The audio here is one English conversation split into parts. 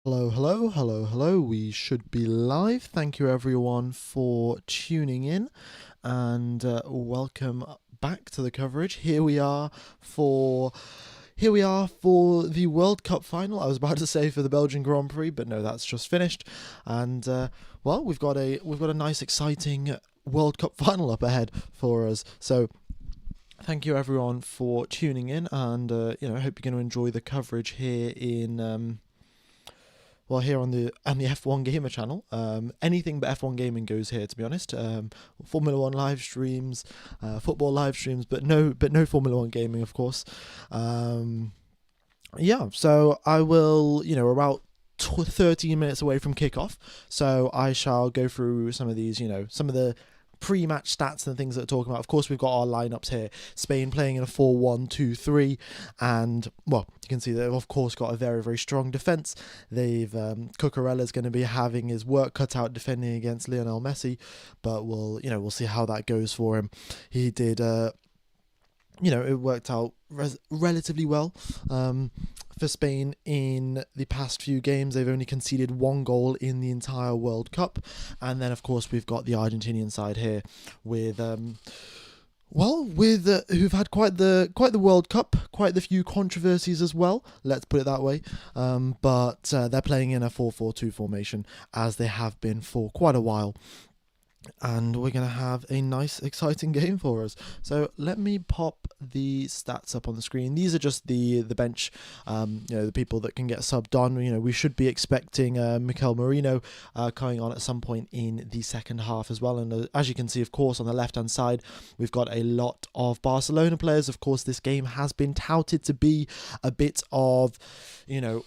Hello, hello, hello, hello. We should be live. Thank you, everyone, for tuning in, and welcome back to the coverage. Here we are for the World Cup final. I was about to say for the Belgian Grand Prix, but no, that's just finished. And well, we've got a nice, exciting World Cup final up ahead for us. So thank you, everyone, for tuning in, and I hope you're going to enjoy the coverage here here on the F1 Gamer channel. Anything but F1 gaming goes here, to be honest. Formula One live streams, football live streams, but no Formula One gaming, of course. Yeah, so I will, we're about 13 minutes away from kickoff, so I shall go through some of these, some of the pre-match stats and things that are talking about. Of course, we've got our lineups here. Spain playing in a 4-1-2-3, and well, you can see they've of course got a very, very strong defense. They've Cucurella's going to be having his work cut out defending against Lionel Messi, but we'll see how that goes for him. He did it worked out relatively well for Spain in the past few games. They've only conceded one goal in the entire World Cup, and then of course we've got the Argentinian side here with who've had quite the World Cup, quite the few controversies as well. Let's put it that way. But they're playing in a 4-4-2 formation, as they have been for quite a while. And we're going to have a nice, exciting game for us. So let me pop the stats up on the screen. These are just the bench, the people that can get subbed on. We should be expecting Mikel Merino coming on at some point in the second half as well. And as you can see, of course, on the left-hand side, we've got a lot of Barcelona players. Of course, this game has been touted to be a bit of, the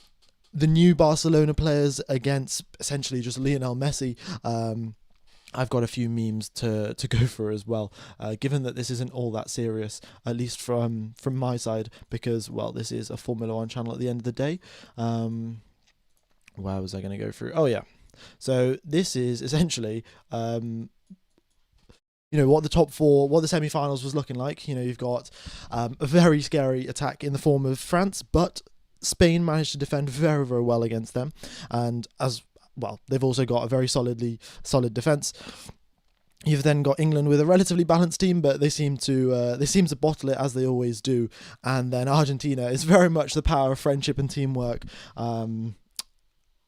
new Barcelona players against essentially just Lionel Messi. I've got a few memes to go for as well, given that this isn't all that serious, at least from my side, because, well, this is a Formula One channel at the end of the day. Where was I going to go through? Oh, yeah. So this is essentially, what the top four, what the semi-finals was looking like. You've got a very scary attack in the form of France, but Spain managed to defend very, very well against them. And they've also got a very solid defence. You've then got England with a relatively balanced team, but they seem to bottle it, as they always do. And then Argentina is very much the power of friendship and teamwork.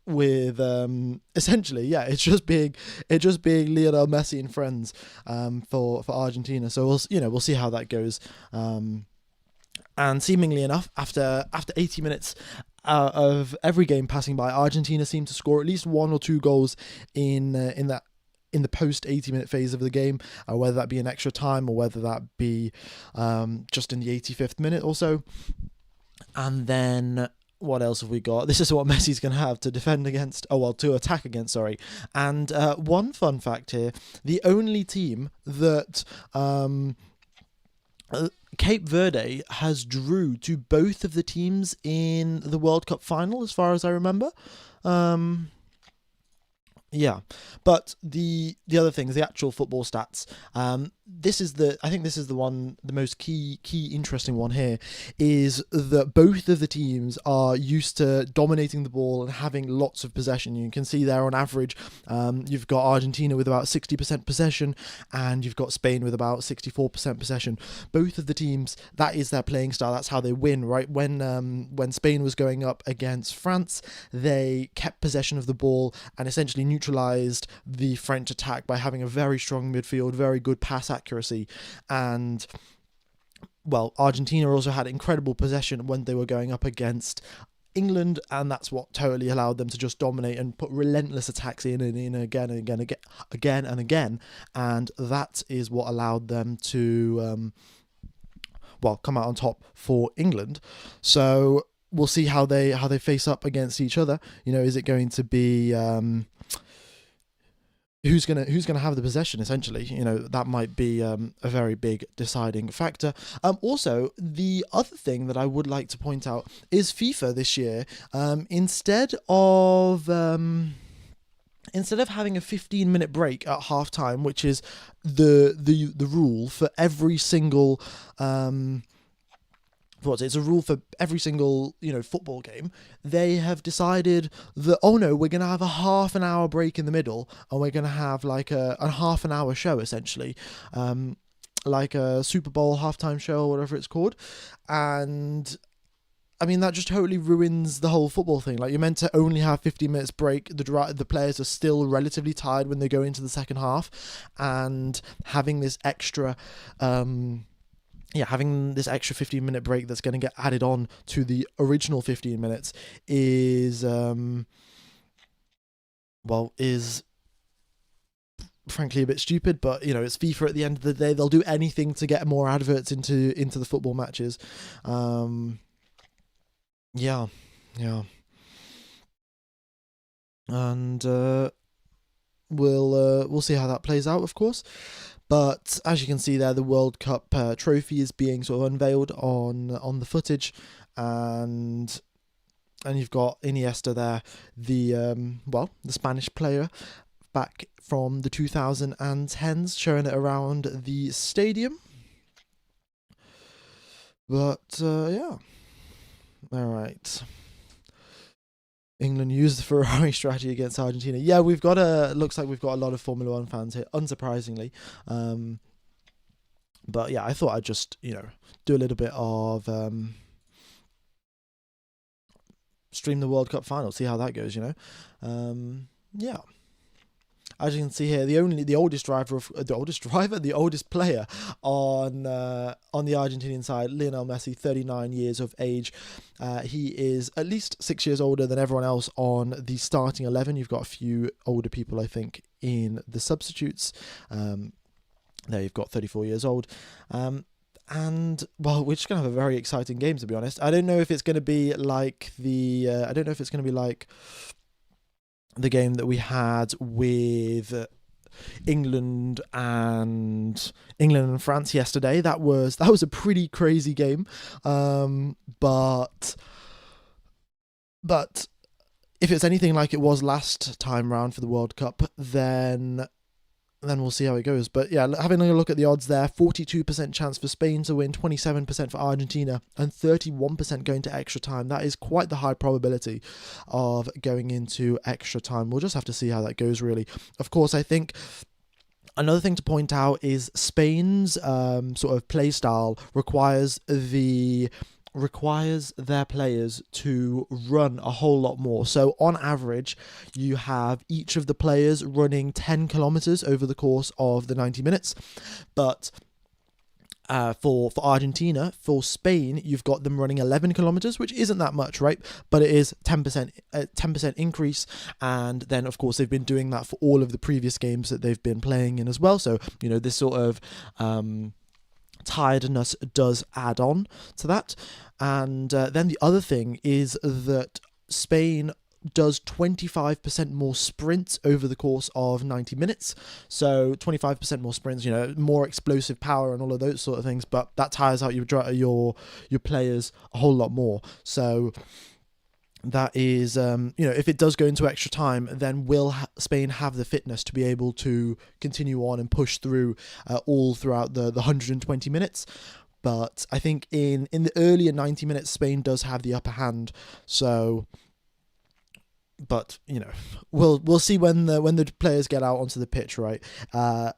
With essentially, it's just being Lionel Messi and friends for Argentina. So we'll see how that goes. And seemingly enough, after 80 minutes of every game passing by, Argentina seemed to score at least one or two goals in the post 80-minute phase of the game, whether that be in extra time or whether that be just in the 85th minute or so. And then what else have we got? This is what Messi's going to have to defend against. To attack against, sorry. And one fun fact here: the only team that Cape Verde has drew to both of the teams in the World Cup final, as far as I remember. Yeah, but the other things, the actual football stats. I think this is the most key interesting one here, is that both of the teams are used to dominating the ball and having lots of possession. You can see there on average, you've got Argentina with about 60% possession, and you've got Spain with about 64% possession. Both of the teams, that is their playing style. That's how they win, right? When Spain was going up against France, they kept possession of the ball and essentially neutralized the French attack by having a very strong midfield, very good pass accuracy. And Argentina also had incredible possession when they were going up against England, and that's what totally allowed them to just dominate and put relentless attacks in and in again and again, and that is what allowed them to come out on top for England. So we'll see how they face up against each other. Is it going to be who's gonna have the possession? Essentially, that might be a very big deciding factor. Also, the other thing that I would like to point out is FIFA this year, instead of having a 15-minute break at halftime, which is the rule for every single it's a rule for every single, football game. They have decided that, oh no, we're going to have a half an hour break in the middle, and we're going to have like a half an hour show essentially, like a Super Bowl halftime show or whatever it's called. And I mean, that just totally ruins the whole football thing. Like, you're meant to only have 15 minutes break. The players are still relatively tired when they go into the second half, and having this extra, having this extra 15-minute break that's going to get added on to the original 15 minutes is frankly a bit stupid. But it's FIFA at the end of the day. They'll do anything to get more adverts into the football matches. Yeah, yeah, and we'll see how that plays out, of course. But as you can see there, the World Cup trophy is being sort of unveiled on the footage, and you've got Iniesta there, the Spanish player back from the 2010s, showing it around the stadium. But yeah. All right. England used the Ferrari strategy against Argentina. Yeah, looks like we've got a lot of Formula One fans here, unsurprisingly. But yeah, I thought I'd just, do a little bit of stream the World Cup final, see how that goes, yeah. As you can see here, the oldest player on the Argentinian side, Lionel Messi, 39 years of age. He is at least 6 years older than everyone else on the starting 11. You've got a few older people, I think, in the substitutes. There you've got 34 years old. And well, we're just gonna have a very exciting game, to be honest. I don't know if it's gonna be like the game that we had with England and France yesterday. That was a pretty crazy game, but if it's anything like it was last time round for the World Cup, then we'll see how it goes. But yeah, having a look at the odds there, 42% chance for Spain to win, 27% for Argentina, and 31% going to extra time. That is quite the high probability of going into extra time. We'll just have to see how that goes, really. Of course, I think another thing to point out is Spain's sort of play style requires their players to run a whole lot more. So on average, you have each of the players running 10 kilometers over the course of the 90 minutes. But for Argentina, for Spain, you've got them running 11 kilometers, which isn't that much, right? But it is 10% increase. And then, of course, they've been doing that for all of the previous games that they've been playing in as well. So, this sort of tiredness does add on to that. And then the other thing is that Spain does 25% more sprints over the course of 90 minutes. So 25% more sprints, more explosive power and all of those sort of things, but that tires out your players a whole lot more. So that is, if it does go into extra time, then will Spain have the fitness to be able to continue on and push through all throughout the 120 minutes? But I think in the earlier 90 minutes, Spain does have the upper hand. So, but we'll see when the players get out onto the pitch, right?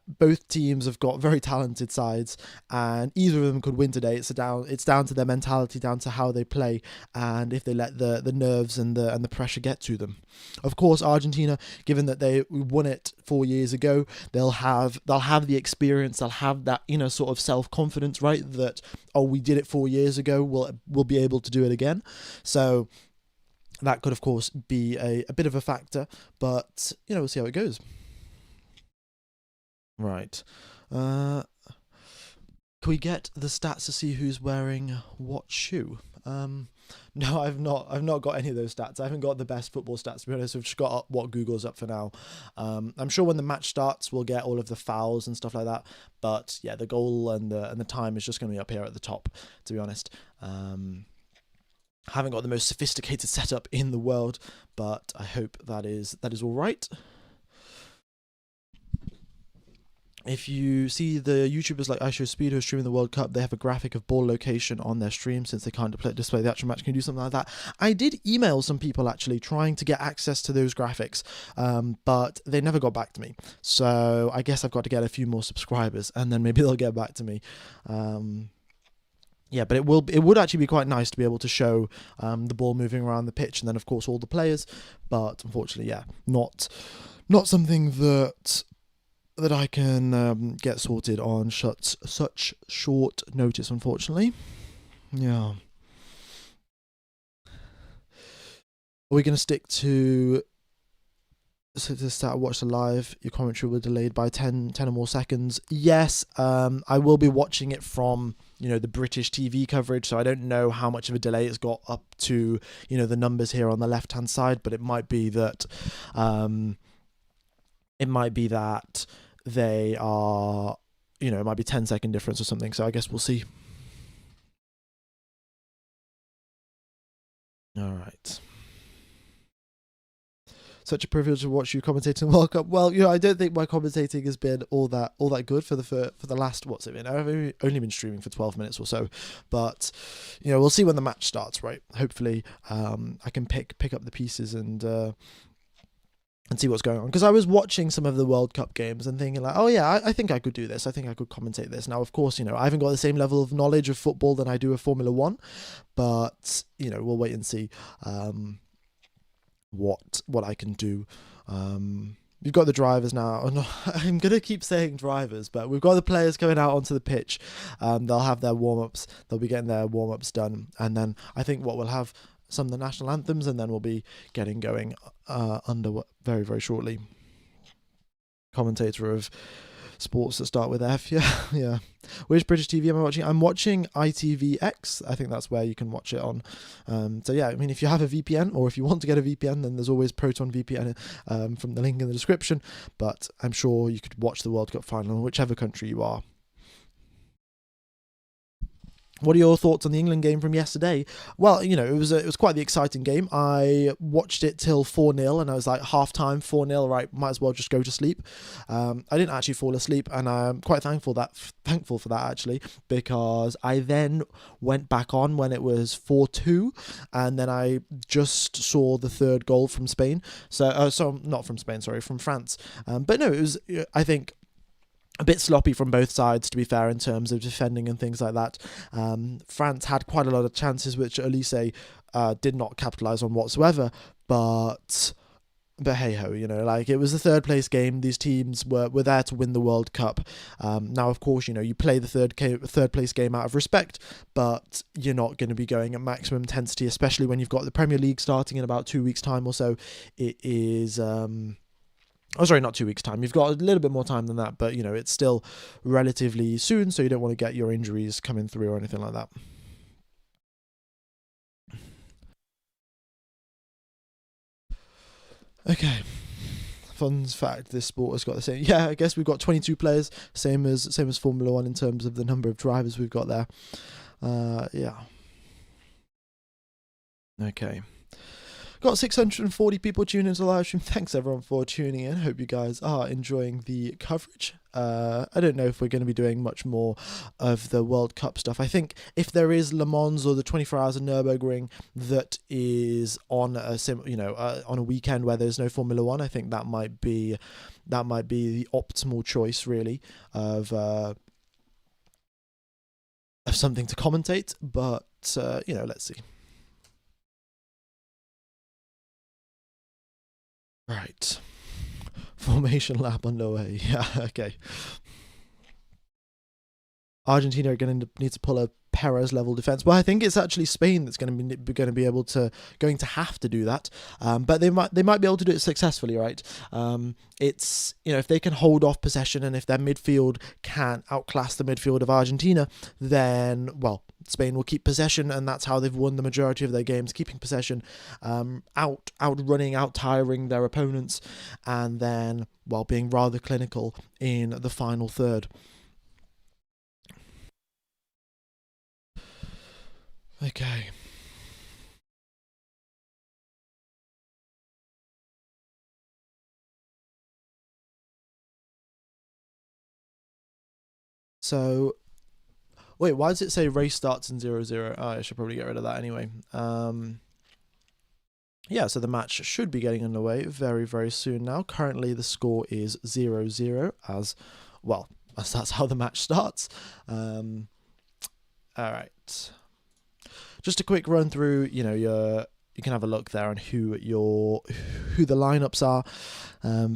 Both teams have got very talented sides, and either of them could win today. It's down to their mentality, down to how they play, and if they let the nerves and the pressure get to them. Of course, Argentina, given that they won it 4 years ago, they'll have the experience, they'll have that sort of self-confidence, right? That, oh, we did it 4 years ago, we'll be able to do it again. So that could, of course, be a bit of a factor, but we'll see how it goes. Right. Can we get the stats to see who's wearing what shoe? No, I've not got any of those stats. I haven't got the best football stats, to be honest. I've just got what Google's up for now. I'm sure when the match starts, we'll get all of the fouls and stuff like that. But yeah, the goal and the time is just going to be up here at the top, to be honest. Haven't got the most sophisticated setup in the world, but I hope that is all right. if you see the YouTubers like I Show Speed who are streaming the World Cup, they have a graphic of ball location on their stream since they can't display the actual match. Can you do something like that? I did email some people actually trying to get access to those graphics, but they never got back to me. So I guess I've got to get a few more subscribers and then maybe they'll get back to me. Yeah, but it would actually be quite nice to be able to show the ball moving around the pitch and then of course all the players. But unfortunately, yeah, not something that I can get sorted on such short notice, unfortunately. Yeah. Are we going to stick to start watch the live? Your commentary will be delayed by 10 or more seconds. Yes, I will be watching it from, the British TV coverage, so I don't know how much of a delay it's got up to, the numbers here on the left-hand side, but it might be that they are, it might be 10-second difference or something. So I guess we'll see. All right. Such a privilege to watch you commentating the World Cup. Well, I don't think my commentating has been all that good for the last, what's it been? I've only been streaming for 12 minutes or so, but we'll see when the match starts, right? Hopefully, I can pick up the pieces and see what's going on, because I was watching some of the World Cup games and thinking like, oh yeah, I think I could do this. I think I could commentate this. Now, of course, I haven't got the same level of knowledge of football than I do of Formula One, but we'll wait and see what I can do. We've got the drivers now. I'm going to keep saying drivers, but we've got the players coming out onto the pitch. They'll have their warm-ups. They'll be getting their warm-ups done. And then I think what we'll have some of the national anthems, and then we'll be getting going under very, very shortly. Commentator of sports that start with F. Yeah. Which British TV am I watching? I'm watching ITVX. I think that's where you can watch it on. So yeah, I mean, if you have a VPN or if you want to get a VPN, then there's always Proton VPN from the link in the description. But I'm sure you could watch the World Cup final in whichever country you are. What are your thoughts on the England game from yesterday? Well, it was quite the exciting game. I watched it till 4-0 and I was like, half-time, 4-0, right, might as well just go to sleep. I didn't actually fall asleep, and I'm quite thankful for that actually, because I then went back on when it was 4-2, and then I just saw the third goal from Spain. So not from Spain, sorry, from France. But no, it was, I think, a bit sloppy from both sides, to be fair, in terms of defending and things like that. France had quite a lot of chances, which Elise did not capitalise on whatsoever. But hey ho, like, it was the third place game. These teams were there to win the World Cup. Now, of course, you play the third place game out of respect, but you're not going to be going at maximum intensity, especially when you've got the Premier League starting in about 2 weeks' time or so. It is. Oh, sorry, not 2 weeks' time. You've got a little bit more time than that, but, it's still relatively soon, so you don't want to get your injuries coming through or anything like that. Okay. Fun fact, this sport has got the same. Yeah, I guess we've got 22 players, same as Formula One in terms of the number of drivers we've got there. Yeah. Okay. Got 640 people tuning into the live stream. Thanks everyone for tuning in. Hope you guys are enjoying the coverage. I don't know if we're going to be doing much more of the World Cup stuff. I think if there is Le Mans or the 24 Hours of Nürburgring that is on on a weekend where there's no Formula One, I think that might be the optimal choice, really, of something to commentate. But let's see. Right. Formation lap underway. Yeah, okay. Argentina are going to need to pull a Perez level defense. Well, I think it's actually Spain that's going to be have to do that. But they might be able to do it successfully, right? It's if they can hold off possession and if their midfield can outclass the midfield of Argentina, then Spain will keep possession, and that's how they've won the majority of their games, keeping possession, outrunning, out-tiring their opponents, and then being rather clinical in the final third. Okay. So wait, why does it say race starts in 0-0? Oh, I should probably get rid of that anyway. Yeah, so the match should be getting underway very, very soon now. Currently, the score is 0-0 as well, as that's how the match starts. All right. Just a quick run through, you can have a look there on who the lineups are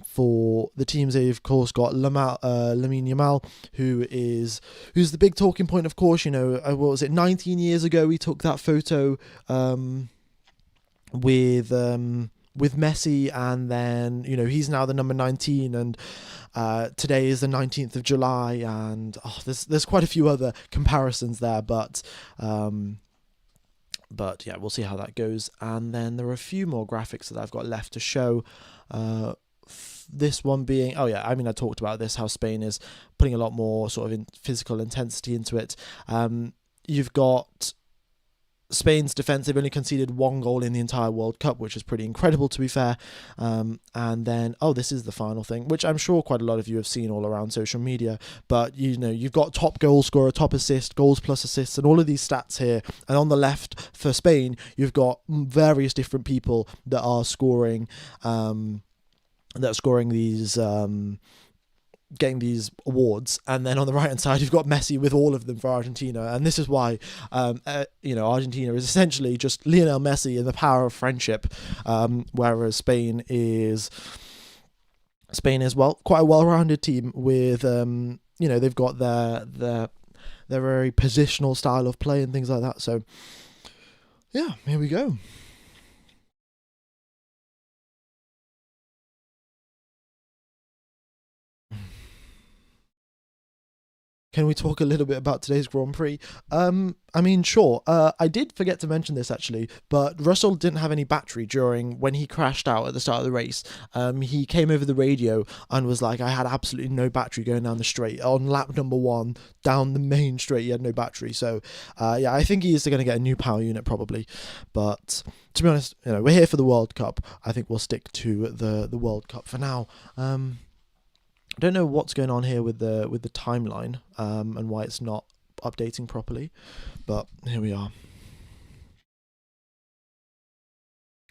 for the teams. They've of course got Lamine Yamal, who's the big talking point. Of course, what was it? 19 years ago, he took that photo with Messi, and then he's now the number 19, and today is the 19th of July, and there's quite a few other comparisons there, but yeah, we'll see how that goes. And then there are a few more graphics that I've got left to show. This one being, I talked about this, how Spain is putting a lot more sort of physical intensity into it. You've got Spain's defence. They've only conceded one goal in the entire World Cup, which is pretty incredible, to be fair. And then, this is the final thing, which I'm sure quite a lot of you have seen all around social media. But, you've got top goal scorer, top assist, goals plus assists, and all of these stats here. And on the left, for Spain, you've got various different people that are scoring, these... getting these awards. And then on the right hand side you've got Messi with all of them for Argentina, and this is why Argentina is essentially just Lionel Messi in the power of friendship, whereas Spain is quite a well-rounded team with they've got their very positional style of play and things like that. So yeah, here we go. Can we talk a little bit about today's Grand Prix? Sure. I did forget to mention this actually, but Russell didn't have any battery when he crashed out at the start of the race. He came over the radio and was like, I had absolutely no battery going down the straight. On lap number 1, down the main straight, he had no battery. So, I think he is going to get a new power unit probably. But to be honest, we're here for the World Cup. I think we'll stick to the World Cup for now. I don't know what's going on here with the timeline and why it's not updating properly, but here we are.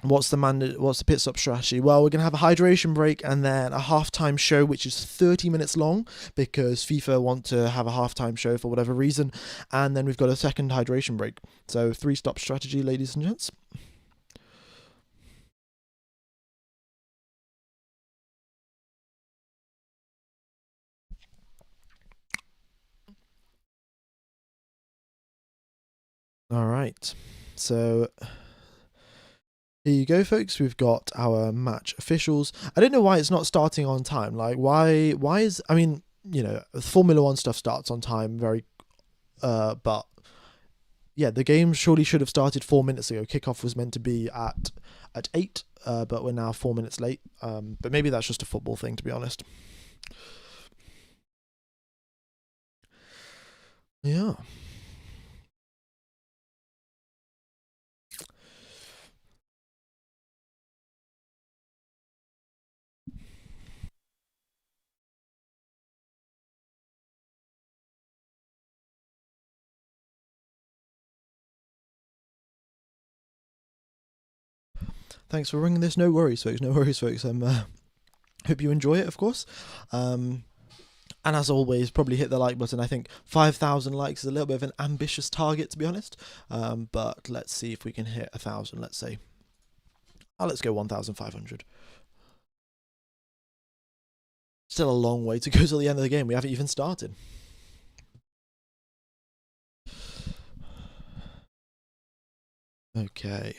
What's the pit stop strategy? Well, we're going to have a hydration break and then a halftime show, which is 30 minutes long because FIFA want to have a halftime show for whatever reason, and then we've got a second hydration break. So 3-stop strategy, ladies and gents. All right, so here you go, folks. We've got our match officials. I don't know why it's not starting on time. Like, why is... Formula 1 stuff starts on time but yeah, the game surely should have started 4 minutes ago. Kickoff was meant to be at 8, but we're now 4 minutes late. But maybe that's just a football thing, to be honest. Yeah. Thanks for ringing this. No worries, folks. No worries, folks. Hope you enjoy it, of course. And as always, probably hit the like button. I think 5,000 likes is a little bit of an ambitious target, to be honest. But let's see if we can hit 1,000, let's say. Let's go 1,500. Still a long way to go till the end of the game. We haven't even started. Okay.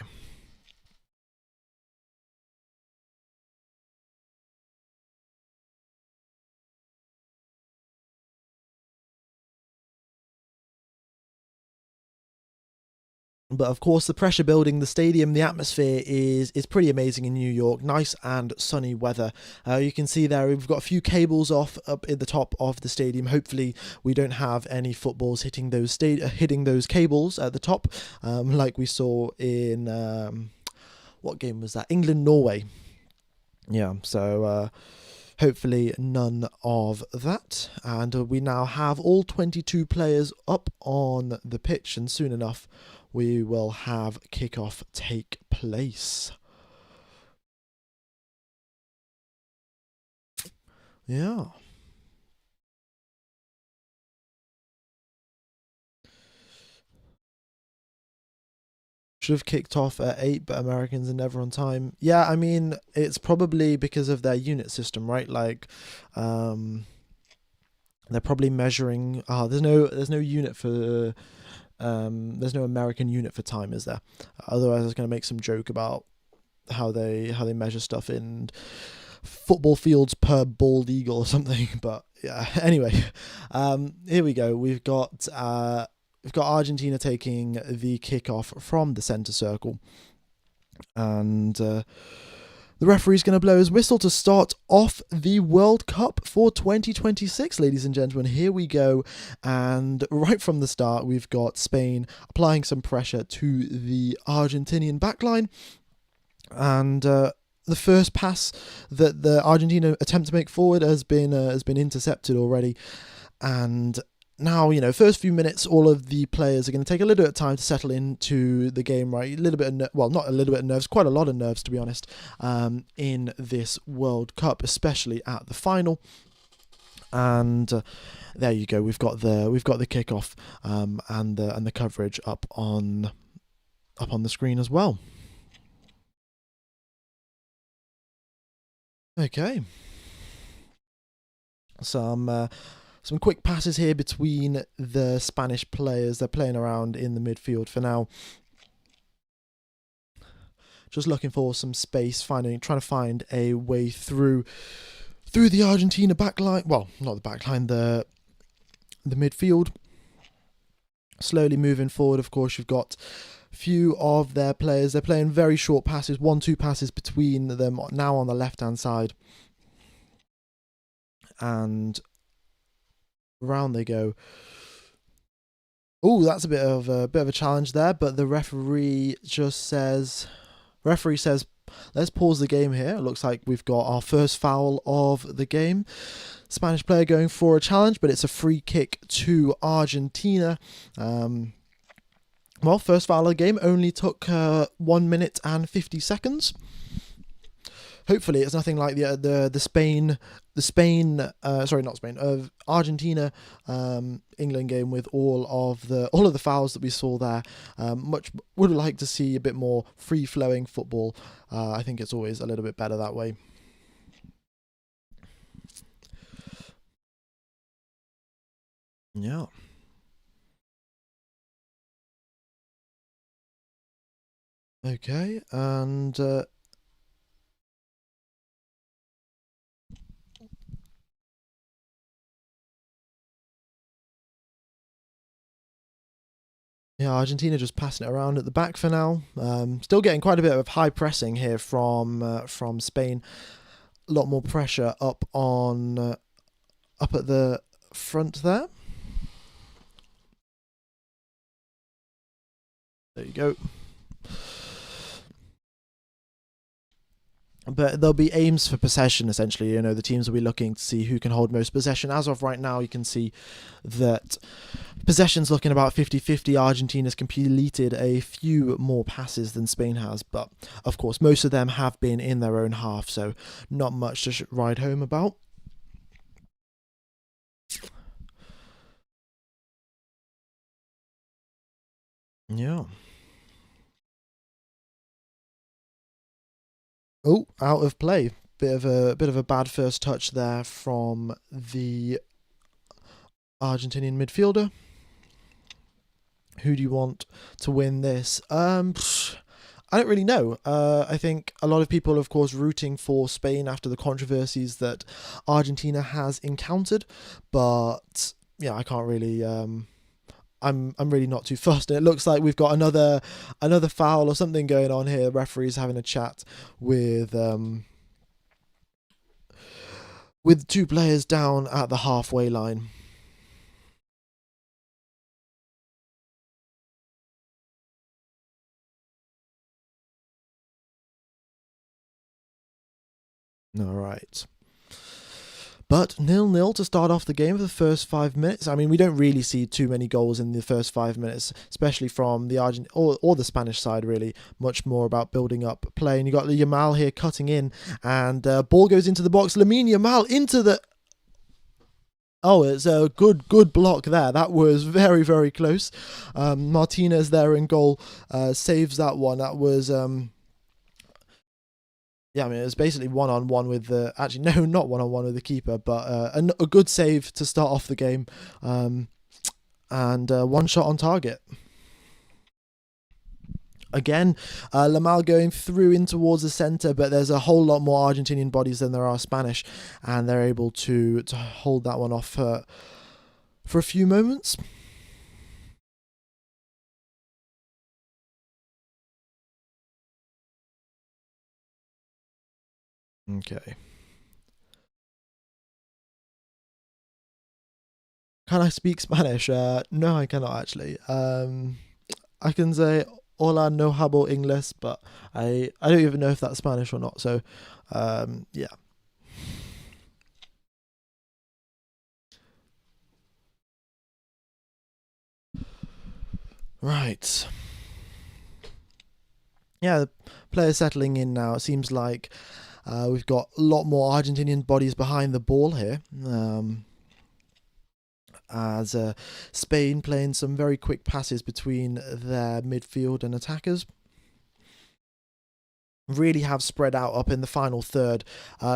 But of course, the pressure building, the stadium, the atmosphere is pretty amazing in New York. Nice and sunny weather. You can see there we've got a few cables off up at the top of the stadium. Hopefully, we don't have any footballs hitting those cables at the top, like we saw in what game was that? England-Norway. Yeah. So Hopefully none of that. And we now have all 22 players up on the pitch, and soon enough we will have kickoff take place. Yeah. Should have kicked off at 8, but Americans are never on time. Yeah, I mean, it's probably because of their unit system, right? Like, they're probably measuring. There's no unit for. There's no American unit for time, is there? Otherwise, I was going to make some joke about how they measure stuff in football fields per bald eagle or something. But yeah, anyway, here we go. We've got Argentina taking the kickoff from the centre circle, and the referee's going to blow his whistle to start off the World Cup for 2026, ladies and gentlemen. Here we go, and right from the start, we've got Spain applying some pressure to the Argentinian backline, and the first pass that the Argentina attempt to make forward has been intercepted already, and now, first few minutes, all of the players are going to take a little bit of time to settle into the game, right? A little bit of, not a little bit of nerves, quite a lot of nerves, to be honest, in this World Cup, especially at the final. And there you go. We've got the kickoff and the coverage up on the screen as well. Okay. Some quick passes here between the Spanish players. They're playing around in the midfield for now. Just looking for some space, trying to find a way through the Argentina backline. Well, not the backline, the midfield. Slowly moving forward, of course, you've got a few of their players. They're playing very short passes, 1-2 passes between them now on the left-hand side. And round they go. Oh, that's a bit of a challenge there, but the referee says, let's pause the game here. It looks like we've got our first foul of the game. Spanish player going for a challenge, but it's a free kick to Argentina. First foul of the game only took 1 minute and 50 seconds. Hopefully, it's nothing like Argentina England game with all of the fouls that we saw there. Much would like to see a bit more free flowing football. I think it's always a little bit better that way. Yeah. Okay, and Argentina just passing it around at the back for now. Still getting quite a bit of high pressing here from Spain. A lot more pressure up at the front there. There you go. But there'll be aims for possession, essentially. The teams will be looking to see who can hold most possession. As of right now, you can see that possession's looking about 50-50. Argentina's completed a few more passes than Spain has, but of course, most of them have been in their own half, so not much to ride home about. Yeah. Oh, out of play. Bit of a bad first touch there from the Argentinian midfielder. Who do you want to win this? I don't really know. I think a lot of people, of course, rooting for Spain after the controversies that Argentina has encountered, but yeah, I can't really. I'm really not too fussed. And it looks like we've got another foul or something going on here. The referee's having a chat with two players down at the halfway line. All right. But 0-0 to start off the game for the first 5 minutes. I mean, we don't really see too many goals in the first 5 minutes, especially from the or the Spanish side, really. Much more about building up play. And you got Yamal here cutting in, and ball goes into the box. Lamine Yamal into the... Oh, it's a good block there. That was very, very close. Martinez there in goal saves that one. That was... yeah, I mean, it was basically one-on-one with the... Actually, no, not one-on-one with the keeper, but a good save to start off the game. And one shot on target. Again, Lamal going through in towards the centre, but there's a whole lot more Argentinian bodies than there are Spanish, and they're able to hold that one off for a few moments. Okay. Can I speak Spanish? No, I cannot actually. I can say hola no hablo inglés, but I don't even know if that's Spanish or not. So, yeah. Right. Yeah, the players settling in now. It seems like we've got a lot more Argentinian bodies behind the ball here. As Spain playing some very quick passes between their midfield and attackers. Really have spread out up in the final third,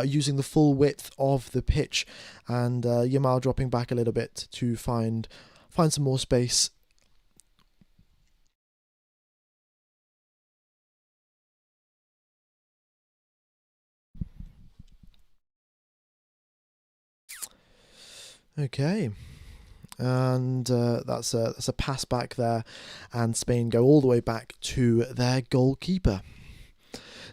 using the full width of the pitch, and Yamal dropping back a little bit to find some more space. Okay. And that's a pass back there, and Spain go all the way back to their goalkeeper.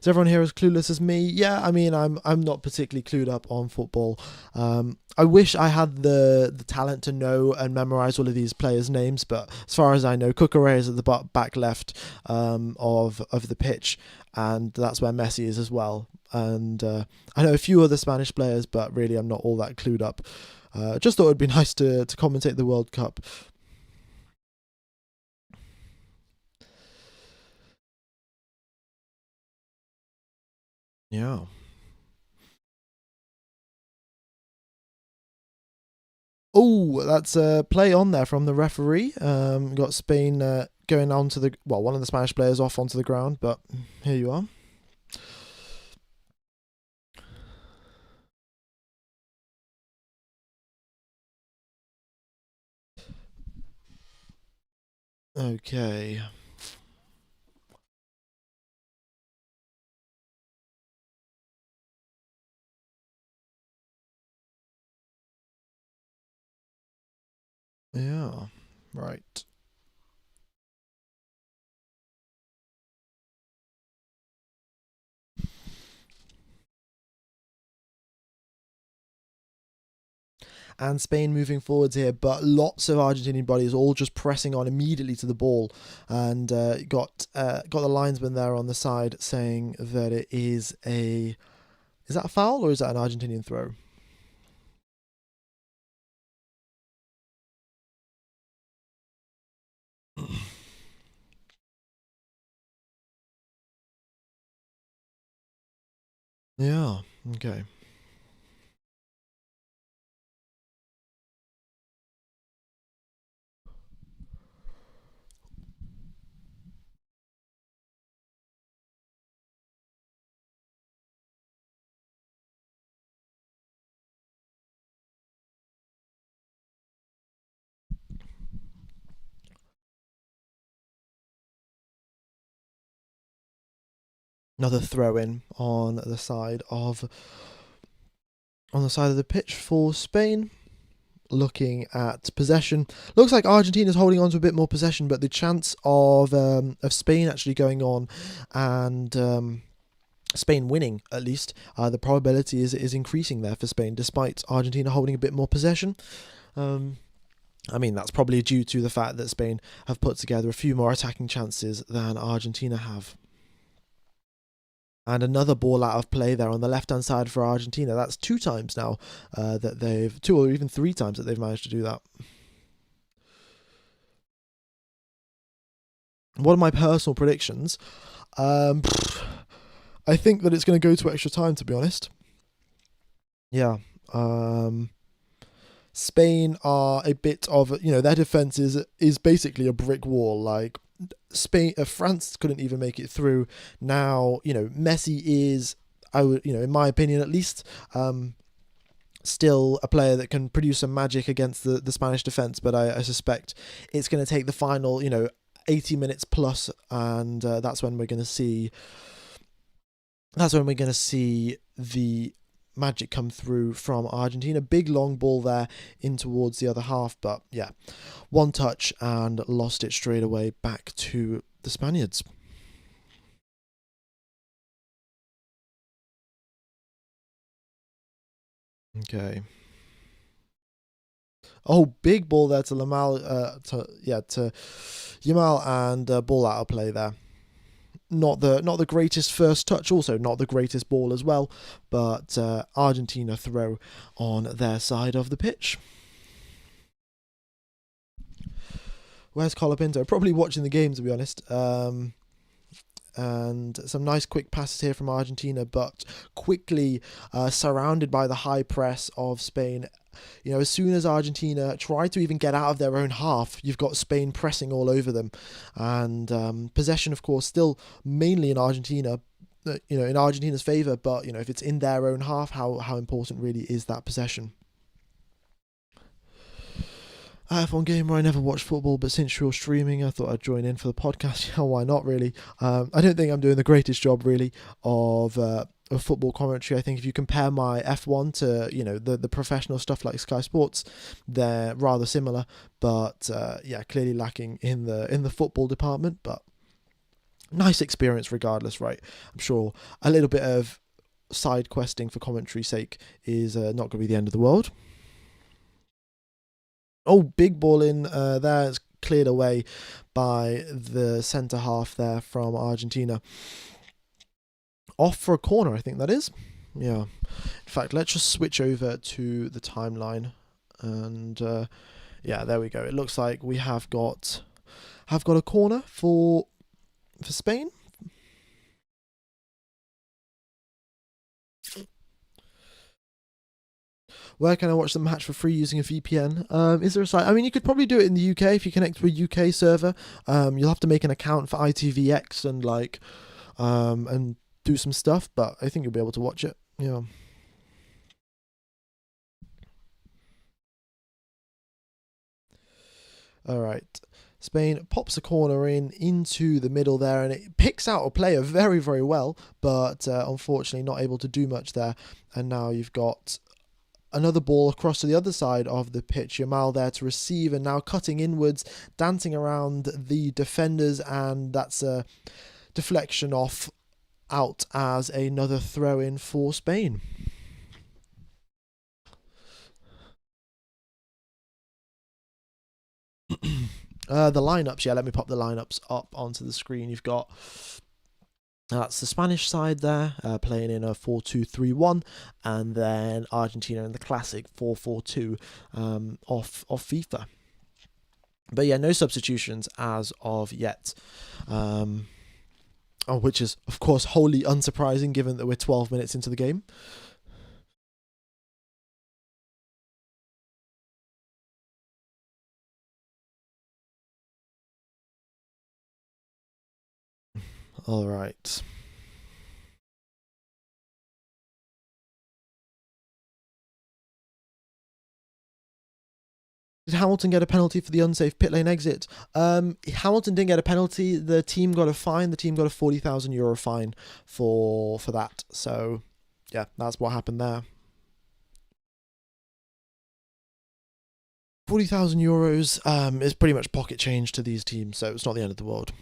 Is everyone here as clueless as me? Yeah, I mean, I'm not particularly clued up on football. I wish I had the talent to know and memorize all of these players' names, but as far as I know, Cucurella is at the back left of the pitch, and that's where Messi is as well. And I know a few other Spanish players, but really I'm not all that clued up. Just thought it'd be nice to commentate the World Cup. Yeah. Oh, that's a play on there from the referee. Got Spain going on to one of the Spanish players off onto the ground, but here you are. Okay. Yeah. Right. And Spain moving forwards here, but lots of Argentinian bodies all just pressing on immediately to the ball, and got the linesman there on the side saying that it is a... Is that a foul or is that an Argentinian throw? Yeah. Okay. Another throw in on the side of the pitch for Spain. Looking at possession, looks like Argentina's holding on to a bit more possession, but the chance of Spain actually going on and Spain winning, at least, the probability is increasing there for Spain, despite Argentina holding a bit more possession. I mean, that's probably due to the fact that Spain have put together a few more attacking chances than Argentina have. And another ball out of play there on the left-hand side for Argentina. That's two times now that they've, two or even three times that they've managed to do that. One of my personal predictions, um, I think that it's going to go to extra time, to be honest. Yeah. Spain are a bit of, their defense is basically a brick wall. Like France couldn't even make it through. Now, Messi is, I would, in my opinion at least, still a player that can produce some magic against the Spanish defense, but I suspect it's going to take the final, 80 minutes plus, and that's when we're going to see. That's when we're going to see the magic come through from Argentina. Big long ball there in towards the other half, but yeah, one touch and lost it straight away back to the Spaniards. Okay. Oh, big ball there to Lamal, to Yamal, and ball out of play there. Not the greatest first touch, also not the greatest ball as well, but Argentina throw on their side of the pitch. Where's Colapinto? Probably watching the game, to be honest. And some nice quick passes here from Argentina, but quickly surrounded by the high press of Spain. As soon as Argentina try to even get out of their own half, you've got Spain pressing all over them. And possession, of course, still mainly in Argentina, in Argentina's favour, but, if it's in their own half, how important really is that possession? I have one game where I never watched football, but since you're streaming, I thought I'd join in for the podcast. Yeah, why not, really? I don't think I'm doing the greatest job, really, of football commentary. I think if you compare my F1 to, the professional stuff like Sky Sports, they're rather similar, but yeah, clearly lacking in the football department. But nice experience regardless, right? I'm sure a little bit of side questing for commentary's sake is not going to be the end of the world. Oh, big ball in there. It's cleared away by the centre half there from Argentina. Off for a corner, I think that is. Yeah. In fact, let's just switch over to the timeline. And yeah, there we go. It looks like we have got a corner for Spain. Where can I watch the match for free using a VPN? Is there a site? I mean, you could probably do it in the UK if you connect to a UK server. You'll have to make an account for ITVX and do some stuff, but I think you'll be able to watch it. Yeah. All right. Spain pops a corner into the middle there, and it picks out a player very, very well, but unfortunately not able to do much there. And now you've got another ball across to the other side of the pitch. Yamal there to receive, and now cutting inwards, dancing around the defenders, and that's a deflection off out as another throw in for Spain. The lineups, yeah, let me pop the lineups up onto the screen. You've got that's the Spanish side there, playing in a 4-2-3-1, and then Argentina in the classic 4-4-2 off FIFA. But yeah, no substitutions as of yet. Which is, of course, wholly unsurprising given that we're 12 minutes into the game. All right. Did Hamilton get a penalty for the unsafe pit lane exit? Hamilton didn't get a penalty. The team got a fine. The team got a €40,000 fine for that. So, yeah, that's what happened there. €40,000 is pretty much pocket change to these teams, so it's not the end of the world.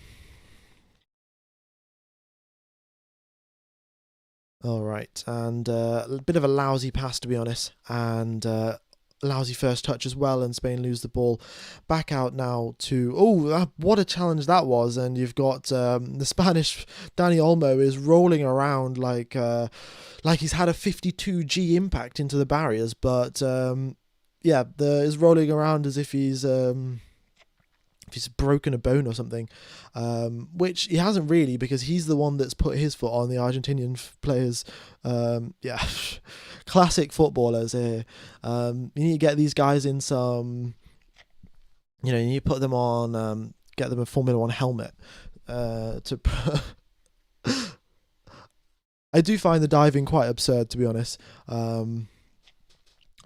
All right, and a bit of a lousy pass, to be honest, and lousy first touch as well, and Spain lose the ball back out now to what a challenge that was. And you've got the Spanish Dani Olmo is rolling around like he's had a 52G impact into the barriers, but is rolling around as if he's broken a bone or something, which he hasn't really, because he's the one that's put his foot on the Argentinian players. Classic footballers here. You need to get these guys in some, you need to put them on, get them a Formula One helmet. I do find the diving quite absurd, to be honest.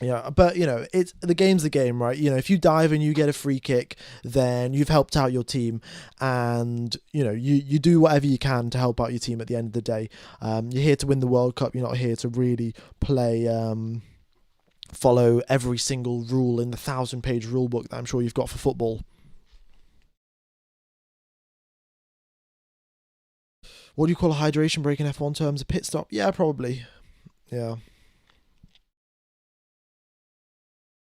But it's the game's the game, right? If you dive and you get a free kick, then you've helped out your team, and you do whatever you can to help out your team at the end of the day. You're here to win the World Cup. You're not here to really play, follow every single rule in the 1,000-page rule book that I'm sure you've got for football. What do you call a hydration break in F1 terms? A pit stop? Yeah, probably. Yeah.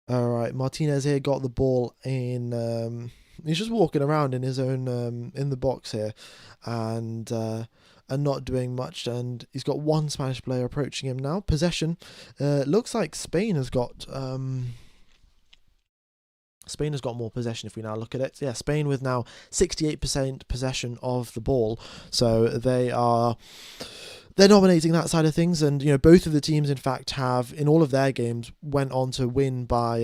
All right, Martinez here got the ball in. He's just walking around in his own in the box here, and not doing much. And he's got one Spanish player approaching him now. Possession. Looks like Spain has got. Spain has got more possession if we now look at it. Yeah, Spain with now 68% possession of the ball, so they're dominating that side of things. And both of the teams in fact have, in all of their games, went on to win by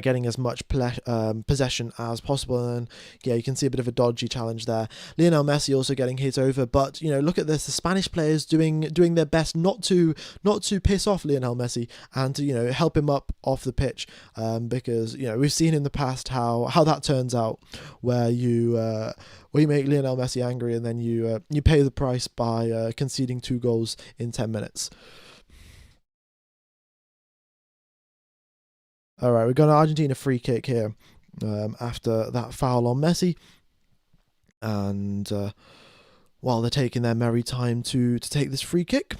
getting as much possession as possible. And you can see a bit of a dodgy challenge there. Lionel Messi also getting hit over, but look at this, the Spanish players doing their best not to piss off Lionel Messi, and to help him up off the pitch, because we've seen in the past how that turns out, where you make Lionel Messi angry, and then you pay the price by conceding 2 goals in 10 minutes. All right, we've got an Argentina free kick here, after that foul on Messi, and while they're taking their merry time to take this free kick.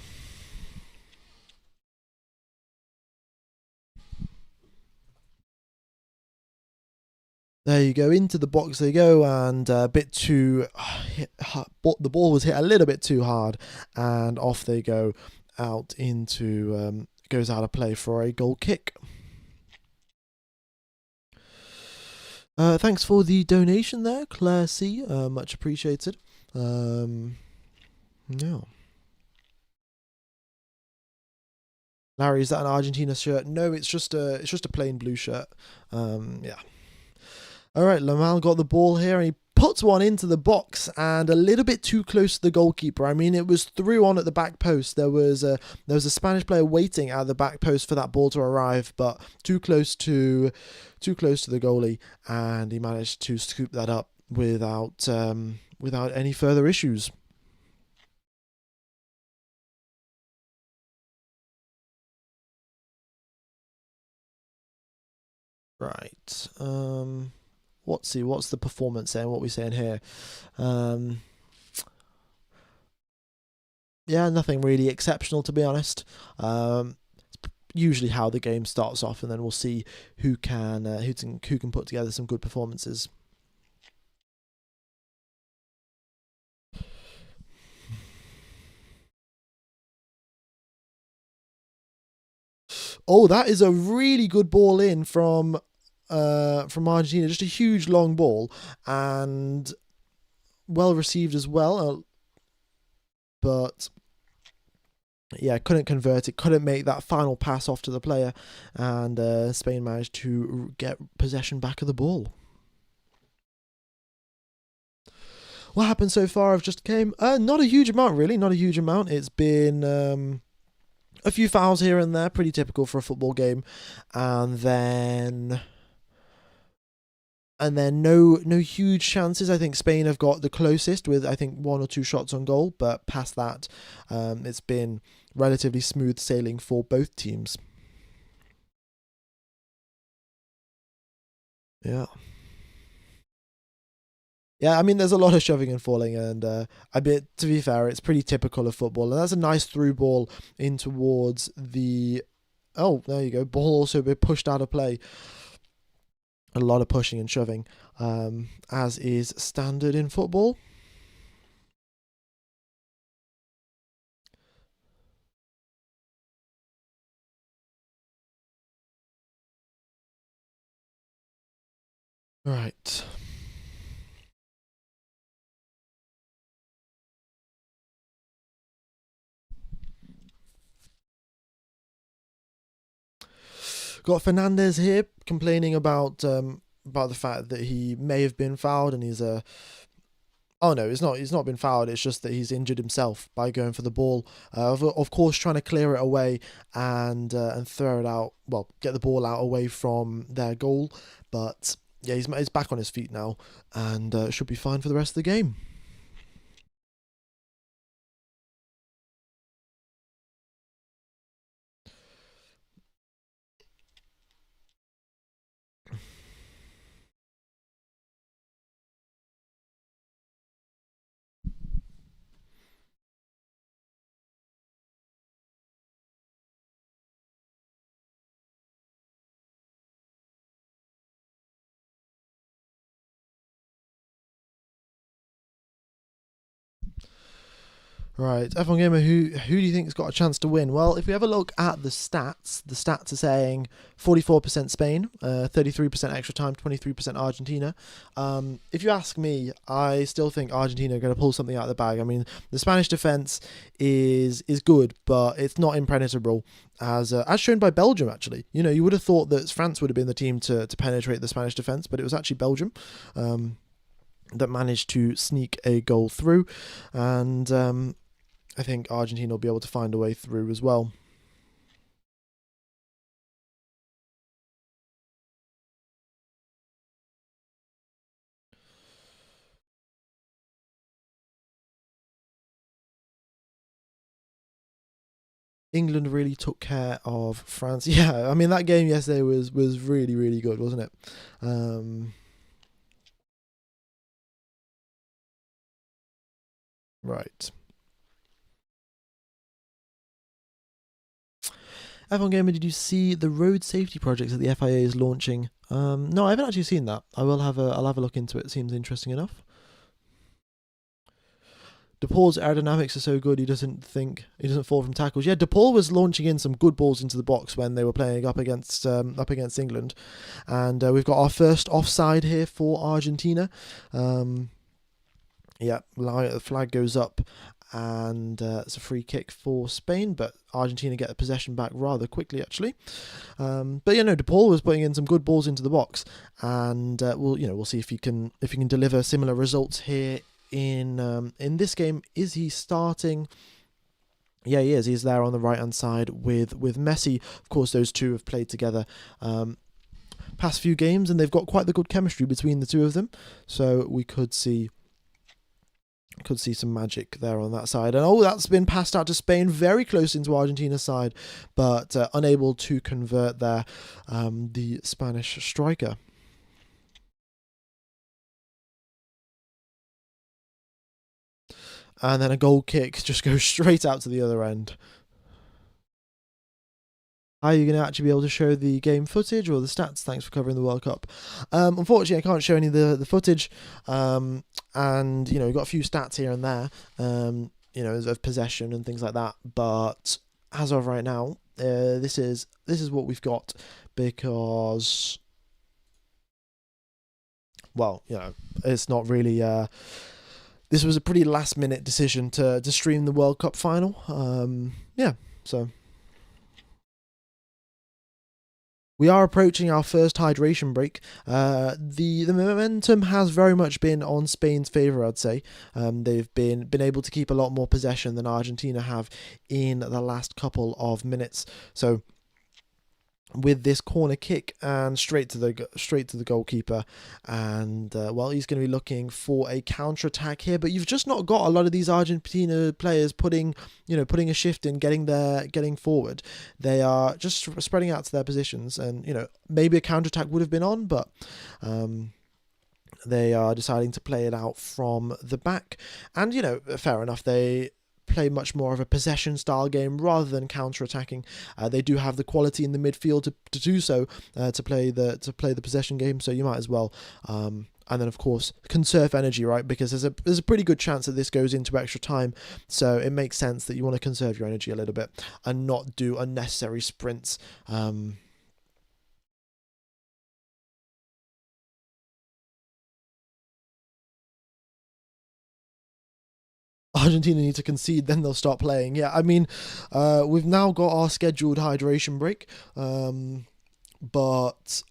There you go, into the box they go, and a bit too. The ball was hit a little bit too hard, and off they go, out into goes out of play for a goal kick. Thanks for the donation there, Claire C. Much appreciated. Yeah. Larry, is that an Argentina shirt? No, it's just a plain blue shirt. Yeah. All right, Lamal got the ball here, and he puts one into the box, and a little bit too close to the goalkeeper. I mean, it was through on at the back post. There was a Spanish player waiting at the back post for that ball to arrive, but too close to the goalie, and he managed to scoop that up without any further issues. Right. What's the performance saying? What are we saying here? Yeah, nothing really exceptional, to be honest. It's usually how the game starts off, and then we'll see who can put together some good performances. Oh, that is a really good ball in from Argentina. Just a huge long ball, and well received as well. But yeah, couldn't convert it, couldn't make that final pass off to the player, and Spain managed to get possession back of the ball. What happened so far? I've just came. Not a huge amount, really. Not a huge amount. It's been a few fouls here and there, pretty typical for a football game, and then no huge chances. I think Spain have got the closest with, I think, 1 or 2 shots on goal, but past that, it's been relatively smooth sailing for both teams. Yeah. Yeah, I mean, there's a lot of shoving and falling, and to be fair, it's pretty typical of football, and that's a nice through ball in towards the Oh, there you go. Ball also be pushed out of play. A lot of pushing and shoving, as is standard in football. Right. Got Fernandez here complaining about the fact that he may have been fouled, and he's a. Oh no, it's not. He's not been fouled. It's just that he's injured himself by going for the ball. Of course, trying to clear it away and throw it out. Well, get the ball out away from their goal. But yeah, he's back on his feet now, and should be fine for the rest of the game. Right, F1 Gamer, who do you think's got a chance to win? Well, if we have a look at the stats are saying 44% Spain, 33% extra time, 23% Argentina. If you ask me, I still think Argentina are going to pull something out of the bag. I mean, the Spanish defense is good, but it's not impenetrable, as shown by Belgium. Actually, you would have thought that France would have been the team to penetrate the Spanish defense, but it was actually Belgium. That managed to sneak a goal through, and I think Argentina will be able to find a way through as well. England really took care of France. Yeah, I mean that game yesterday was really really good, wasn't it? Right. F1 Gamer, did you see the road safety projects that the FIA is launching? No, I haven't actually seen that. I'll have a look into it. Seems interesting enough. DePaul's aerodynamics are so good he doesn't fall from tackles. Yeah, DePaul was launching in some good balls into the box when they were playing up against England, and we've got our first offside here for Argentina. Yeah, the flag goes up, and it's a free kick for Spain, but Argentina get the possession back rather quickly, actually. But DePaul was putting in some good balls into the box, and we'll see if he can deliver similar results here in this game. Is he starting? Yeah, he is. He's there on the right hand side with Messi. Of course, those two have played together past few games, and they've got quite the good chemistry between the two of them. So we could see some magic there on that side. And that's been passed out to Spain, very close into Argentina's side, but unable to convert there, the Spanish striker. And then a goal kick just goes straight out to the other end. Are you going to actually be able to show the game footage or the stats? Thanks for covering the World Cup. Unfortunately, I can't show any of the footage. And we've got a few stats here and there, of possession and things like that. But as of right now, this is what we've got, because, well, it's not really. This was a pretty last minute decision to stream the World Cup final. So. We are approaching our first hydration break. The momentum has very much been on Spain's favour, I'd say. They've been able to keep a lot more possession than Argentina have in the last couple of minutes. So with this corner kick and straight to the goalkeeper, and he's going to be looking for a counter attack here, but you've just not got a lot of these Argentina players putting a shift in, getting forward. They are just spreading out to their positions, and maybe a counter attack would have been on, but they are deciding to play it out from the back. And fair enough, they play much more of a possession style game rather than counter attacking. They do have the quality in the midfield to do so, to play the possession game. So you might as well. And then, of course, conserve energy, right? Because there's a pretty good chance that this goes into extra time. So it makes sense that you want to conserve your energy a little bit and not do unnecessary sprints. Argentina need to concede, then they'll start playing. Yeah, I mean, we've now got our scheduled hydration break, but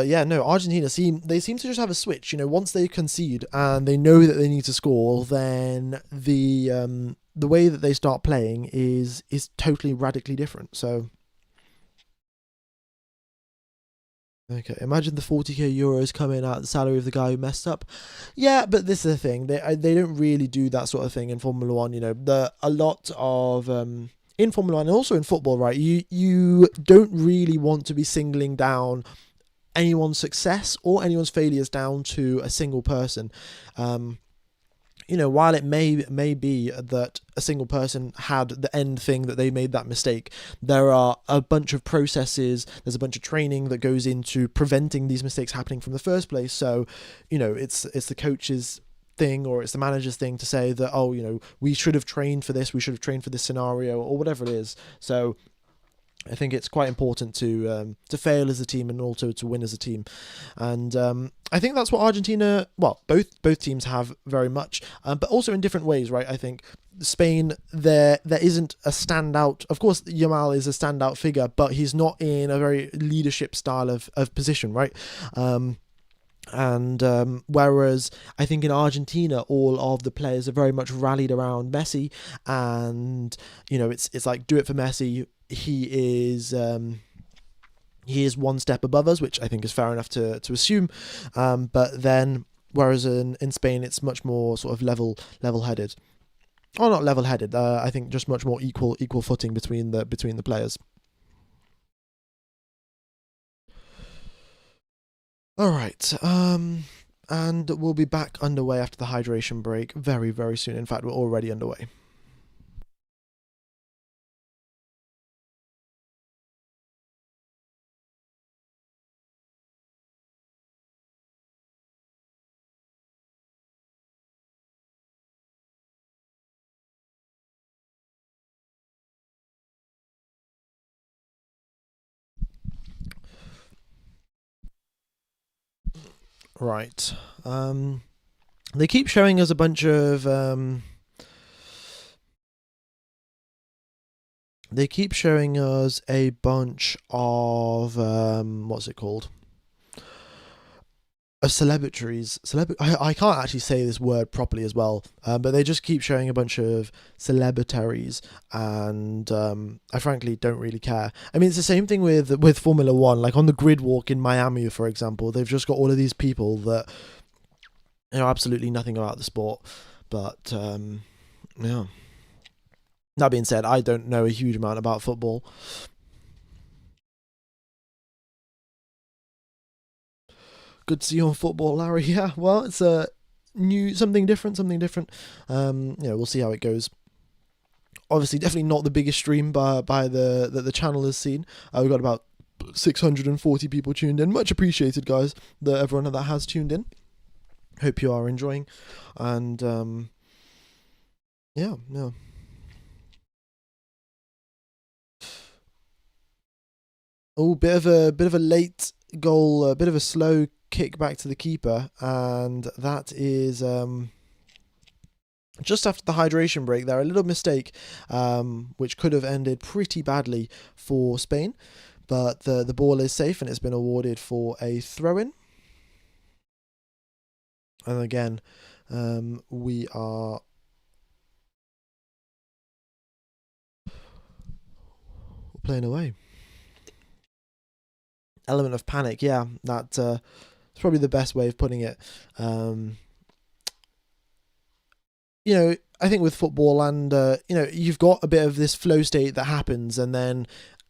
yeah, no, Argentina seem to just have a switch. Once they concede and they know that they need to score, then the way that they start playing is totally radically different. So okay, imagine the 40k euros coming out the salary of the guy who messed up. Yeah, but this is the thing. They don't really do that sort of thing in Formula One. A lot of in Formula One and also in football, right? You don't really want to be singling down anyone's success or anyone's failures down to a single person. While it may be that a single person had the end thing that they made that mistake, there are a bunch of processes, there's a bunch of training that goes into preventing these mistakes happening from the first place. So, it's the coach's thing or it's the manager's thing to say that, we should have trained for this, we should have trained for this scenario or whatever it is. So I think it's quite important to fail as a team and also to win as a team, and I think that's what Argentina, well, both teams have very much, but also in different ways, right? I think Spain, there isn't a standout. Of course, Yamal is a standout figure, but he's not in a very leadership style of position, right? Whereas I think in Argentina, all of the players are very much rallied around Messi, and it's like, do it for Messi. He is one step above us, which I think is fair enough to assume. But then, whereas in Spain, it's much more sort of level headed, or not level headed. I think just much more equal footing between the players. All right. And we'll be back underway after the hydration break very, very soon. In fact, we're already underway. Right. They keep showing us a bunch of what's it called? Of celebrities. I can't actually say this word properly as well, but they just keep showing a bunch of celebritaries, and I frankly don't really care. I mean, it's the same thing with Formula One. Like on the grid walk in Miami, for example, they've just got all of these people that know absolutely nothing about the sport. But yeah. That being said, I don't know a huge amount about football. Good to see you on football, Larry. Yeah, well, it's a new something different. We'll see how it goes. Obviously, definitely not the biggest stream by the channel has seen. We've got about 640 people tuned in. Much appreciated, guys. Everyone that has tuned in. Hope you are enjoying, and yeah. Oh, bit of a late goal, a bit of a slow kick back to the keeper, and that is just after the hydration break there. A little mistake, which could have ended pretty badly for Spain, but the ball is safe and it's been awarded for a throw-in. And again, we are playing away. Element of panic, yeah, that it's probably the best way of putting it. I think with football and you've got a bit of this flow state that happens, and then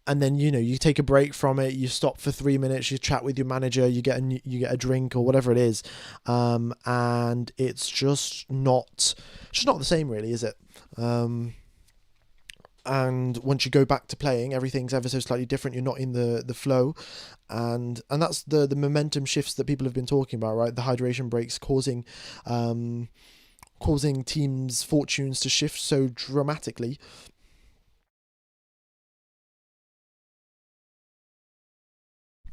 and then you take a break from it, you stop for 3 minutes, you chat with your manager, you get a drink or whatever it is, and it's just not the same, really, is it? Um, and once you go back to playing, everything's ever so slightly different. You're not in the flow, and that's the momentum shifts that people have been talking about, right? The hydration breaks um, causing teams' fortunes to shift so dramatically.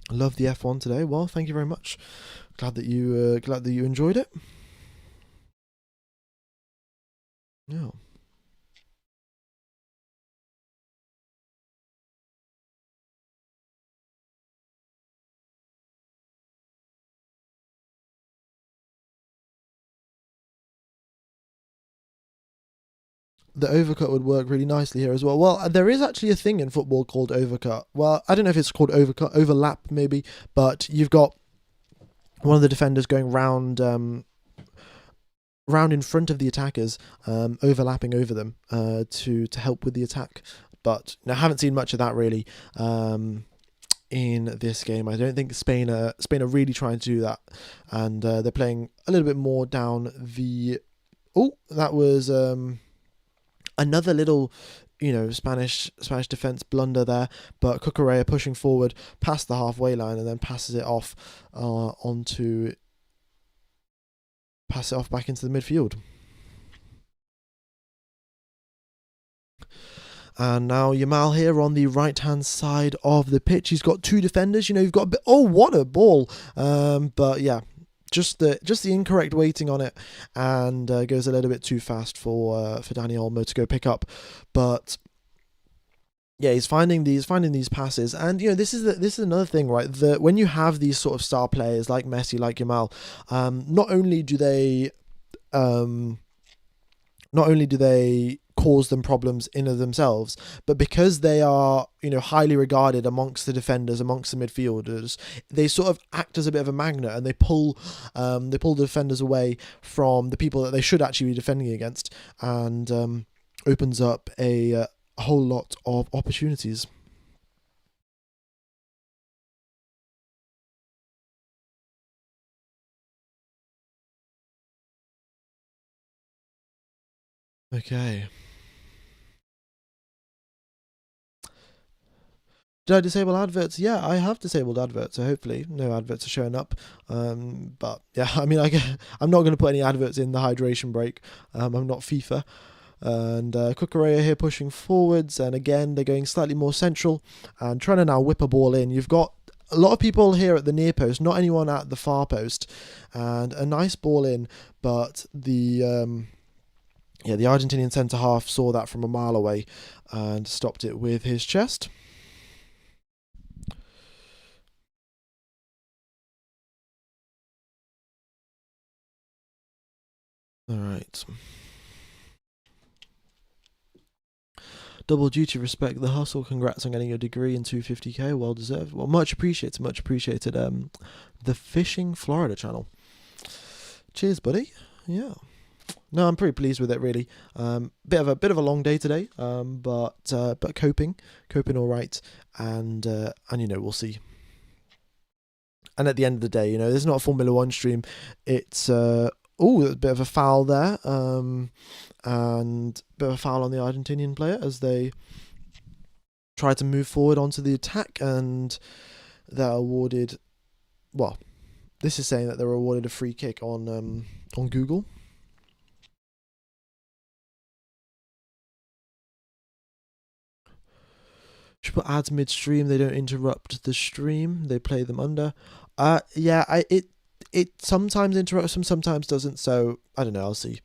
Love the F1 today. Well, thank you very much. Glad that you enjoyed it. Yeah. The overcut would work really nicely here as well. Well, there is actually a thing in football called overcut. Well, I don't know if it's called overcut, overlap maybe, but you've got one of the defenders going round in front of the attackers, overlapping over them to help with the attack. But I haven't seen much of that really in this game. I don't think Spain are really trying to do that, and they're playing a little bit more down the. Oh, that was another little, Spanish defense blunder there. But Cucurella pushing forward past the halfway line and then onto pass it off back into the midfield. And now Yamal here on the right hand side of the pitch. He's got two defenders. You've got a bit. Oh, what a ball! But yeah, just the incorrect weighting on it, and goes a little bit too fast for Dani Olmo to go pick up. But yeah, he's finding these passes, and this is another thing, right? That when you have these sort of star players like Messi, like Yamal, not only do they um, not only do they cause them problems in of themselves, but because they are highly regarded amongst the defenders, amongst the midfielders, they sort of act as a bit of a magnet, and they pull the defenders away from the people that they should actually be defending against, and opens up a whole lot of opportunities. Okay. Did I disable adverts? Yeah, I have disabled adverts, so hopefully no adverts are showing up. But yeah, I mean, I'm not going to put any adverts in the hydration break. I'm not FIFA. And Cucurella here pushing forwards, and again they're going slightly more central and trying to now whip a ball in. You've got a lot of people here at the near post, not anyone at the far post, and a nice ball in, but the Argentinian centre half saw that from a mile away and stopped it with his chest. All right. Double duty, respect the hustle. Congrats on getting your degree in 250k. Well deserved. Well, much appreciated. Much appreciated. The Fishing Florida channel. Cheers, buddy. Yeah. No, I'm pretty pleased with it. Really. Bit of a long day today. But coping all right. And we'll see. And at the end of the day, there's not a Formula One stream. It's a bit of a foul there. And a bit of a foul on the Argentinian player as they try to move forward onto the attack, and they're awarded. Well, this is saying that they're awarded a free kick on Google. Should put ads midstream. They don't interrupt the stream. They play them under. Yeah, it sometimes interrupts them, sometimes doesn't. So I don't know. I'll see.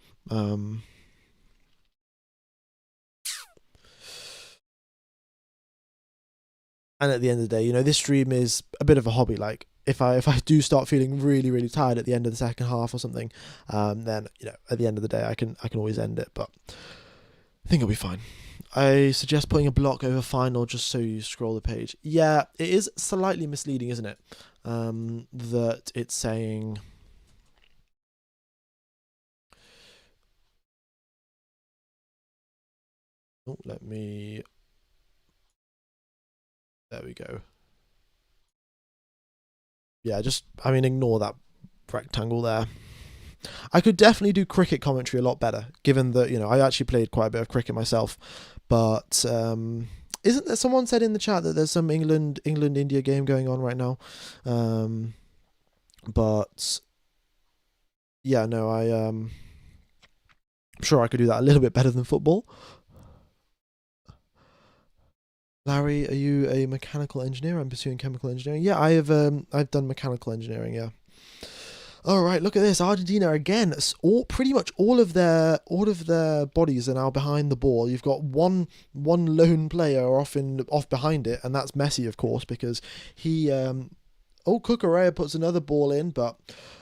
And at the end of the day, this stream is a bit of a hobby. Like if I do start feeling really really tired at the end of the second half or something, then at the end of the day I can always end it. But I think it'll be fine. I suggest putting a block over final just so you scroll the page. Yeah, it is slightly misleading, isn't it? That it's saying. Oh, let me There we go. Yeah, just, I mean, ignore that rectangle there. I could definitely do cricket commentary a lot better, given that, I actually played quite a bit of cricket myself. But isn't there, someone said in the chat that there's some England India game going on right now? But yeah, no, I'm sure I could do that a little bit better than football. Larry, are you a mechanical engineer? I'm pursuing chemical engineering. Yeah, I've done mechanical engineering. Yeah. All right, look at this. Argentina again. Pretty much all of their bodies are now behind the ball. You've got one lone player off behind it, and that's Messi, of course, because he. Cucurella puts another ball in, but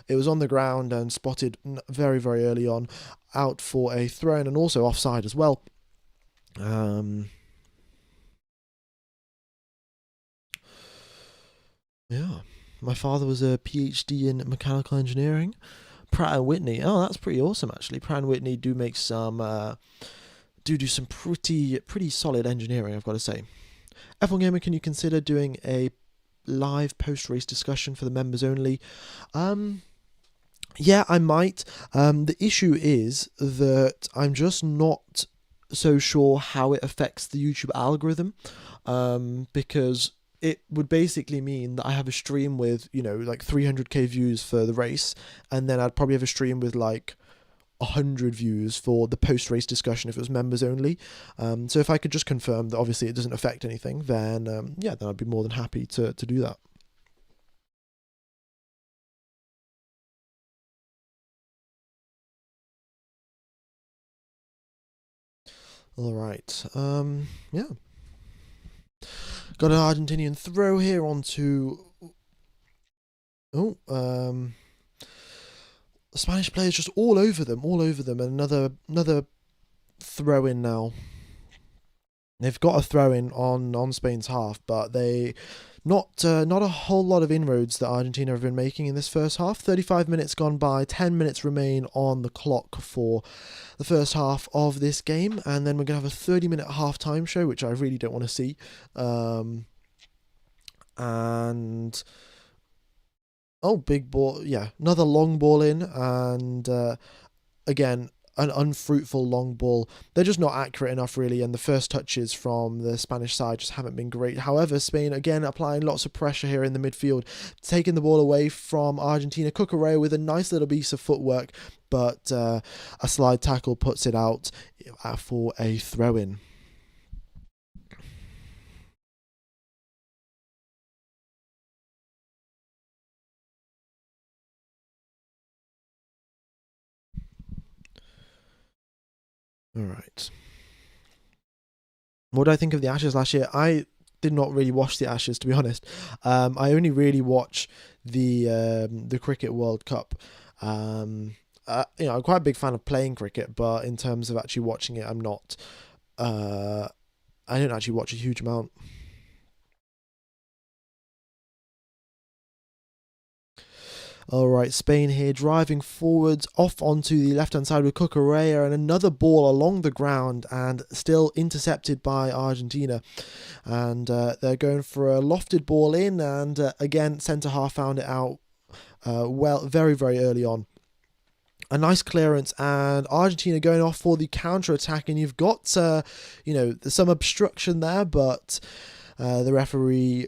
it was on the ground and spotted very, very early on, out for a throw and also offside as well. Yeah. My father was a PhD in mechanical engineering. Pratt and Whitney. Oh, that's pretty awesome actually. Pratt and Whitney do make some do some pretty solid engineering, I've got to say. F1 Gamer, can you consider doing a live post-race discussion for the members only? Yeah, I might. The issue is that I'm just not so sure how it affects the YouTube algorithm, because it would basically mean that I have a stream with, like 300k views for the race, and then I'd probably have a stream with like 100 views for the post-race discussion if it was members only. So if I could just confirm that obviously it doesn't affect anything, then then I'd be more than happy to do that. All right. Yeah. Got an Argentinian throw here onto. Oh, Spanish players just all over them, and another throw in now. They've got a throw in on Spain's half, but they not a whole lot of inroads that Argentina have been making in this first half. 35 minutes gone by, 10 minutes remain on the clock for the first half of this game, and then we're going to have a 30-minute half-time show, which I really don't want to see. And big ball, yeah, another long ball in, and again, an unfruitful long ball. They're just not accurate enough, really, and the first touches from the Spanish side just haven't been great. However, Spain, again, applying lots of pressure here in the midfield, taking the ball away from Argentina. Cucurella with a nice little piece of footwork, but a slide tackle puts it out for a throw-in. All right. What do I think of the Ashes last year? I did not really watch the Ashes, to be honest. I only really watch the Cricket World Cup. I'm quite a big fan of playing cricket, but in terms of actually watching it, I'm not. I don't actually watch a huge amount. All right, Spain here driving forwards off onto the left-hand side with Cucurella, and another ball along the ground and still intercepted by Argentina. And they're going for a lofted ball in, and again, centre-half found it out very, very early on. A nice clearance, and Argentina going off for the counter-attack, and you've got, there's some obstruction there, but the referee,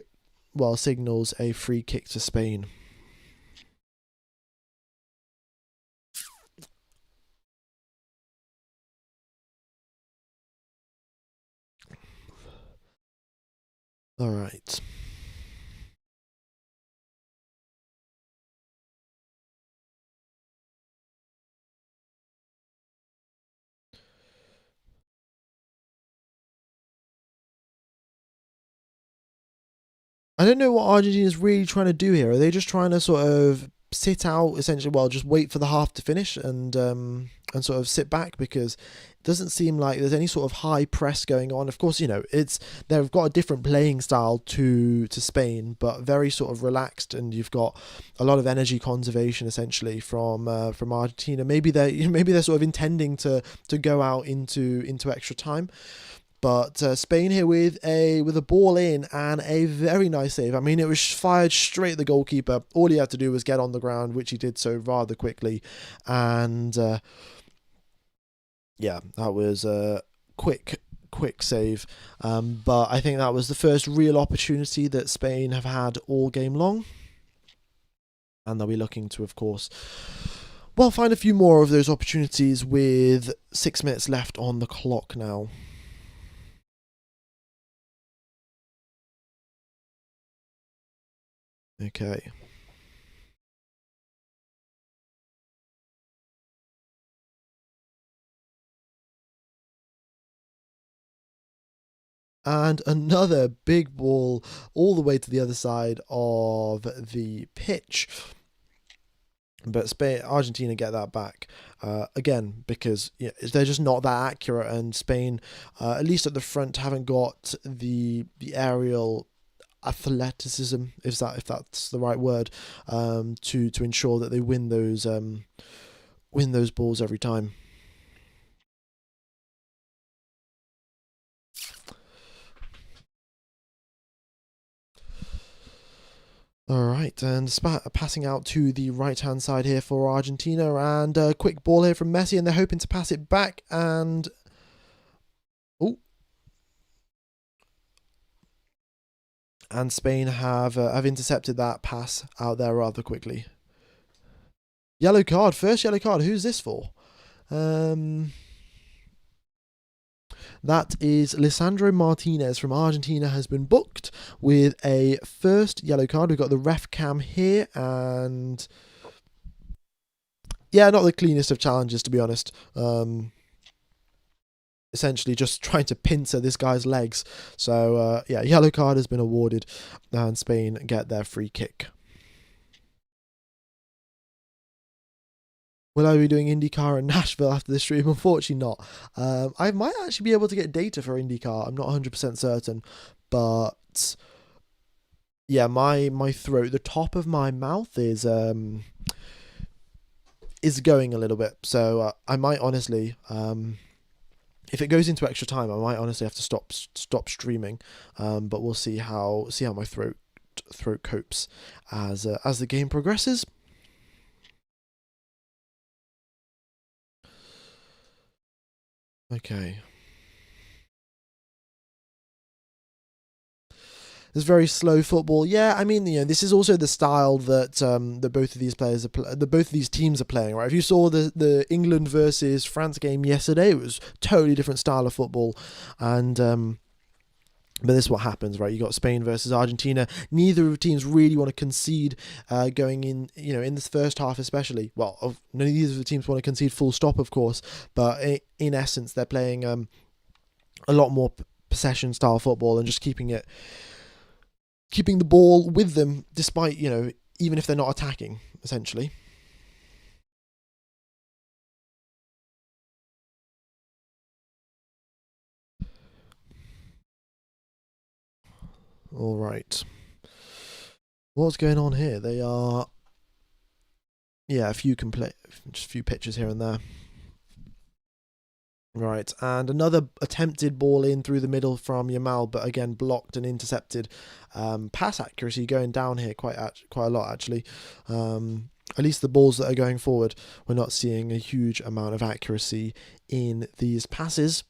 signals a free kick to Spain. All right. I don't know what Argentina is really trying to do here. Are they just trying to sort of sit out, essentially, just wait for the half to finish and sort of sit back, because it doesn't seem like there's any sort of high press going on. Of course, they've got a different playing style to Spain, but very sort of relaxed, and you've got a lot of energy conservation essentially from Argentina. Maybe they're sort of intending to go out into extra time. But Spain here with a ball in and a very nice save. I mean, it was fired straight at the goalkeeper. All he had to do was get on the ground, which he did so rather quickly. And yeah, that was a quick save. But I think that was the first real opportunity that Spain have had all game long. And they'll be looking to, of course, well, find a few more of those opportunities with 6 minutes left on the clock now. Okay. And another big ball all the way to the other side of the pitch. But Argentina get that back again because they're just not that accurate, and Spain, at least at the front, haven't got the aerial athleticism, if that's the right word, to ensure that they win those balls every time. All right, and passing out to the right-hand side here for Argentina, and a quick ball here from Messi, and they're hoping to pass it back, and and Spain have intercepted that pass out there rather quickly. Yellow card, first yellow card. Who's this for? That is Lisandro Martinez from Argentina has been booked with a first yellow card. We've got the ref cam here, and yeah, not the cleanest of challenges, to be honest. Essentially just trying to pincer this guy's legs. So yeah, yellow card has been awarded, and Spain get their free kick. Will I be doing IndyCar in Nashville after this stream? Unfortunately not. I might actually be able to get data for IndyCar. I'm not 100% certain. But yeah, my throat, the top of my mouth is going a little bit. So I might honestly, if it goes into extra time, I might honestly have to stop streaming. But we'll see how my throat copes as the game progresses. Okay. It's very slow football. Yeah, I mean, this is also the style that that both of these players both of these teams are playing. Right? If you saw the England versus France game yesterday, it was a totally different style of football, and but this is what happens, right? You got Spain versus Argentina. Neither of the teams really want to concede going in, in this first half especially. Well, neither of the teams want to concede full stop, of course, but in essence, they're playing a lot more possession style football and just keeping the ball with them, despite, even if they're not attacking, essentially. All right. What's going on here? They are, yeah, just a few pitches here and there. Right, and another attempted ball in through the middle from Yamal, but again blocked and intercepted. Pass accuracy going down here quite a lot, actually. At least the balls that are going forward, we're not seeing a huge amount of accuracy in these passes.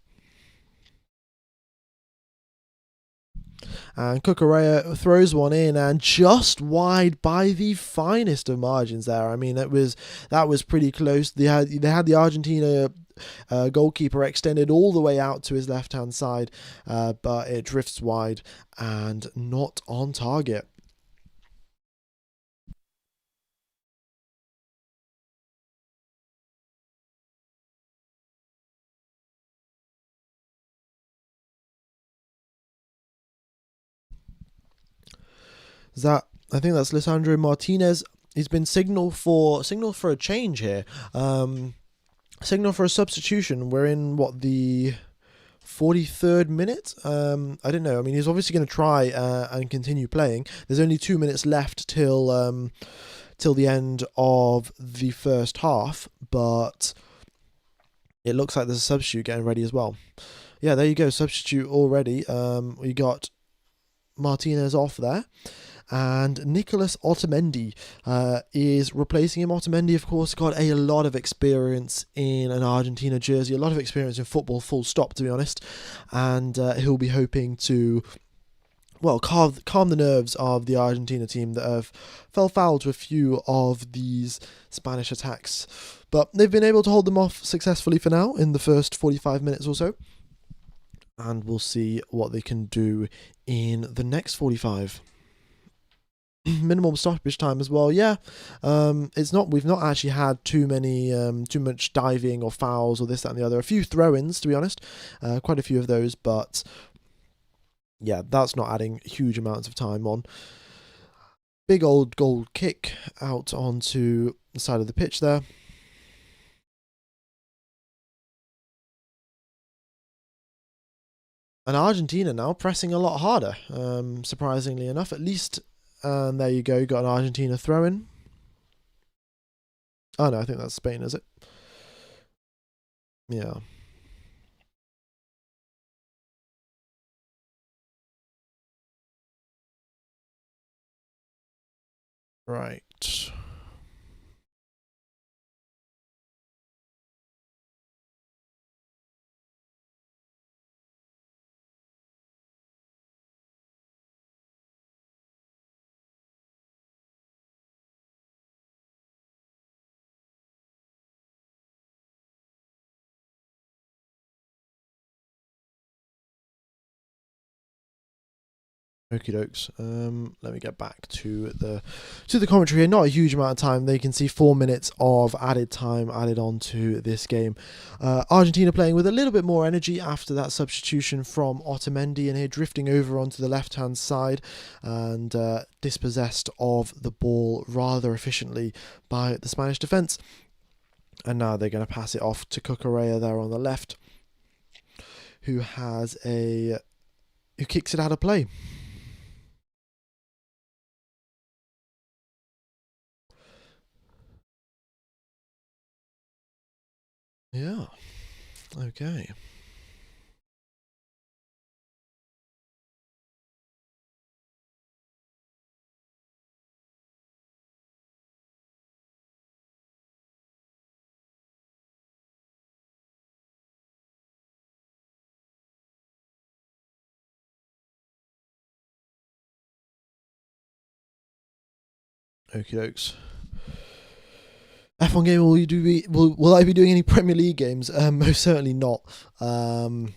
And Cucurella throws one in, and just wide by the finest of margins there. I mean, that was pretty close. They had the Argentina goalkeeper extended all the way out to his left-hand side, but it drifts wide and not on target. I think that's Lisandro Martinez. He's been signal for a change here. Signal for a substitution. We're in the 43rd minute. I don't know. I mean, he's obviously going to try and continue playing. There's only 2 minutes left till the end of the first half, but it looks like there's a substitute getting ready as well. Yeah, there you go. Substitute already. We got Martinez off there. And Nicholas Otamendi is replacing him. Otamendi, of course, got a lot of experience in an Argentina jersey, a lot of experience in football, full stop, to be honest. And he'll be hoping to, well, calm the nerves of the Argentina team that have fell foul to a few of these Spanish attacks. But they've been able to hold them off successfully for now in the first 45 minutes or so. And we'll see what they can do in the next 45. Minimum stoppage time as well. Yeah, it's not. We've not actually had too much diving or fouls or this, that, and the other. A few throw-ins, to be honest, quite a few of those. But yeah, that's not adding huge amounts of time on. Big old goal kick out onto the side of the pitch there. And Argentina now pressing a lot harder, surprisingly enough, at least. And there you go, you got an Argentina throw-in. Oh no, I think that's Spain, is it? Yeah. Right. Okie dokes. Let me get back to the commentary here. Not a huge amount of time. They can see 4 minutes of added time added on to this game. Argentina playing with a little bit more energy after that substitution from Otamendi, and here drifting over onto the left-hand side and dispossessed of the ball rather efficiently by the Spanish defence. And now they're going to pass it off to Cucurella there on the left, who kicks it out of play. Yeah. Okay. Okie dokes. F1 game, will I be doing any Premier League games? Most certainly not. I'm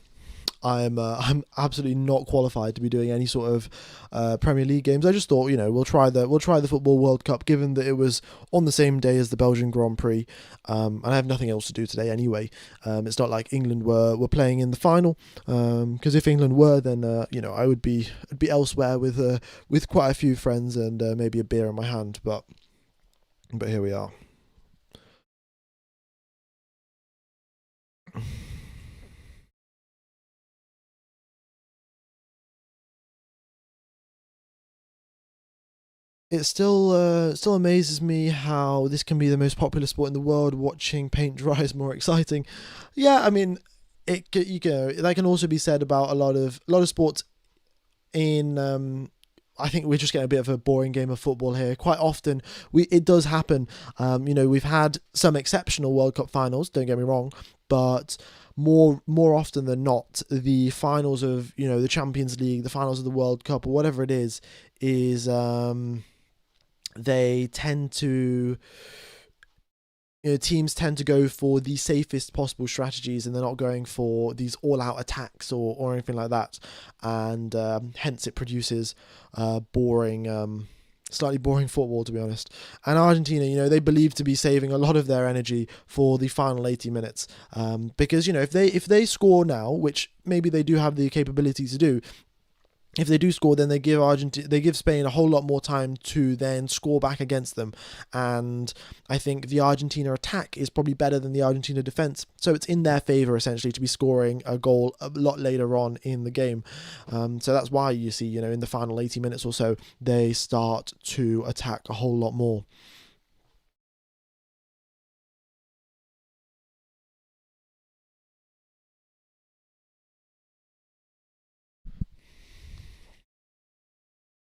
absolutely not qualified to be doing any sort of Premier League games. I just thought, we'll try the Football World Cup, given that it was on the same day as the Belgian Grand Prix, and I have nothing else to do today anyway. It's not like England were playing in the final, because if England were, then I would be elsewhere with quite a few friends and maybe a beer in my hand. But here we are. It still amazes me how this can be the most popular sport in the world. Watching paint dry is more exciting. Yeah, I mean, that can also be said about a lot of sports. In I think we're just getting a bit of a boring game of football here. Quite often, it does happen. We've had some exceptional World Cup finals. Don't get me wrong, but more often than not, the finals of the Champions League, the finals of the World Cup, or whatever it is they tend to teams tend to go for the safest possible strategies, and they're not going for these all-out attacks or anything like that, and hence it produces slightly boring football, to be honest. And Argentina, they believe to be saving a lot of their energy for the final 80 minutes, because if they score now, which maybe they do have the capability to do. If they do score, then they give Spain a whole lot more time to then score back against them, and I think the Argentina attack is probably better than the Argentina defense, so it's in their favor essentially to be scoring a goal a lot later on in the game. So that's why you see, in the final 80 minutes or so, they start to attack a whole lot more.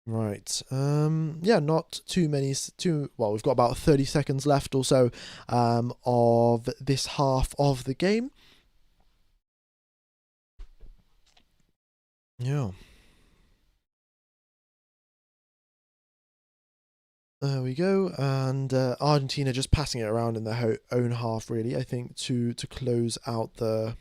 Right. Yeah, not too many. Too well. We've got about 30 seconds left or so of this half of the game. Yeah. There we go, and Argentina just passing it around in their own half, really. I think to close out the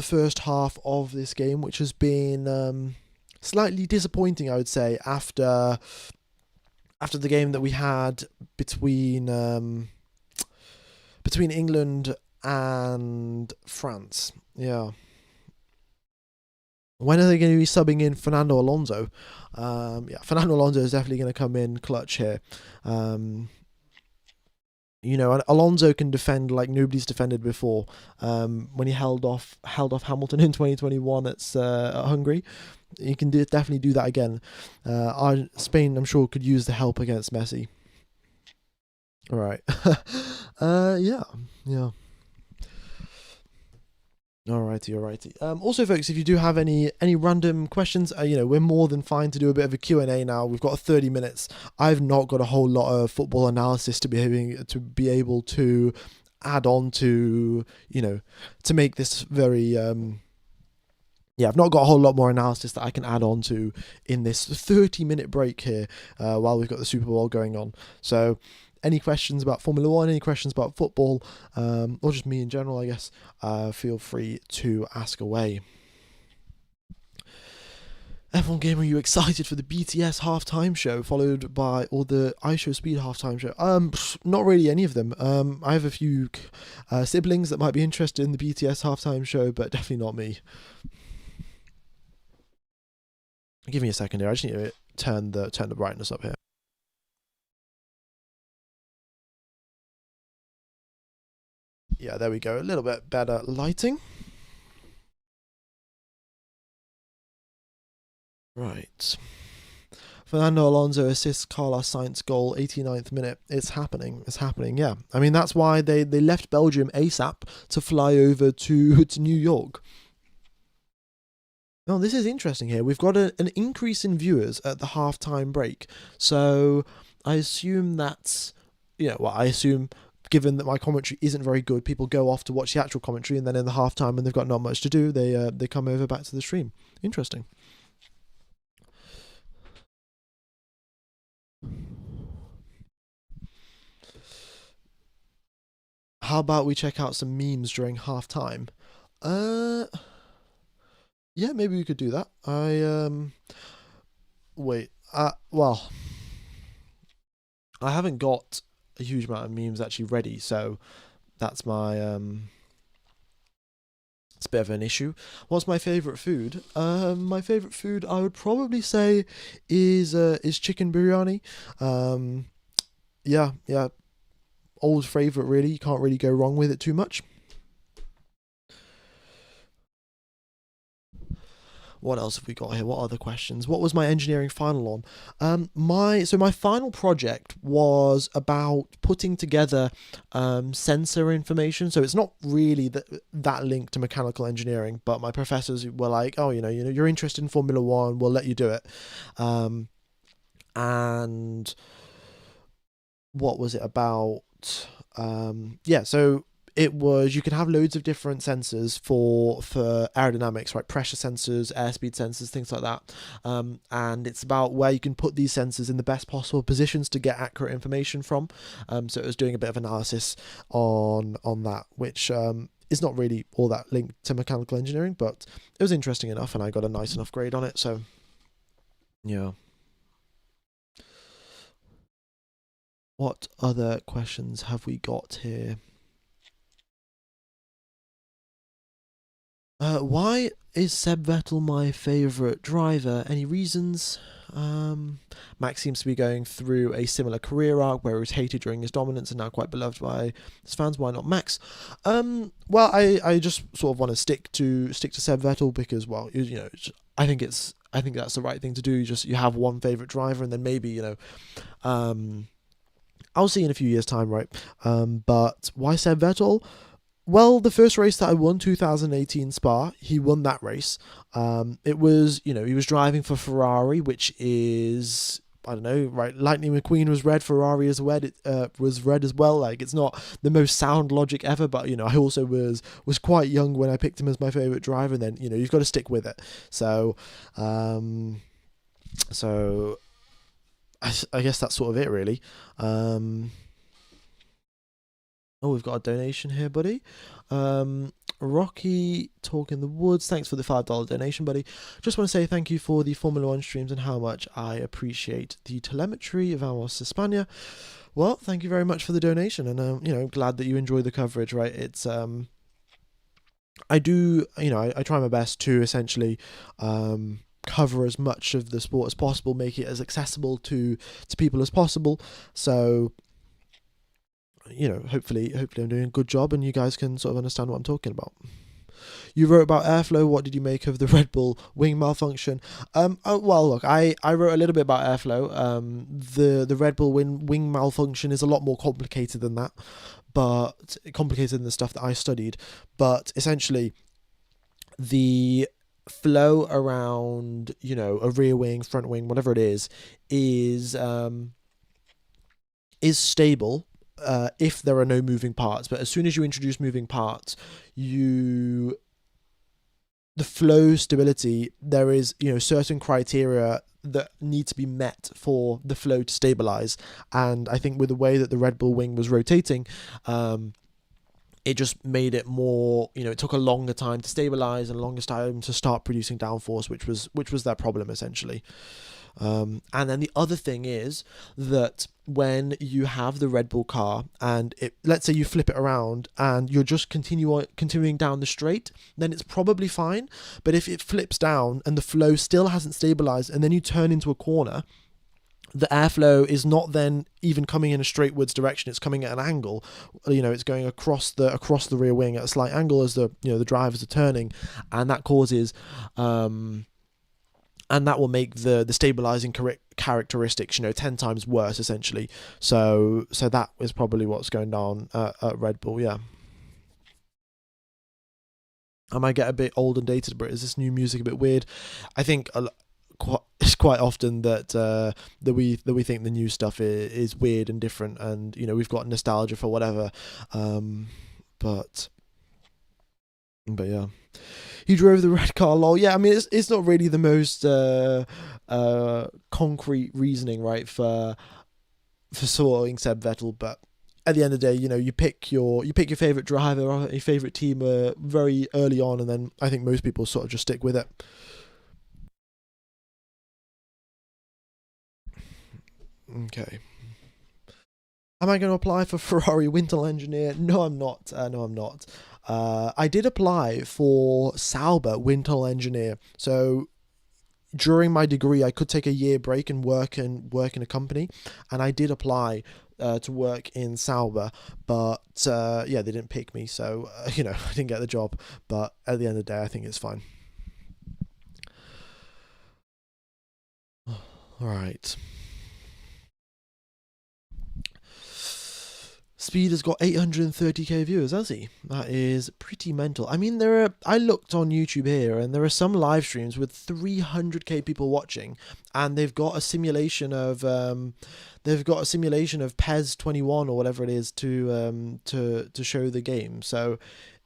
first half of this game, which has been slightly disappointing, I would say, after the game that we had between England and France. Yeah. When are they going to be subbing in Fernando Alonso? Yeah, Fernando Alonso is definitely going to come in clutch here. Alonso can defend like nobody's defended before. When he held off Hamilton in 2021 at Hungary, he can definitely do that again. Spain, I'm sure, could use the help against Messi. All right. Yeah. Alrighty. Also, folks, if you do have any random questions, we're more than fine to do a bit of a Q&A now. We've got 30 minutes. I've not got a whole lot of football analysis to be able to add on to, to make this very I've not got a whole lot more analysis that I can add on to in this 30-minute break here while we've got the Super Bowl going on. So any questions about Formula One, any questions about football, or just me in general, I guess, feel free to ask away. F1 Gamer, are you excited for the BTS halftime show followed by or the iShow Speed halftime show? Not really any of them. I have a few siblings that might be interested in the BTS halftime show, but definitely not me. Give me a second here. I just need to turn the brightness up here. Yeah, there we go. A little bit better lighting. Right. Fernando Alonso assists Carlos Sainz goal, 89th minute. It's happening. Yeah. I mean, that's why they left Belgium ASAP to fly over to New York. Now, this is interesting here. We've got an increase in viewers at the halftime break. So I assume that's, given that my commentary isn't very good, people go off to watch the actual commentary, and then in the halftime, when they've got not much to do, they come over back to the stream. Interesting. How about we check out some memes during halftime? Yeah, maybe we could do that. Wait. Well, I haven't got a huge amount of memes actually ready, so that's my it's a bit of an issue. What's my favorite food? My favorite food I would probably say is chicken biryani. Yeah, old favorite really. You can't really go wrong with it too much. What else have we got here? What other questions? What was my engineering final on? My final project was about putting together sensor information. So it's not really that linked to mechanical engineering, but my professors were like, "Oh, you're interested in Formula One. We'll let you do it." And what was it about? So it was, you could have loads of different sensors for aerodynamics, right? Pressure sensors, airspeed sensors, things like that. And it's about where you can put these sensors in the best possible positions to get accurate information from. So it was doing a bit of analysis on that, which is not really all that linked to mechanical engineering, but it was interesting enough, and I got a nice enough grade on it. So yeah. What other questions have we got here? Why is Seb Vettel my favourite driver? Any reasons? Max seems to be going through a similar career arc where he was hated during his dominance and now quite beloved by his fans. Why not Max? Well, I just sort of want to stick to Seb Vettel because, well, I think that's the right thing to do. You have one favourite driver, and then maybe I'll see in a few years' time, right? But why Seb Vettel? Well, the first race that I won, 2018 Spa, he won that race. It was, he was driving for Ferrari, which is, I don't know, right? Lightning McQueen was red, Ferrari is red. It was red as well. Like, it's not the most sound logic ever, but I also was quite young when I picked him as my favorite driver. And then you've got to stick with it. So, so I guess that's sort of it, really. Oh, we've got a donation here, buddy. Rocky Talk in the Woods. Thanks for the $5 donation, buddy. Just want to say thank you for the Formula One streams and how much I appreciate the telemetry. Vamos España. Well, thank you very much for the donation, and glad that you enjoy the coverage. Right, it's I do, I try my best to essentially cover as much of the sport as possible, make it as accessible to people as possible. So hopefully I'm doing a good job and you guys can sort of understand what I'm talking about. You wrote about airflow. What did you make of the Red Bull wing malfunction? Well, look, I wrote a little bit about airflow. The Red Bull wing malfunction is a lot more complicated than that, but complicated than the stuff that I studied. But essentially, the flow around a rear wing, front wing, whatever it is stable if there are no moving parts. But as soon as you introduce moving parts, the flow stability, there is certain criteria that need to be met for the flow to stabilize. And I think with the way that the Red Bull wing was rotating, it just made it more, it took a longer time to stabilize and a longer time to start producing downforce, which was their problem essentially. And then the other thing is that when you have the Red Bull car and let's say you flip it around and you're just continuing down the straight, then it's probably fine. But if it flips down and the flow still hasn't stabilized and then you turn into a corner, the airflow is not then even coming in a straightwards direction. It's coming at an angle. It's going across the rear wing at a slight angle as the drivers are turning, and that causes and that will make the stabilizing characteristics 10 times worse essentially. So that is probably what's going on at Red Bull. Yeah, I might get a bit old and dated, but is this new music a bit weird? I think it's quite often that we think the new stuff is weird and different, and we've got nostalgia for whatever. But yeah. He drove the red car, lol. Yeah, I mean, it's not really the most concrete reasoning, right, for supporting Seb Vettel, but at the end of the day, you pick your favorite driver or your favorite team very early on, and then I think most people sort of just stick with it. Okay. Am I going to apply for Ferrari Winter Engineer? No, I'm not. No, I'm not. I did apply for Sauber Winter Engineer. So during my degree, I could take a year break and work in a company, and I did apply to work in Sauber, but yeah, they didn't pick me, so I didn't get the job. But at the end of the day, I think it's fine. All right. Speed has got 830k viewers, has he? That is pretty mental. I mean, I looked on YouTube here, and there are some live streams with 300k people watching, and they've got a simulation of PES 21 or whatever it is to show the game. So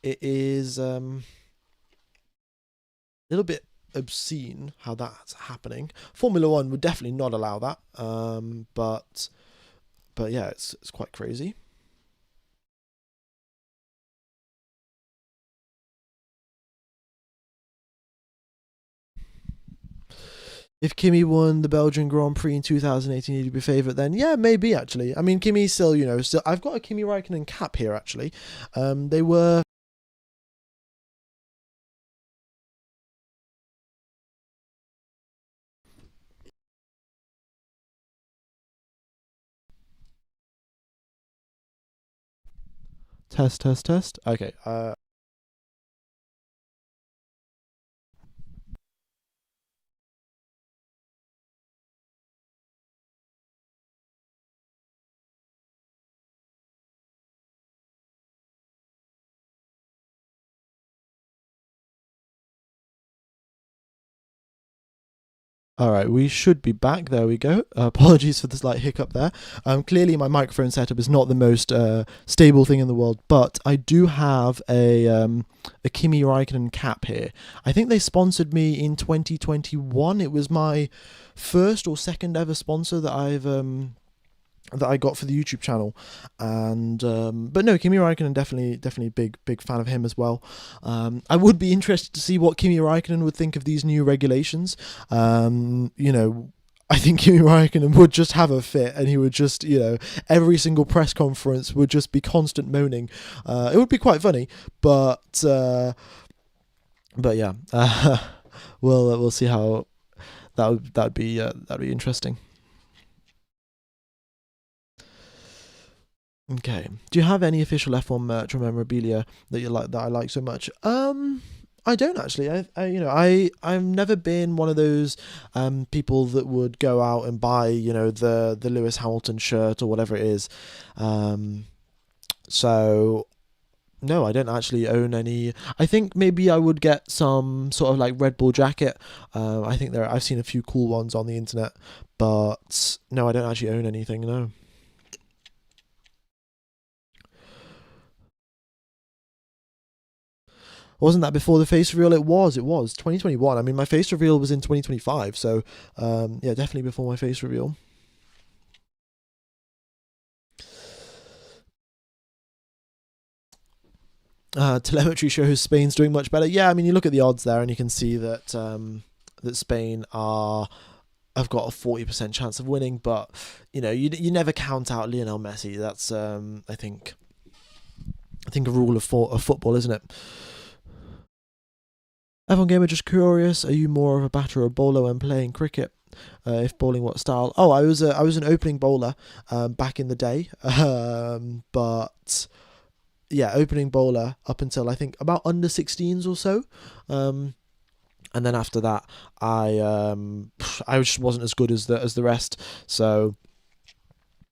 it is a little bit obscene how that's happening. Formula One would definitely not allow that. But yeah, it's quite crazy. If Kimi won the Belgian Grand Prix in 2018, he'd be favourite then. Yeah, maybe actually. I mean, Kimi's still, still. I've got a Kimi Raikkonen cap here actually. They were. Test, test, test. Okay. All right, we should be back. There we go. Apologies for the slight hiccup there. Clearly, my microphone setup is not the most stable thing in the world, but I do have a Kimi Räikkönen cap here. I think they sponsored me in 2021. It was my first or second ever sponsor that I got for the YouTube channel, and but no, Kimi Räikkönen definitely big fan of him as well. I would be interested to see what Kimi Räikkönen would think of these new regulations. You know, I think Kimi Räikkönen would just have a fit, and he would just, every single press conference would just be constant moaning. It would be quite funny, but yeah, we'll see how that'd be interesting. Okay. Do you have any official F1 merch or memorabilia that you like that I like so much? I don't actually. I've never been one of those people that would go out and buy, the Lewis Hamilton shirt or whatever it is. Um, so no, I don't actually own any. I think maybe I would get some sort of like Red Bull jacket. I think I've seen a few cool ones on the internet, but no, I don't actually own anything. No. Wasn't that before the face reveal? It was 2021. I mean, my face reveal was in 2025, so yeah, definitely before my face reveal. Telemetry shows Spain's doing much better. Yeah, I mean, you look at the odds there, and you can see that Spain are have got a 40% chance of winning, but you never count out Lionel Messi. That's I think a rule of football, isn't it? F1 Gamer, just curious, are you more of a batter or bowler when playing cricket? If bowling, what style? Oh, I was an opening bowler back in the day, but yeah, opening bowler up until I think about under 16s or so, and then after that, I just wasn't as good as the rest. So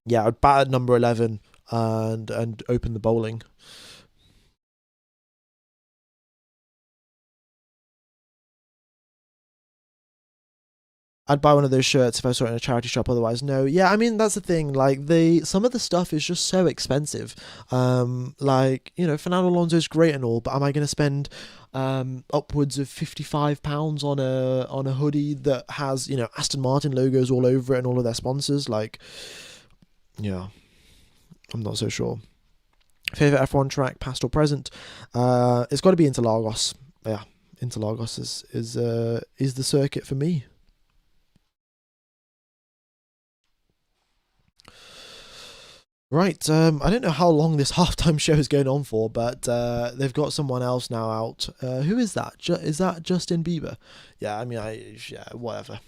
yeah, I'd bat at number 11 and open the bowling. I'd buy one of those shirts if I saw it in a charity shop. Otherwise, no. Yeah, I mean that's the thing. Like some of the stuff is just so expensive. Like Fernando Alonso's great and all, but am I going to spend upwards of £55 on a hoodie that has Aston Martin logos all over it and all of their sponsors? Like, yeah, I'm not so sure. Favorite F1 track, past or present? It's got to be Interlagos. Yeah, Interlagos is the circuit for me. Right, I don't know how long this halftime show is going on for, but they've got someone else now out. Who is that? Is that Justin Bieber? Yeah, I mean, yeah, whatever.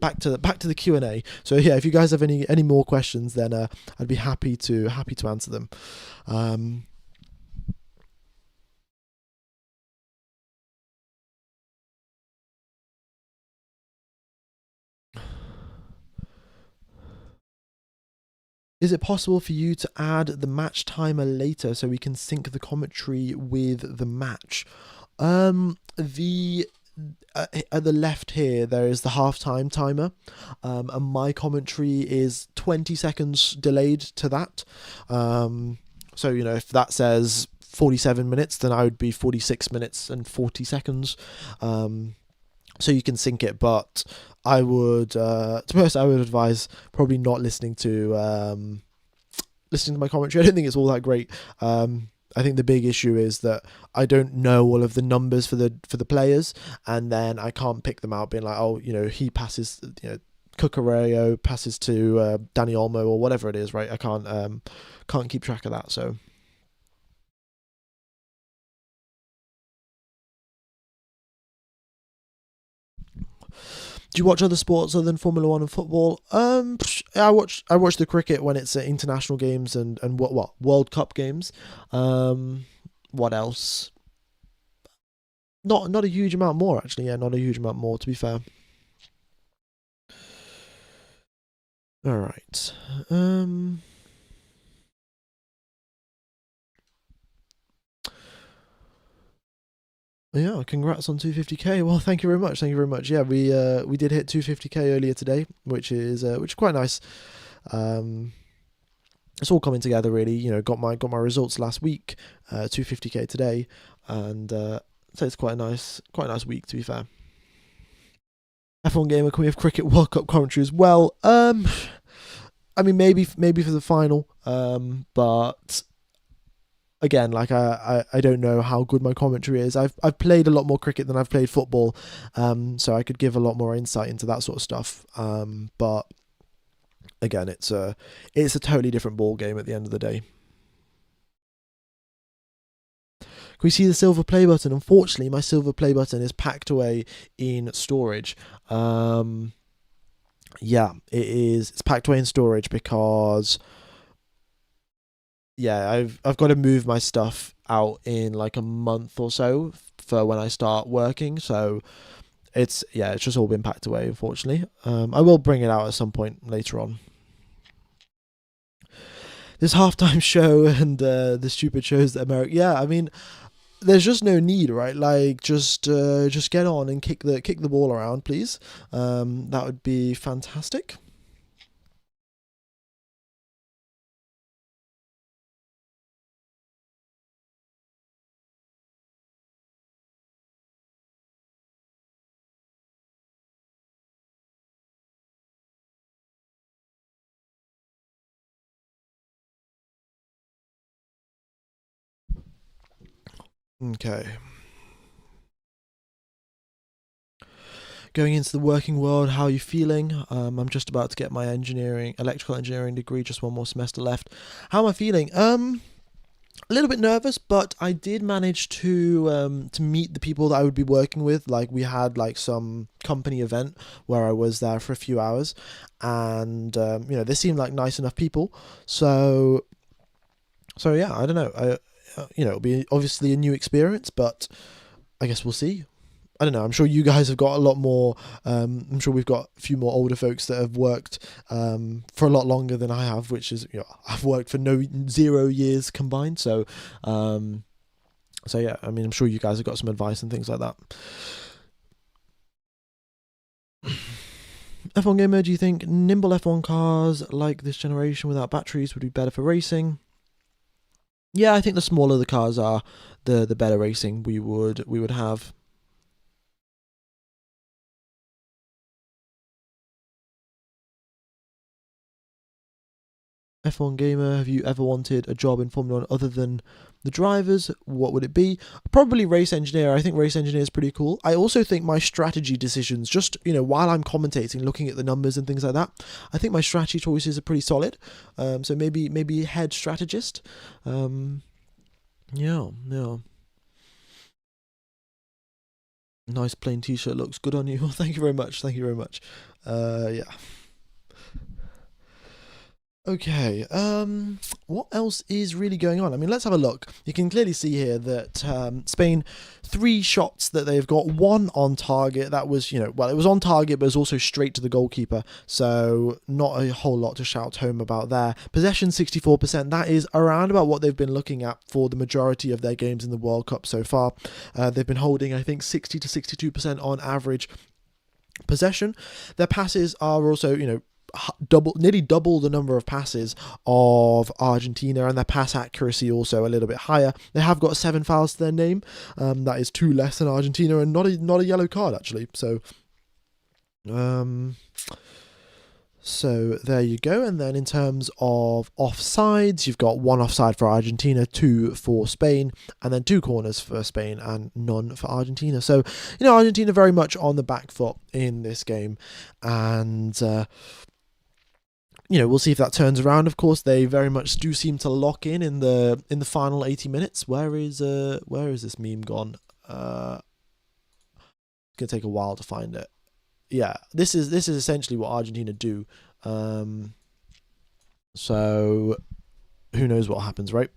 Back to the Q&A. So yeah, if you guys have any more questions, then I'd be happy to answer them. Um, is it possible for you to add the match timer later so we can sync the commentary with the match? The At the left here, there is the halftime timer, and my commentary is 20 seconds delayed to that. So if that says 47 minutes, then I would be 46 minutes and 40 seconds. So you can sync it, but I would, to be honest, I would advise probably not listening to my commentary. I don't think it's all that great. I think the big issue is that I don't know all of the numbers for the players, and then I can't pick them out, being like, oh, he passes, Cucurella passes to Danny Olmo or whatever it is, right? I can't keep track of that. So, do you watch other sports other than Formula One and football? I watch the cricket when it's international games and what World Cup games. What else? Not a huge amount more actually. Yeah, not a huge amount more to be fair. All right. Yeah, congrats on 250k. Well, thank you very much. Thank you very much. Yeah, we did hit 250k earlier today, which is quite nice. Um, it's all coming together really. Got my results last week, 250k today, and so it's quite a nice week to be fair. F1 gamer, can we have cricket World Cup commentary as well? I mean maybe for the final, but again, like I don't know how good my commentary is. I've played a lot more cricket than I've played football, so I could give a lot more insight into that sort of stuff. But again, it's a totally different ball game at the end of the day. Can we see the silver play button? Unfortunately, my silver play button is packed away in storage. Um, yeah, it is. It's packed away in storage because yeah, I've got to move my stuff out in like a month or so for when I start working. So it's just all been packed away. Unfortunately, I will bring it out at some point later on. This halftime show and the stupid shows that America. Yeah, I mean, there's just no need, right? Like, just get on and kick the ball around, please. That would be fantastic. Okay. Going into the working world, how are you feeling? I'm just about to get my electrical engineering degree, just one more semester left. How am I feeling? A little bit nervous, but I did manage to meet the people that I would be working with. Like we had like some company event where I was there for a few hours, and they seemed like nice enough people. So yeah, I don't know. It'll be obviously a new experience, but I guess we'll see. I don't know. I'm sure you guys have got a lot more. I'm sure we've got a few more older folks that have worked for a lot longer than I have, which is I've worked for 0 years combined. Um, so yeah, I mean, I'm sure you guys have got some advice and things like that. F1 gamer, do you think nimble F1 cars like this generation without batteries would be better for racing? Yeah, I think the smaller the cars are, the better racing we would have. F1 gamer, have you ever wanted a job in Formula 1 other than the drivers? What would it be? Probably race engineer. I think race engineer is pretty cool. I also think my strategy decisions, just while I'm commentating, looking at the numbers and things like that, I think my strategy choices are pretty solid. So maybe head strategist. Um, yeah, yeah. Nice plain t-shirt, looks good on you. Well, thank you very much. Thank you very much. Yeah. Okay. What else is really going on? I mean, let's have a look. You can clearly see here that Spain, 3 shots that they've got, one on target. That was, well, it was on target, but it was also straight to the goalkeeper. So not a whole lot to shout home about there. Possession 64%. That is around about what they've been looking at for the majority of their games in the World Cup so far. They've been holding, I think, 60 to 62% on average possession. Their passes are also, nearly double the number of passes of Argentina, and their pass accuracy also a little bit higher. They have got 7 fouls to their name. That is 2 less than Argentina, and not a yellow card actually. Um, so there you go. And then in terms of offsides, you've got 1 offside for Argentina, 2 for Spain, and then 2 corners for Spain and none for Argentina. So, Argentina very much on the back foot in this game. And, we'll see if that turns around. Of course, they very much do seem to lock in the final 80 minutes. Where is this meme gone? It's gonna take a while to find it. Yeah, this is essentially what Argentina do. Um, so who knows what happens, right?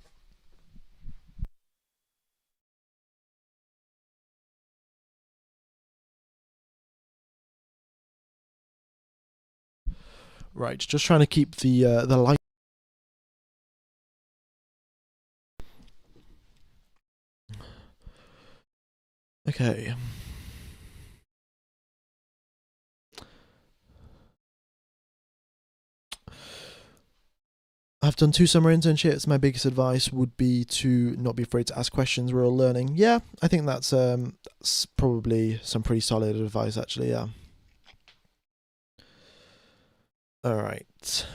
Right, just trying to keep the light. Okay. I've done 2 summer internships. My biggest advice would be to not be afraid to ask questions while learning. Yeah, I think that's probably some pretty solid advice, actually. Yeah. All right.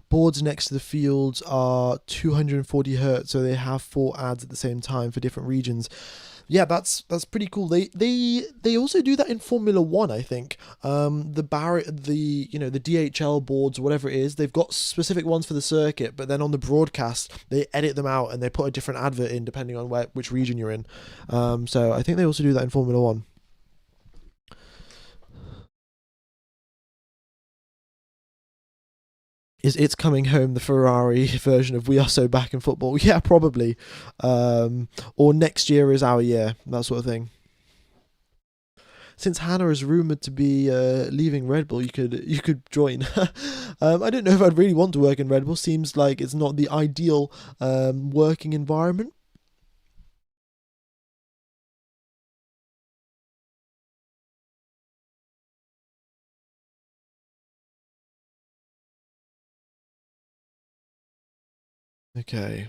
Boards next to the fields are 240 hertz, so they have 4 ads at the same time for different regions. Yeah, that's pretty cool. They also do that in Formula One, I think. The DHL boards, whatever it is, they've got specific ones for the circuit, but then on the broadcast they edit them out and they put a different advert in depending on which region you're in. So I think they also do that in Formula One. Is It's Coming Home the Ferrari version of We Are So Back in Football? Yeah, probably. Or Next Year Is Our Year, that sort of thing. Since Hannah is rumored to be leaving Red Bull, you could join. I don't know if I'd really want to work in Red Bull. Seems like it's not the ideal working environment. Okay.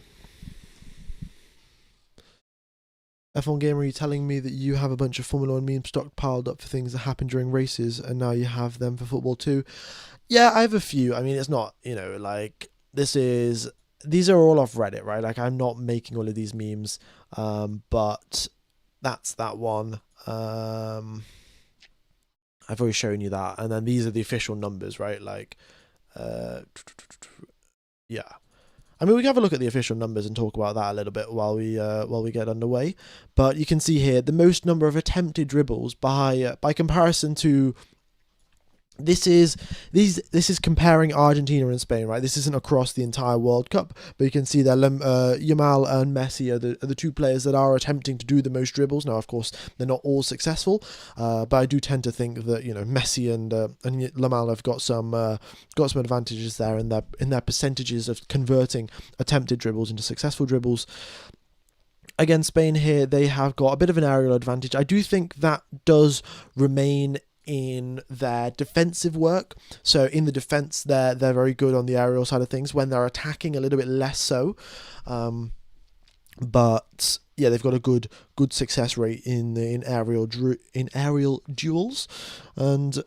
F1 Gamer, are you telling me that you have a bunch of Formula One memes stockpiled up for things that happen during races, and now you have them for football too? Yeah, I have a few. I mean, it's not, like these are all off Reddit, right? Like I'm not making all of these memes, but that's that one. I've already shown you that, and then these are the official numbers, right? Like, uh, yeah. I mean, we can have a look at the official numbers and talk about that a little bit while we get underway. But you can see here the most number of attempted dribbles by comparison to this is comparing Argentina and Spain, right? This isn't across the entire World Cup, but you can see that Yamal and Messi are the 2 players that are attempting to do the most dribbles. Now, of course, they're not all successful, but I do tend to think that Messi and Yamal have got some advantages there in their percentages of converting attempted dribbles into successful dribbles. Again, Spain here, they have got a bit of an aerial advantage. I do think that does remain in their defensive work. So in the defense, they're very good on the aerial side of things. When they're attacking, a little bit less so. But yeah, they've got a good success rate in aerial duels. And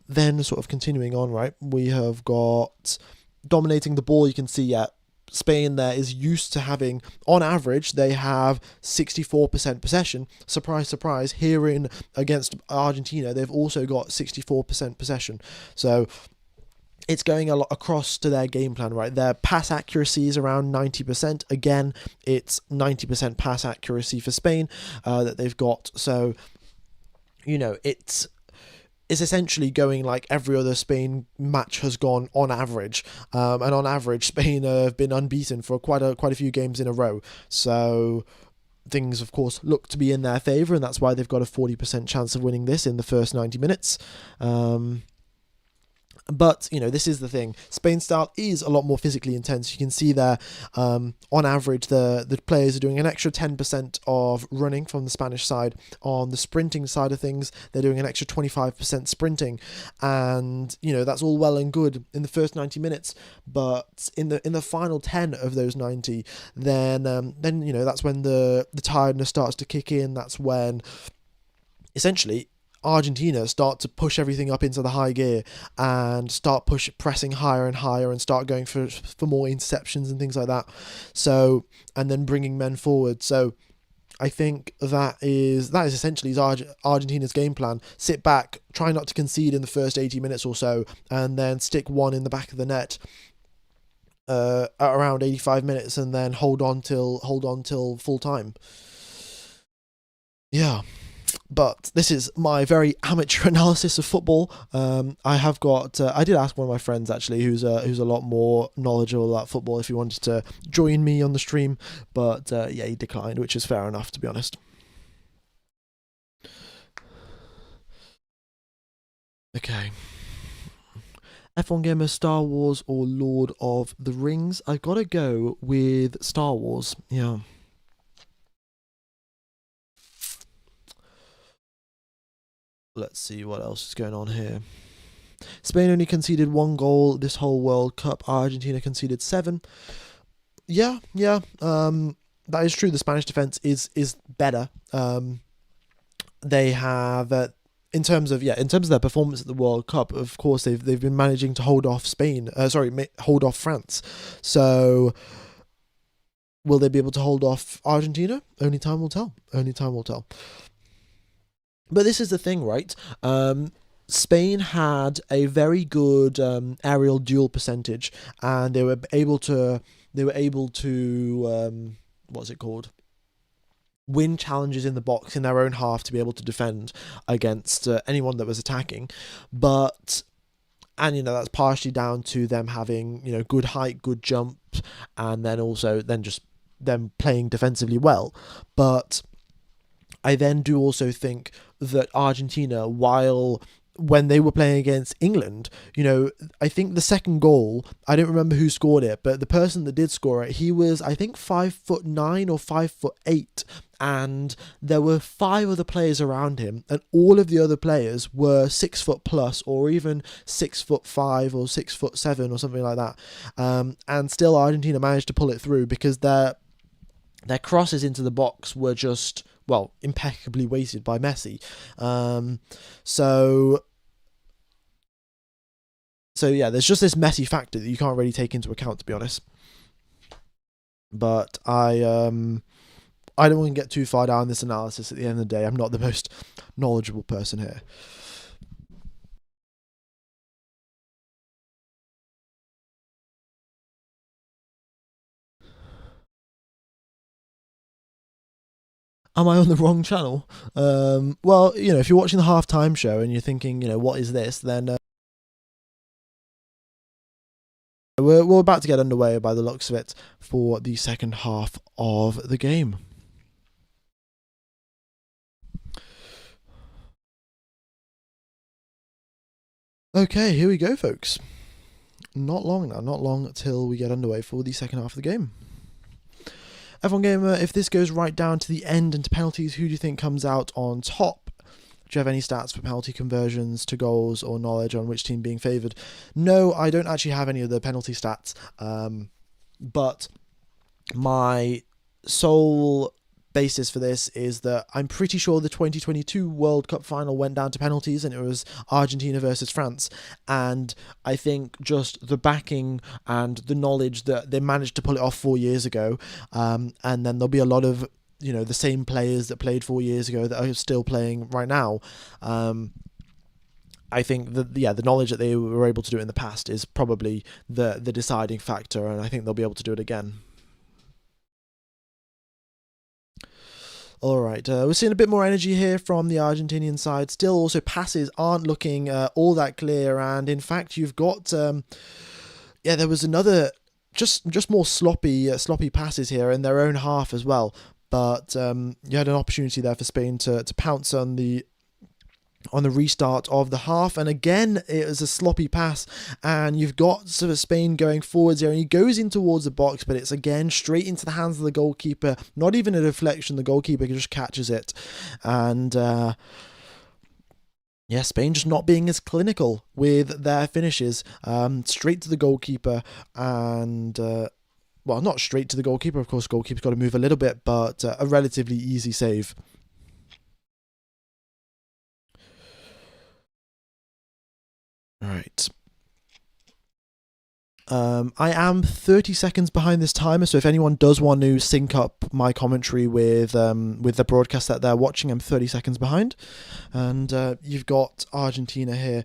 then sort of continuing on, right? We have got dominating the ball. You can see, yeah, Spain there is used to having, on average, they have 64% possession. Surprise, surprise. Here in against Argentina, they've also got 64% possession. So it's going a lot across to their game plan, right? Their pass accuracy is around 90%. Again, it's 90% pass accuracy for Spain that they've got. So, it's essentially going like every other Spain match has gone on average, and on average, Spain have been unbeaten for quite a few games in a row. So things, of course, look to be in their favour, and that's why they've got a 40% chance of winning this in the first 90 minutes. But, this is the thing. Spain style is a lot more physically intense. You can see there, on average, the players are doing an extra 10% of running from the Spanish side. On the sprinting side of things, they're doing an extra 25% sprinting. And, that's all well and good in the first 90 minutes. But in the final 10 of those 90, then that's when the tiredness starts to kick in. That's when, essentially, Argentina start to push everything up into the high gear and start pressing higher and higher and start going for more interceptions and things like that. So, and then bringing men forward. So I think that is essentially Argentina's game plan. Sit back, try not to concede in the first 80 minutes or so, and then stick one in the back of the net at around 85 minutes, and then hold on till full time. Yeah. But this is my very amateur analysis of football. I have got. I did ask one of my friends actually, who's a lot more knowledgeable about football, if he wanted to join me on the stream. But yeah, he declined, which is fair enough, to be honest. Okay. F1 Gamer, Star Wars or Lord of the Rings? I gotta go with Star Wars. Yeah. Let's see what else is going on here. Spain only conceded 1 goal this whole World Cup. Argentina conceded 7. Yeah, yeah. That is true. The Spanish defense is better. They have in terms of their performance at the World Cup, of course they've been managing to hold off hold off France. So will they be able to hold off Argentina? Only time will tell. Only time will tell. But this is the thing, right? Spain had a very good aerial duel percentage, and they were able to what's it called? Win challenges in the box in their own half to be able to defend against anyone that was attacking. And that's partially down to them having good height, good jump, and then also just them playing defensively well. But I then do also think that Argentina, when they were playing against England, I think the second goal, I don't remember who scored it, but the person that did score it, he was, I think, 5'9" or 5'8", and there were 5 other players around him, and all of the other players were 6 foot plus, or even 6'5" or 6'7" or something like that. And still Argentina managed to pull it through because their crosses into the box were just, impeccably weighted by Messi. So yeah, there's just this Messi factor that you can't really take into account, to be honest. But I don't want to get too far down this analysis. At the end of the day, I'm not the most knowledgeable person here. Am I on the wrong channel? Well, if you're watching the halftime show and you're thinking, what is this, then we're about to get underway by the looks of it for the second half of the game. Okay, here we go, folks. Not long now, not long till we get underway for the second half of the game. F1 Gamer, if this goes right down to the end and to penalties, who do you think comes out on top? Do you have any stats for penalty conversions to goals or knowledge on which team being favoured? No, I don't actually have any of the penalty stats, but my sole basis for this is that I'm pretty sure the 2022 World Cup final went down to penalties, and it was Argentina versus France, and I think just the backing and the knowledge that they managed to pull it off 4 years ago, and then there'll be a lot of the same players that played 4 years ago that are still playing right now. I think that the knowledge that they were able to do it in the past is probably the deciding factor, and I think they'll be able to do it again. All right, we're seeing a bit more energy here from the Argentinian side. Still, also passes aren't looking all that clear, and in fact, you've got there was another just more sloppy passes here in their own half as well. But you had an opportunity there for Spain to pounce on the restart of the half, and again it was a sloppy pass, and you've got sort of Spain going forwards here, and he goes in towards the box, but it's again straight into the hands of the goalkeeper. Not even a deflection, the goalkeeper just catches it, and Spain just not being as clinical with their finishes. Straight to the goalkeeper, and not straight to the goalkeeper, of course, the goalkeeper's got to move a little bit, but a relatively easy save. All right. I am 30 seconds behind this timer, so if anyone does want to sync up my commentary with the broadcast that they're watching, I'm 30 seconds behind. And you've got Argentina here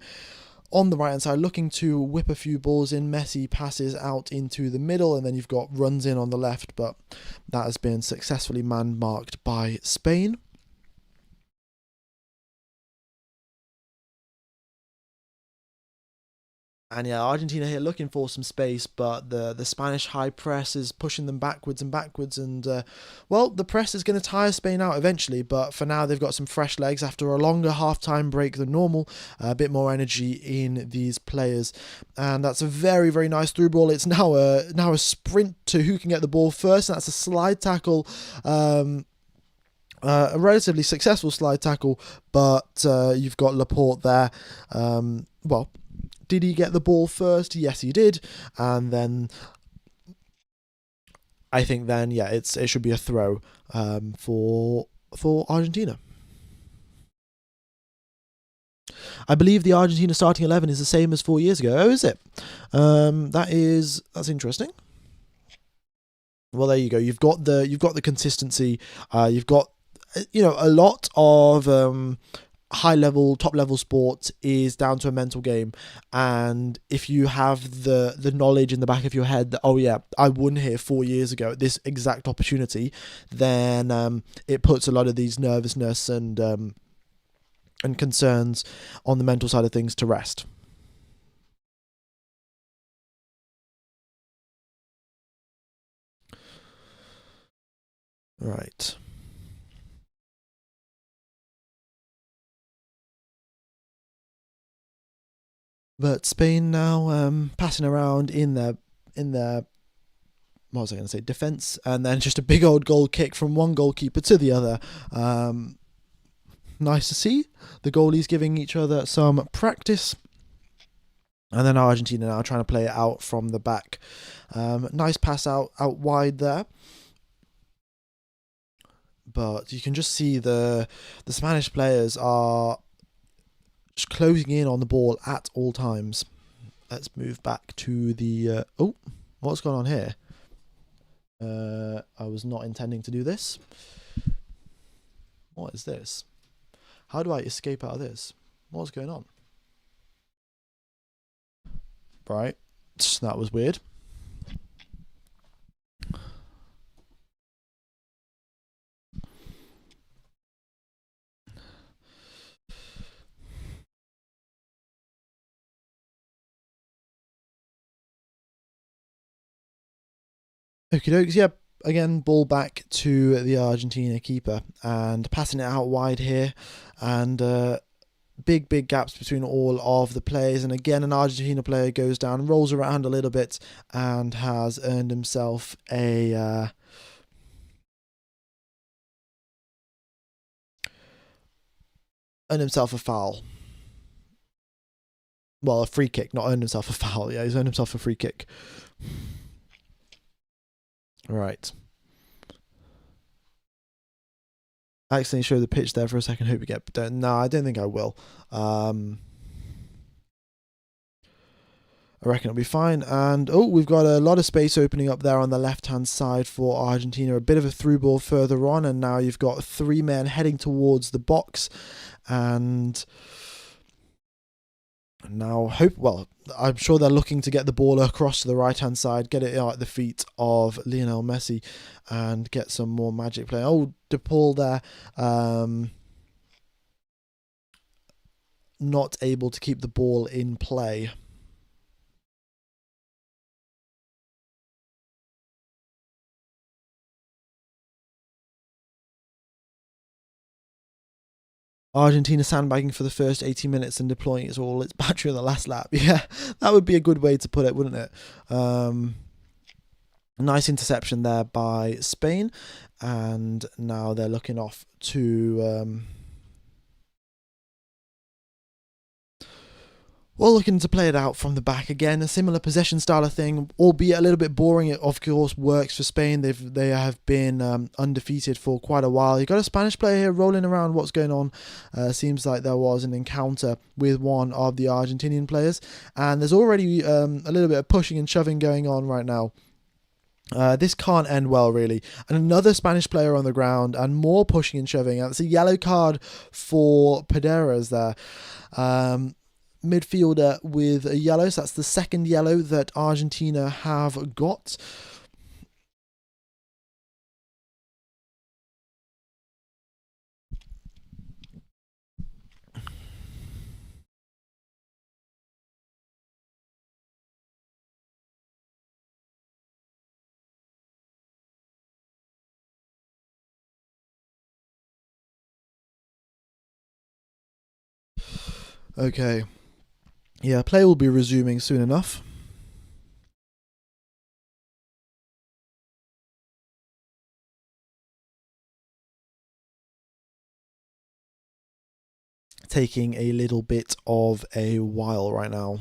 on the right hand side looking to whip a few balls in. Messi passes out into the middle, and then you've got runs in on the left, but that has been successfully man-marked by Spain. And yeah, Argentina here looking for some space, but the Spanish high press is pushing them backwards and backwards. And well, the press is going to tire Spain out eventually, but for now they've got some fresh legs after a longer half-time break than normal. A bit more energy in these players, and that's a very very nice through ball. It's now a sprint to who can get the ball first. And that's a slide tackle. A relatively successful slide tackle, but you've got Laporte there. Well, did he get the ball first? Yes, he did. And then I think then yeah, it should be a throw for Argentina. I believe the Argentina starting 11 is the same as 4 years ago. Oh, is it? That's interesting. Well, there you go. You've got the consistency. You've got a lot of top level sport is down to a mental game, and if you have the knowledge in the back of your head that, oh yeah, I won here 4 years ago at this exact opportunity, then it puts a lot of these nervousness and concerns on the mental side of things to rest. Right. But Spain now passing around in their what was I going to say, defense, and then just a big old goal kick from one goalkeeper to the other. Nice to see the goalies giving each other some practice. And then Argentina now trying to play it out from the back. Nice pass out wide there. But you can just see the Spanish players are just closing in on the ball at all times. Let's move back to the... oh, what's going on here? I was not intending to do this. What is this? How do I escape out of this? What's going on? Right. That was weird. Okie dokes, yep. Again, ball back to the Argentina keeper and passing it out wide here. And big gaps between all of the players. And again, an Argentina player goes down, rolls around a little bit, and has earned himself a foul. Well, a free kick, not earned himself a foul. Yeah, he's earned himself a free kick. Right. I accidentally showed the pitch there for a second. Hope we get... No, I don't think I will. I reckon it'll be fine. And we've got a lot of space opening up there on the left-hand side for Argentina. A bit of a through ball further on, and now you've got 3 men heading towards the box. And now I'm sure they're looking to get the ball across to the right-hand side, get it at the feet of Lionel Messi, and get some more magic play. De Paul there, not able to keep the ball in play. Argentina sandbagging for the first 80 minutes and deploying its battery on the last lap. Yeah, that would be a good way to put it, wouldn't it? Nice interception there by Spain, and now they're looking off to... looking to play it out from the back again, a similar possession style of thing, albeit a little bit boring. It of course works for Spain. They have been undefeated for quite a while. You've got a Spanish player here rolling around. What's going on? Seems like there was an encounter with one of the Argentinian players, and there's already a little bit of pushing and shoving going on right now. This can't end well, really. And another Spanish player on the ground, and more pushing and shoving. That's a yellow card for Paredes there. Midfielder with a yellow, so that's the second yellow that Argentina have got. Okay. Yeah, play will be resuming soon enough. Taking a little bit of a while right now.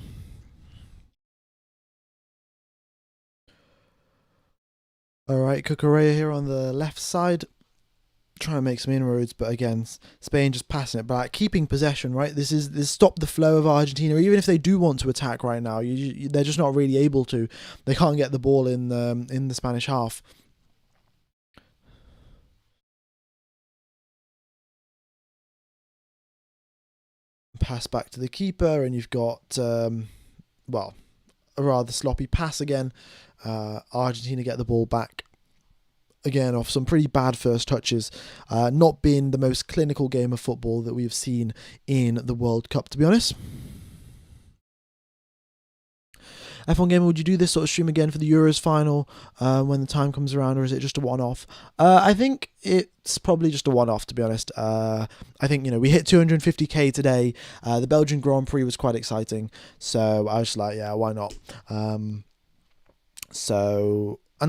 All right, Cucurella here on the left side, trying to make some inroads, but again, Spain just passing it back, keeping possession. Right, this stopped the flow of Argentina. Even if they do want to attack right now, they're just not really able to. They can't get the ball in the Spanish half. Pass back to the keeper, and you've got well, a rather sloppy pass again. Argentina get the ball back again off some pretty bad first touches. Not been the most clinical game of football that we've seen in the World Cup, to be honest. F1 Gamer, would you do this sort of stream again for the Euros final when the time comes around, or is it just a one-off? I think it's probably just a one-off, to be honest. I think, we hit 250k today. The Belgian Grand Prix was quite exciting, so I was like, yeah, why not? And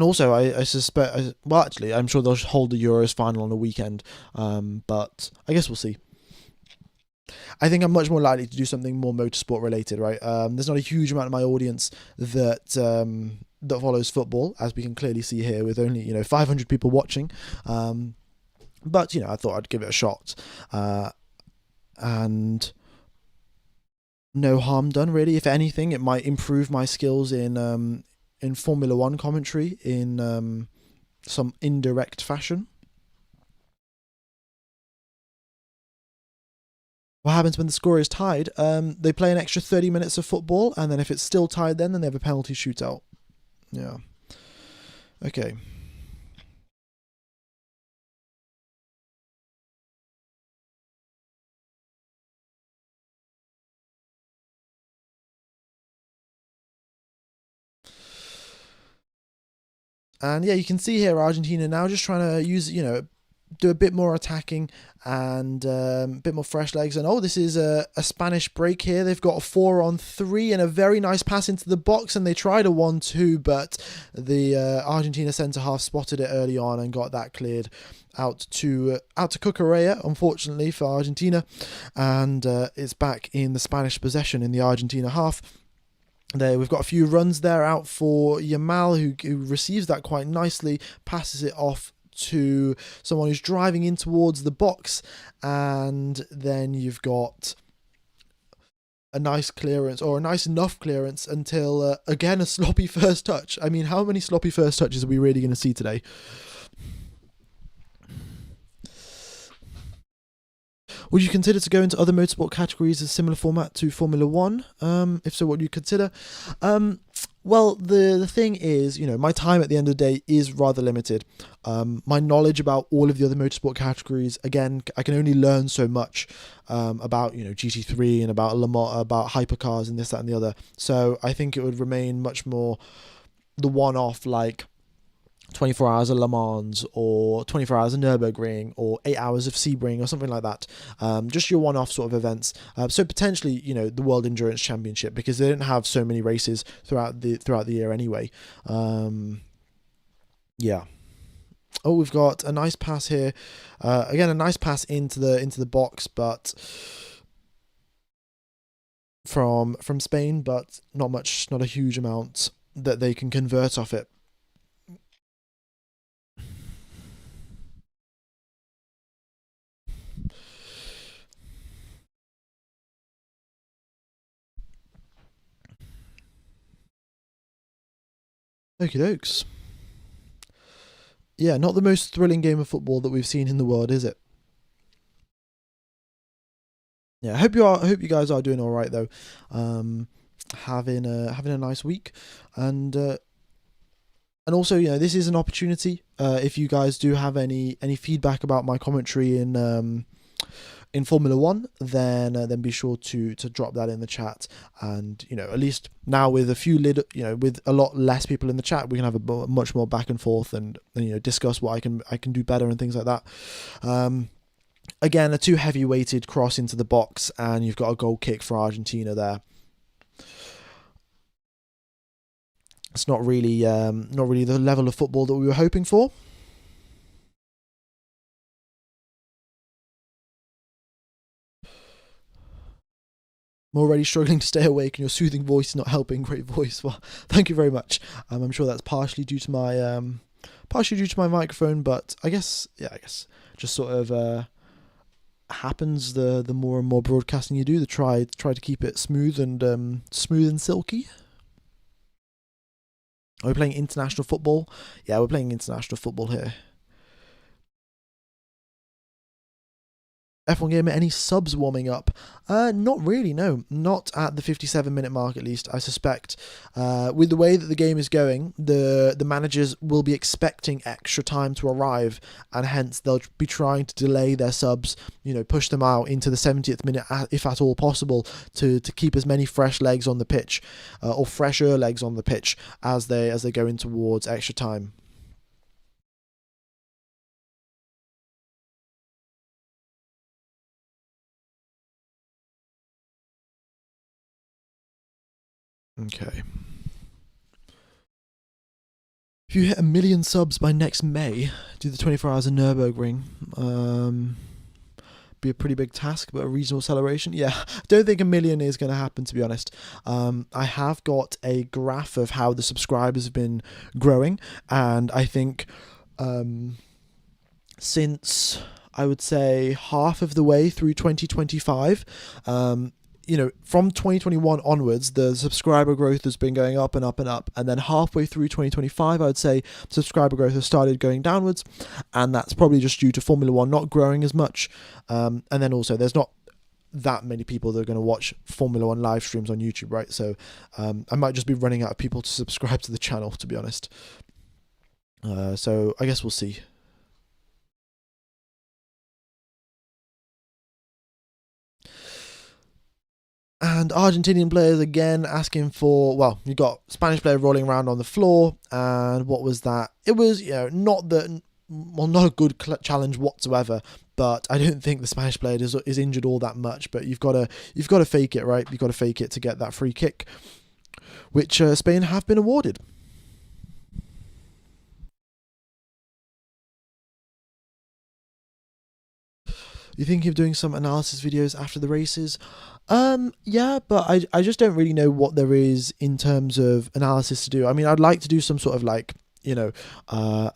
also, I suspect, well, actually, I'm sure they'll hold the Euros final on the weekend, but I guess we'll see. I think I'm much more likely to do something more motorsport related, right? There's not a huge amount of my audience that that follows football, as we can clearly see here, with only 500 people watching. But I thought I'd give it a shot, and no harm done really. If anything, it might improve my skills in Formula One commentary in some indirect fashion. What happens when the score is tied? They play an extra 30 minutes of football, and then if it's still tied, then they have a penalty shootout. Yeah. Okay. And yeah, you can see here Argentina now just trying to use, do a bit more attacking and a bit more fresh legs. And this is a Spanish break here. They've got a 4-on-3 and a very nice pass into the box, and they tried a 1-2, but the Argentina centre half spotted it early on and got that cleared out to Cucurella, unfortunately for Argentina, and it's back in the Spanish possession in the Argentina half. There, we've got a few runs there out for Yamal, who receives that quite nicely, passes it off to someone who's driving in towards the box, and then you've got a nice clearance, or a nice enough clearance, until again a sloppy first touch. I mean, how many sloppy first touches are we really going to see today? Would you consider to go into other motorsport categories of similar format to Formula One? If so, what do you consider? Well, the thing is, my time at the end of the day is rather limited. My knowledge about all of the other motorsport categories, again, I can only learn so much about, GT3 and about Le Mans, about hypercars and this, that, and the other. So I think it would remain much more the one-off, like 24 hours of Le Mans, or 24 hours of Nürburgring, or 8 hours of Sebring, or something like that. Just your one-off sort of events. So potentially, the World Endurance Championship, because they didn't have so many races throughout the year anyway. Yeah. Oh, we've got a nice pass here. Again, a nice pass into the box, but from Spain, but not a huge amount that they can convert off it. Okie dokes. Yeah, not the most thrilling game of football that we've seen in the world, is it? Yeah, I hope you guys are doing all right though. Having a nice week, and also, this is an opportunity. If you guys do have any feedback about my commentary in Formula One, then be sure to drop that in the chat. And at least now with with a lot less people in the chat, we can have a much more back and forth, and discuss what I can do better and things like that. Again, a too heavy-weighted cross into the box, and you've got a goal kick for Argentina there. It's not really the level of football that we were hoping for. I'm already struggling to stay awake, and your soothing voice is not helping. Great voice. Well, thank you very much. I'm sure that's partially due to my microphone, but I guess just sort of happens the more and more broadcasting you do. To try to keep it smooth and silky. Are we playing international football? Yeah, we're playing international football here. F1 Gamer, any subs warming up? Not really, no. Not at the 57-minute mark, at least. I suspect, with the way that the game is going, the managers will be expecting extra time to arrive, and hence they'll be trying to delay their subs, push them out into the 70th minute, if at all possible, to keep as many fresh legs on the pitch, or fresher legs on the pitch, as they go in towards extra time. Okay. If you hit 1 million subs by next May, do the 24 hours of Nürburgring. Be a pretty big task, but a reasonable celebration. Yeah, I don't think 1 million is going to happen, to be honest. I have got a graph of how the subscribers have been growing, and I think since, I would say, half of the way through 2025, from 2021 onwards, the subscriber growth has been going up and up and up. And then halfway through 2025, I would say subscriber growth has started going downwards. And that's probably just due to Formula One not growing as much. And then also, there's not that many people that are going to watch Formula One live streams on YouTube, right? So I might just be running out of people to subscribe to the channel, to be honest. So I guess we'll see. And Argentinian players again asking for, well, you got Spanish player rolling around on the floor, and what was that? It was, not a good challenge whatsoever. But I don't think the Spanish player is injured all that much. But you've got to fake it, right? You've got to fake it to get that free kick, which Spain have been awarded. You thinking of doing some analysis videos after the races? Yeah, but I just don't really know what there is in terms of analysis to do. I mean, I'd like to do some sort of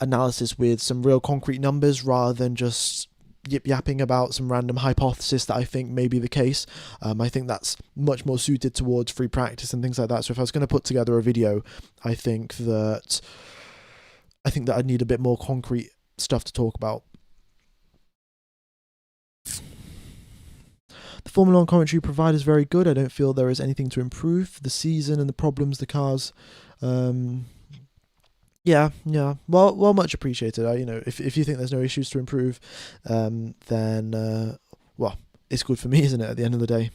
analysis with some real concrete numbers rather than just yip-yapping about some random hypothesis that I think may be the case. I think that's much more suited towards free practice and things like that. So if I was going to put together a video, I think that I'd need a bit more concrete stuff to talk about. The Formula 1 commentary provided is very good. I don't feel there is anything to improve. The season and the problems, the cars. Yeah. Well, much appreciated. If you think there's no issues to improve, then well, it's good for me, isn't it? At the end of the day.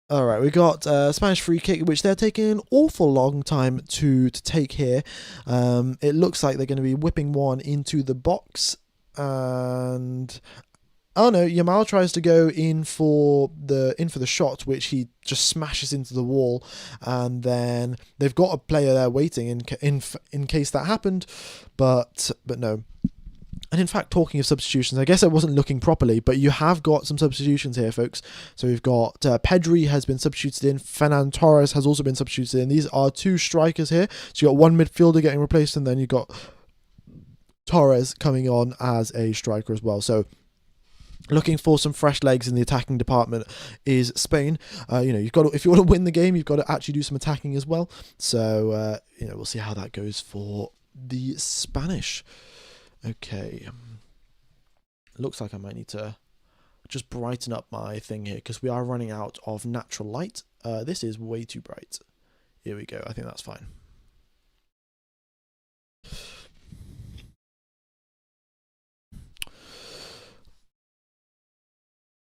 All right, we got Spanish free kick, which they're taking an awful long time to take here. It looks like they're going to be whipping one into the box, and oh no, Yamal tries to go in for the shot, which he just smashes into the wall, and then they've got a player there waiting in case that happened, but no. And in fact, talking of substitutions, I guess I wasn't looking properly, but you have got some substitutions here, folks. So we've got Pedri has been substituted in. Fernan Torres has also been substituted in. These are two strikers here. So you've got one midfielder getting replaced, and then you've got Torres coming on as a striker as well. So looking for some fresh legs in the attacking department is Spain. You've got to, if you want to win the game, you've got to actually do some attacking as well. So we'll see how that goes for the Spanish. Okay, looks like I might need to just brighten up my thing here because we are running out of natural light. This is way too bright. Here we go. I think that's fine.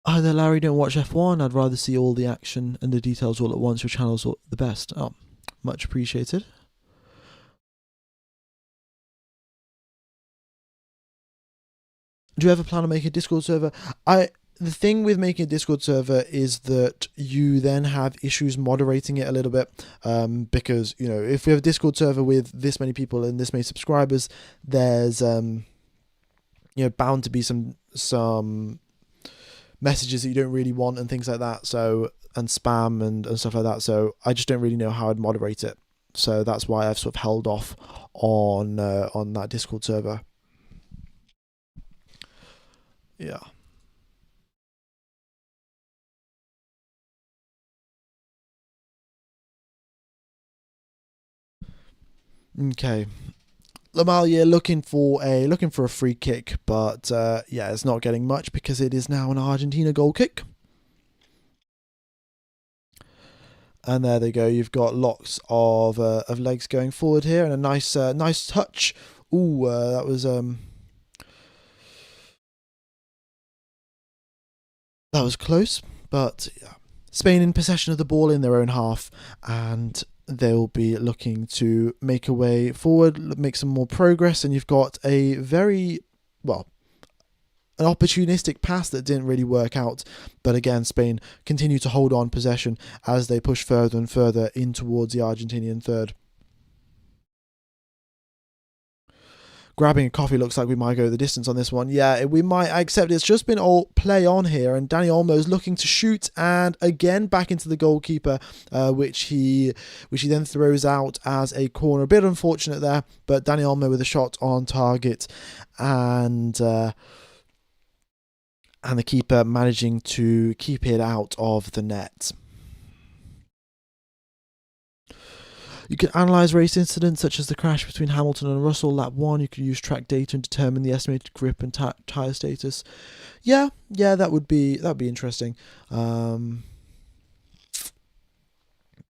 Hi there, Larry. Don't watch F1. I'd rather see all the action and the details all at once. Your channel's the best. Oh, much appreciated. Do you ever plan on making a Discord server? I The thing with making a Discord server is that you then have issues moderating it a little bit, because if we have a Discord server with this many people and this many subscribers, there's bound to be some messages that you don't really want and things like that. So, and spam and stuff like that. So I just don't really know how I'd moderate it. So that's why I've sort of held off on that Discord server. Yeah. Okay. Lamalia looking for a free kick, but yeah, it's not getting much because it is now an Argentina goal kick. And there they go. You've got lots of legs going forward here, and a nice touch. Ooh, that was close, but yeah. Spain in possession of the ball in their own half, and they'll be looking to make a way forward, make some more progress. And you've got a very well an opportunistic pass that didn't really work out. But again, Spain continue to hold on possession as they push further and further in towards the Argentinian third. Grabbing a coffee looks like we might go the distance on this one. Yeah, we might accept it's just been all play on here, and Dani Olmo's looking to shoot, and again back into the goalkeeper, which he then throws out as a corner. A bit unfortunate there, but Dani Olmo with a shot on target, and the keeper managing to keep it out of the net. You can analyse race incidents such as the crash between Hamilton and Russell lap 1. You can use track data and determine the estimated grip and tyre status. Yeah, that would be interesting. I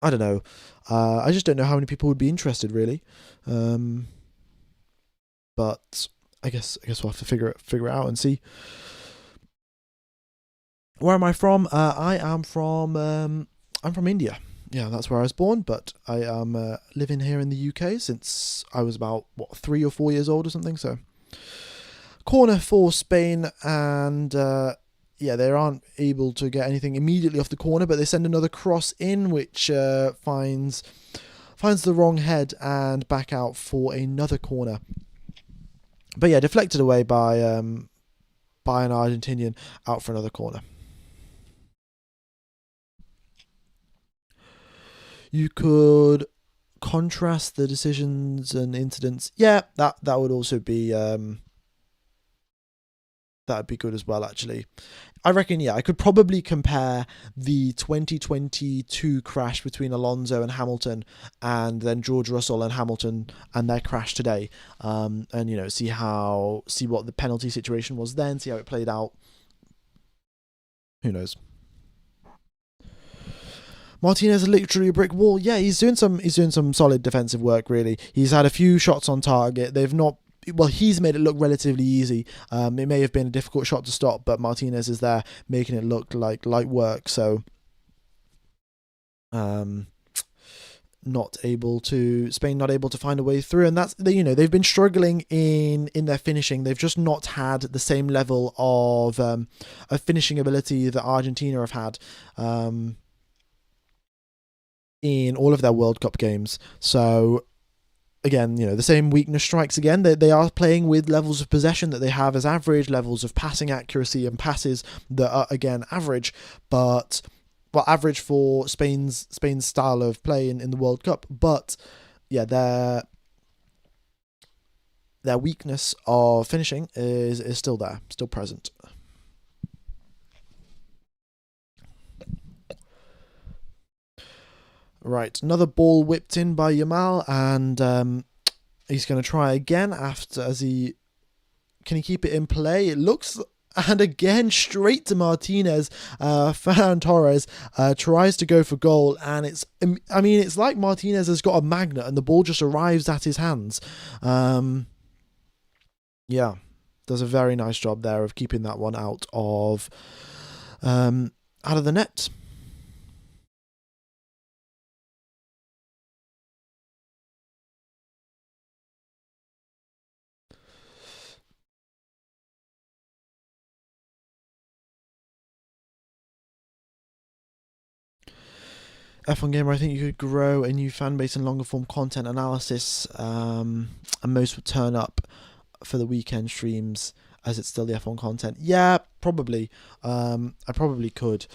don't know. I just don't know how many people would be interested, really. But I guess we'll have to figure it out and see. Where am I from? I'm from India. Yeah, that's where I was born, but I am living here in the UK since I was about 3 or 4 years old or something. So, corner for Spain, and yeah, they aren't able to get anything immediately off the corner, but they send another cross in, which finds the wrong head and back out for another corner. But yeah, deflected away by an Argentinian out for another corner. You could contrast the decisions and incidents. Yeah, that would also be that'd be good as well, actually. I reckon, yeah, I could probably compare the 2022 crash between Alonso and Hamilton, and then George Russell and Hamilton and their crash today, and see what the penalty situation was then, see how it played out. Who knows? Martinez is literally a brick wall. Yeah, he's doing some solid defensive work. Really, he's had a few shots on target. They've not. Well, he's made it look relatively easy. It may have been a difficult shot to stop, but Martinez is there making it look like light work. So, Spain not able to find a way through, and that's they've been struggling in their finishing. They've just not had the same level of finishing ability that Argentina have had. In all of their World Cup games. So again, the same weakness strikes again. They are playing with levels of possession that they have as average, levels of passing accuracy and passes that are again average, but average for Spain's style of play in the World Cup. But yeah, their weakness of finishing is still there, still present. Right, another ball whipped in by Yamal, and he's going to try again can he keep it in play? It looks, and again straight to Martinez. Ferran Torres tries to go for goal, and it's like Martinez has got a magnet, and the ball just arrives at his hands. Yeah, does a very nice job there of keeping that one out of the net. F1 Gamer, I think you could grow a new fan base and longer form content analysis, and most would turn up for the weekend streams as it's still the F1 content. Yeah, probably. I probably could.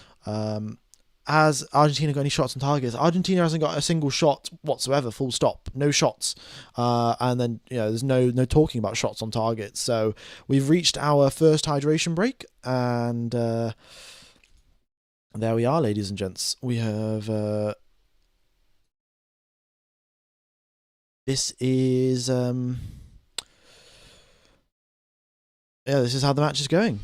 Has Argentina got any shots on targets? Argentina hasn't got a single shot whatsoever, full stop. No shots. And then, there's no talking about shots on targets. So we've reached our first hydration break, and there we are, ladies and gents. We have... this is... this is how the match is going.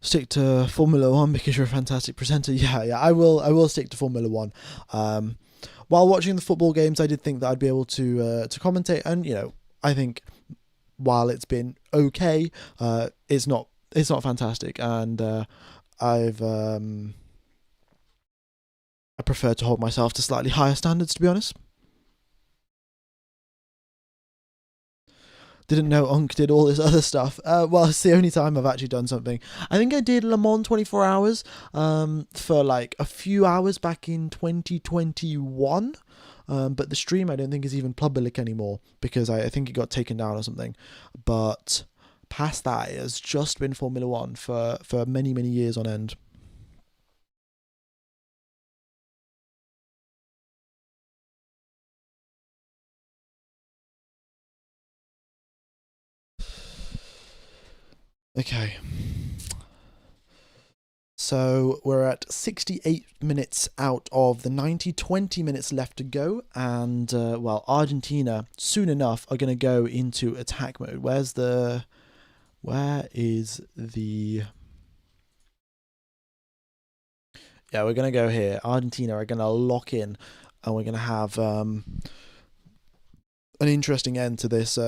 Stick to Formula One because you're a fantastic presenter. Yeah, I will stick to Formula One. While watching the football games, I did think that I'd be able to commentate, and I think while it's been okay, it's not fantastic, and I prefer to hold myself to slightly higher standards, to be honest. Didn't know Unk did all this other stuff. Well, it's the only time I've actually done something. I think I did Le Mans 24 hours for like a few hours back in 2021. But the stream I don't think is even public anymore because I think it got taken down or something. But past that, it has just been Formula One for many, many years on end. Okay. So we're at 68 minutes out of the 90, 20 minutes left to go. And, Argentina, soon enough, are going to go into attack mode. Where is the... Yeah, we're going to go here. Argentina are going to lock in, and we're going to have an interesting end to this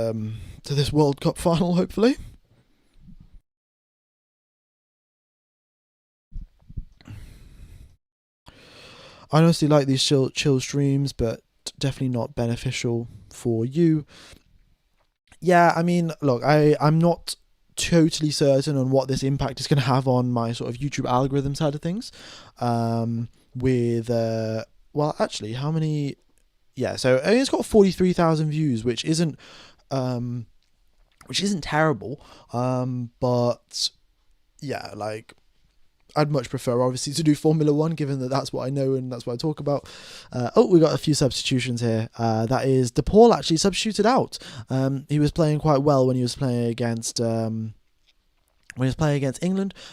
World Cup final, hopefully. I honestly like these chill streams, but definitely not beneficial for you. Yeah, I mean, look, I'm not totally certain on what this impact is going to have on my sort of YouTube algorithm side of things. Actually, how many? Yeah, so it's got 43,000 views, which isn't terrible. But yeah, like, I'd much prefer, obviously, to do Formula One, given that that's what I know and that's what I talk about. We got a few substitutions here. That is, De Paul actually substituted out. He was playing quite well when he was playing against England,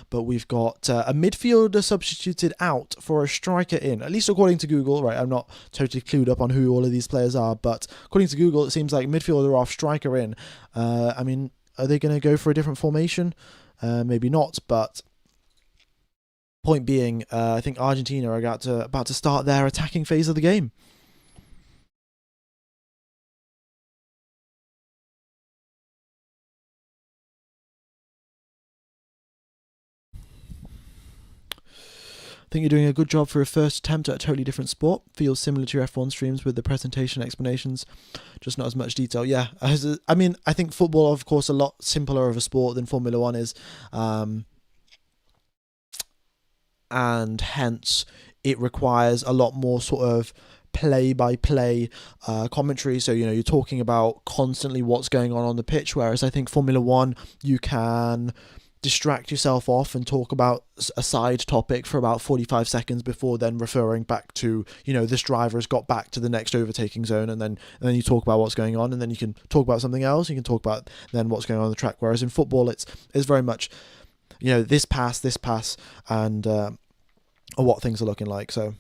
but we've got a midfielder substituted out for a striker in, at least according to Google. Right, I'm not totally clued up on who all of these players are, but according to Google, it seems like midfielder off, striker in. I mean, are they going to go for a different formation? Maybe not, but point being, I think Argentina are about to start their attacking phase of the game. I think you're doing a good job for a first attempt at a totally different sport. Feels similar to your F1 streams with the presentation explanations, just not as much detail. Yeah, I mean, I think football, of course, a lot simpler of a sport than Formula One is. And hence it requires a lot more sort of play-by-play commentary. So, you're talking about constantly what's going on the pitch, whereas I think Formula One, you can distract yourself off and talk about a side topic for about 45 seconds before then referring back to, this driver has got back to the next overtaking zone, and then you talk about what's going on, and then you can talk about something else. You can talk about then what's going on the track, whereas in football it's very much this pass, and what things are looking like. So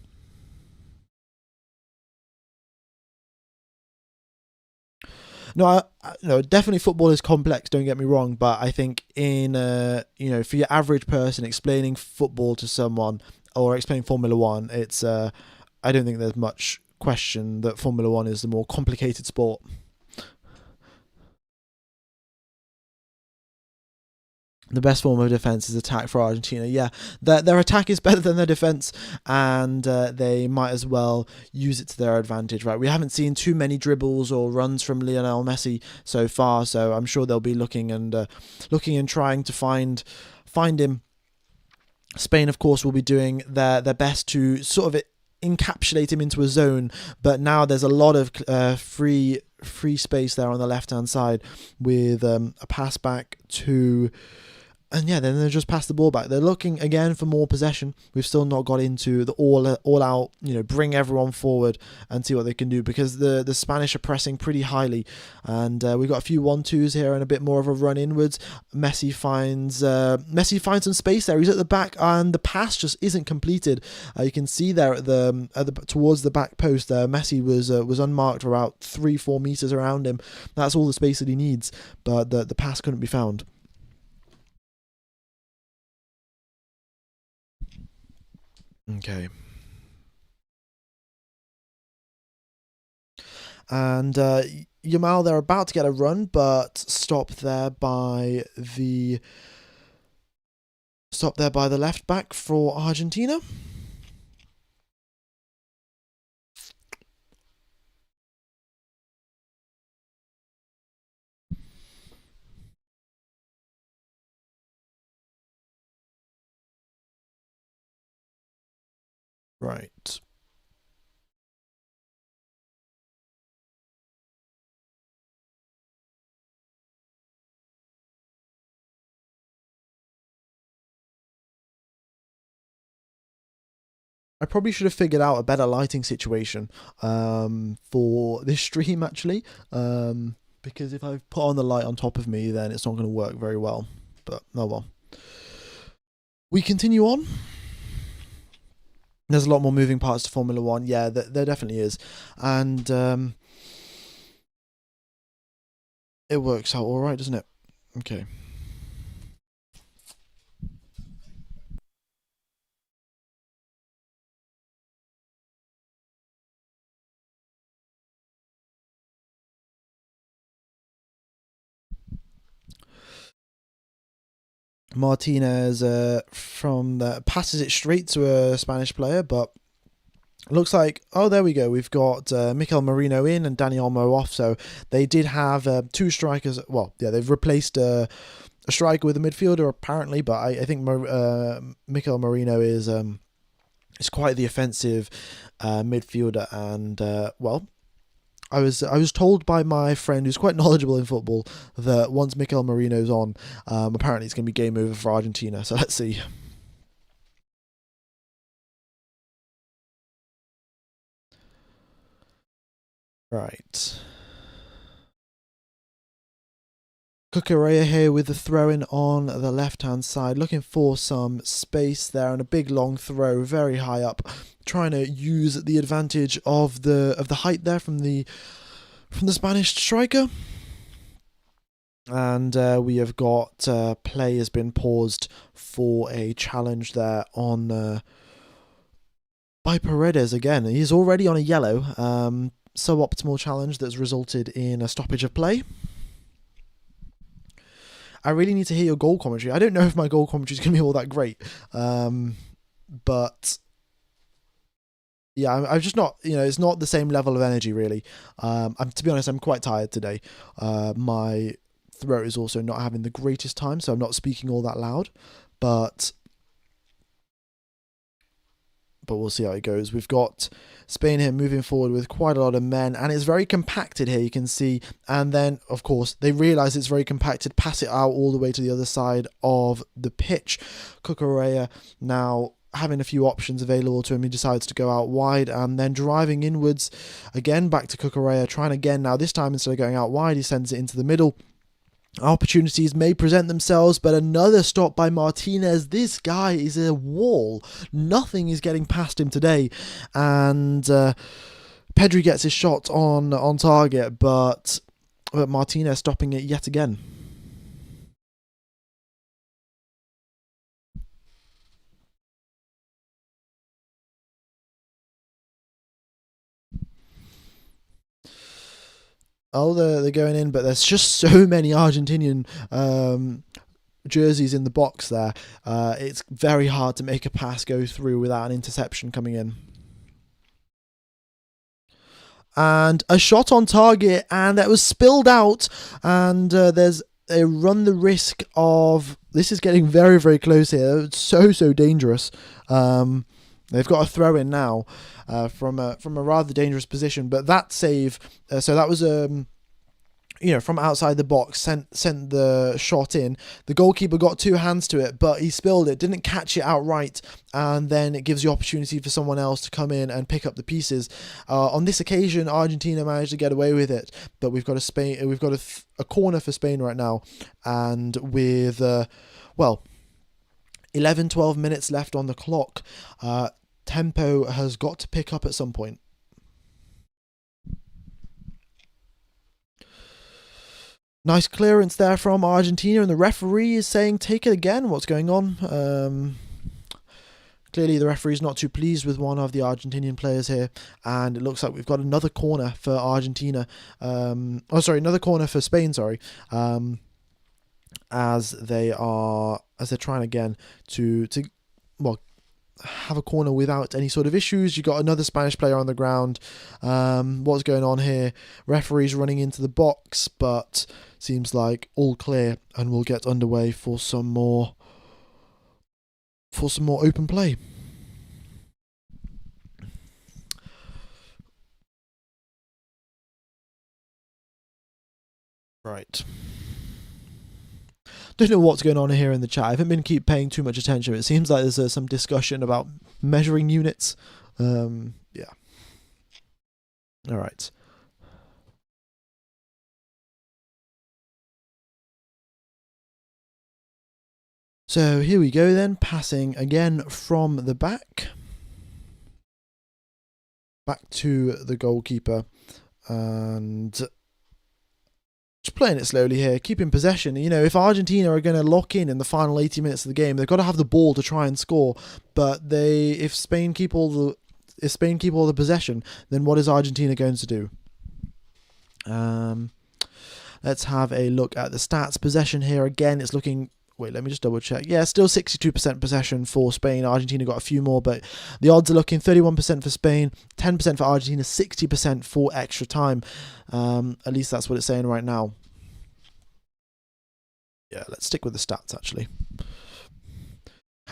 no, definitely football is complex, don't get me wrong, but I think in for your average person, explaining football to someone or explaining Formula One, it's I don't think there's much question that Formula One is the more complicated sport. The best form of defense is attack for Argentina. Yeah, their attack is better than their defense, and they might as well use it to their advantage. Right, we haven't seen too many dribbles or runs from Lionel Messi so far, so I'm sure they'll be looking and trying to find him. Spain, of course, will be doing their best to sort of encapsulate him into a zone, but now there's a lot of free space there on the left hand side with a pass back to. And yeah, then they just pass the ball back. They're looking again for more possession. We've still not got into the all out, bring everyone forward and see what they can do, because the Spanish are pressing pretty highly, and we've got a few 1-2s here and a bit more of a run inwards. Messi finds some space there. He's at the back, and the pass just isn't completed. You can see there at the towards the back post there, Messi was unmarked for about 3-4 meters around him. That's all the space that he needs, but the pass couldn't be found. Okay. And Yamal, they're about to get a run, but stopped there by the left back for Argentina. Right. I probably should have figured out a better lighting situation for this stream, actually, because if I put on the light on top of me, then it's not going to work very well. But oh well. We continue on. There's a lot more moving parts to Formula One. Yeah, there definitely is, and it works out all right, doesn't it? Okay. Martinez from the passes it straight to a Spanish player, but looks like, oh, there we go. We've got Mikel Merino in and Dani Olmo off. So they did have two strikers. Well, yeah, they've replaced a striker with a midfielder apparently, but I think Mikel Merino is quite the offensive midfielder, and well. I was told by my friend who's quite knowledgeable in football that once Mikel Merino's on, apparently it's going to be game over for Argentina. So let's see. Right. Cucurella here with the throw-in on the left-hand side, looking for some space there and a big long throw, very high up, trying to use the advantage of the height there from the Spanish striker. And we have got play has been paused for a challenge there on by Paredes again. He's already on a yellow, suboptimal challenge that's resulted in a stoppage of play. I really need to hear your goal commentary. I don't know if my goal commentary is going to be all that great, but yeah, I'm just not. It's not the same level of energy really. To be honest, I'm quite tired today. My throat is also not having the greatest time, so I'm not speaking all that loud, but we'll see how it goes. We've got Spain here moving forward with quite a lot of men, and it's very compacted here, you can see. And then, of course, they realise it's very compacted, pass it out all the way to the other side of the pitch. Cucurella now having a few options available to him, he decides to go out wide and then driving inwards again back to Cucurella, trying again. Now this time, instead of going out wide, he sends it into the middle. Opportunities may present themselves, but another stop by Martinez. This guy is a wall. Nothing is getting past him today. And Pedri gets his shot on target, but Martinez stopping it yet again. Oh, they're going in, but there's just so many Argentinian jerseys in the box there, it's very hard to make a pass go through without an interception coming in. And a shot on target, and that was spilled out, and they run the risk of, this is getting very, very close here. It's so dangerous. They've got a throw in now from a rather dangerous position, but that save, so that was from outside the box, sent the shot in. The goalkeeper got two hands to it, but he spilled it, didn't catch it outright, and then it gives the opportunity for someone else to come in and pick up the pieces. On this occasion, Argentina managed to get away with it, but we've got a corner for Spain right now, and with 11-12 minutes left on the clock, tempo has got to pick up at some point. Nice clearance there from Argentina, and the referee is saying, take it again. What's going on? Clearly, the referee's not too pleased with one of the Argentinian players here, and it looks like we've got another corner for Argentina. Another corner for Spain, as they're trying again to have a corner without any sort of issues. You got another Spanish player on the ground. What's going on here? Referee's running into the box, but seems like all clear, and we'll get underway for some more open play. Right. Don't know what's going on here in the chat. I haven't been paying too much attention. It seems like there's some discussion about measuring units. Yeah. All right. So here we go then, passing again from the back to the goalkeeper, and just playing it slowly here, keeping possession. If Argentina are going to lock in the final 80 minutes of the game, they've got to have the ball to try and score. But if Spain keep all the possession, then what is Argentina going to do? Let's have a look at the stats. Possession here again, it's looking. Wait, let me just double check. Yeah, still 62% possession for Spain. Argentina got a few more, but the odds are looking 31% for Spain, 10% for Argentina, 60% for extra time. At least that's what it's saying right now. Yeah, let's stick with the stats, actually.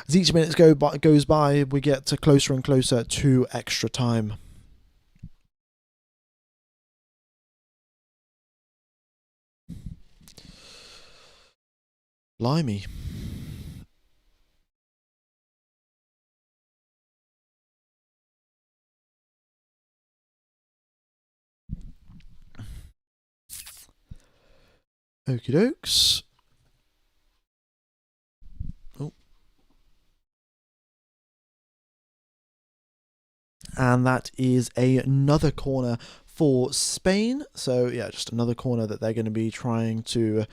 As each minute goes by, we get closer and closer to extra time. Blimey. Okie dokes. Oh. And that is another corner for Spain. So yeah, just another corner that they're going to be trying to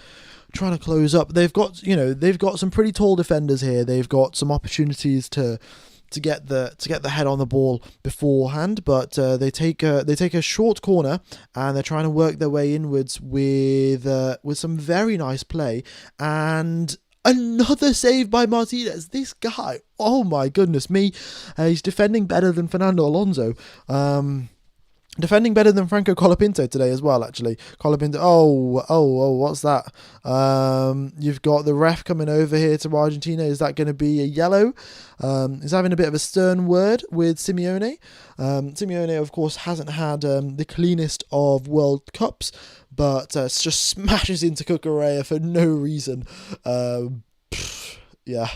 close up. They've got some pretty tall defenders here. They've got some opportunities to get the head on the ball beforehand, but they take a short corner, and they're trying to work their way inwards with some very nice play, and another save by Martinez. This guy, oh my goodness me, he's defending better than Fernando Alonso. Defending better than Franco Colapinto today as well, actually. Colapinto, what's that? You've got the ref coming over here to Argentina. Is that going to be a yellow? He's having a bit of a stern word with Simeone. Simeone, of course, hasn't had the cleanest of World Cups, but just smashes into Cucurella for no reason. Yeah.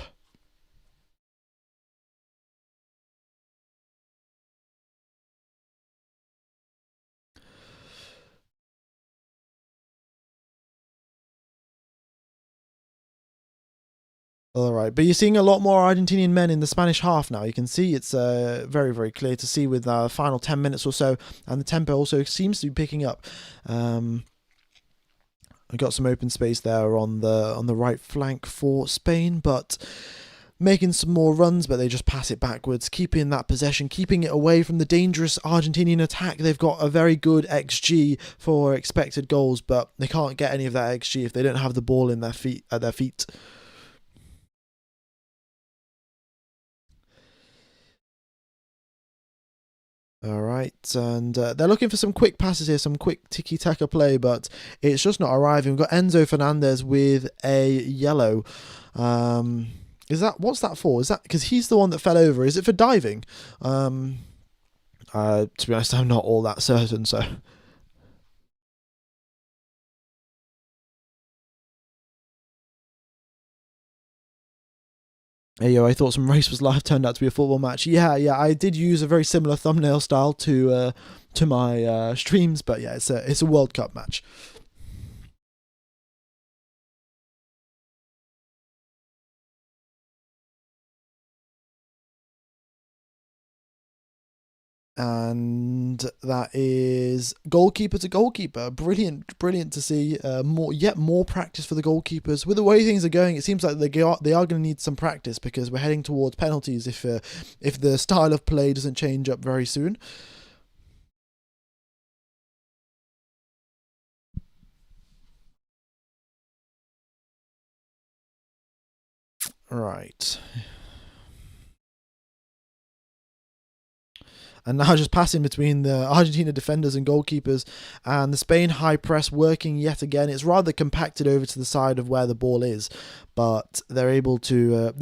All right, but you're seeing a lot more Argentinian men in the Spanish half now. You can see it's very, very clear to see with the final 10 minutes or so, and the tempo also seems to be picking up. I got some open space there on the right flank for Spain, but making some more runs, but they just pass it backwards, keeping that possession, keeping it away from the dangerous Argentinian attack. They've got a very good XG for expected goals, but they can't get any of that XG if they don't have the ball at their feet. All right, and they're looking for some quick passes here, some quick tiki-taka play, but it's just not arriving. We've got Enzo Fernandez with a yellow. Um, is that what's that for? Is that because he's the one that fell over? Is it for diving? Um, to be honest, I'm not all that certain. So, hey yo, I thought some race was live. Turned out to be a football match. Yeah, yeah, I did use a very similar thumbnail style to my streams, but yeah, it's a World Cup match. And that is goalkeeper to goalkeeper. Brilliant, brilliant to see. More practice for the goalkeepers. With the way things are going, it seems like they are going to need some practice because we're heading towards penalties if the style of play doesn't change up very soon. Right. And now just passing between the Argentina defenders and goalkeepers, and the Spain high press working yet again. It's rather compacted over to the side of where the ball is, but they're able to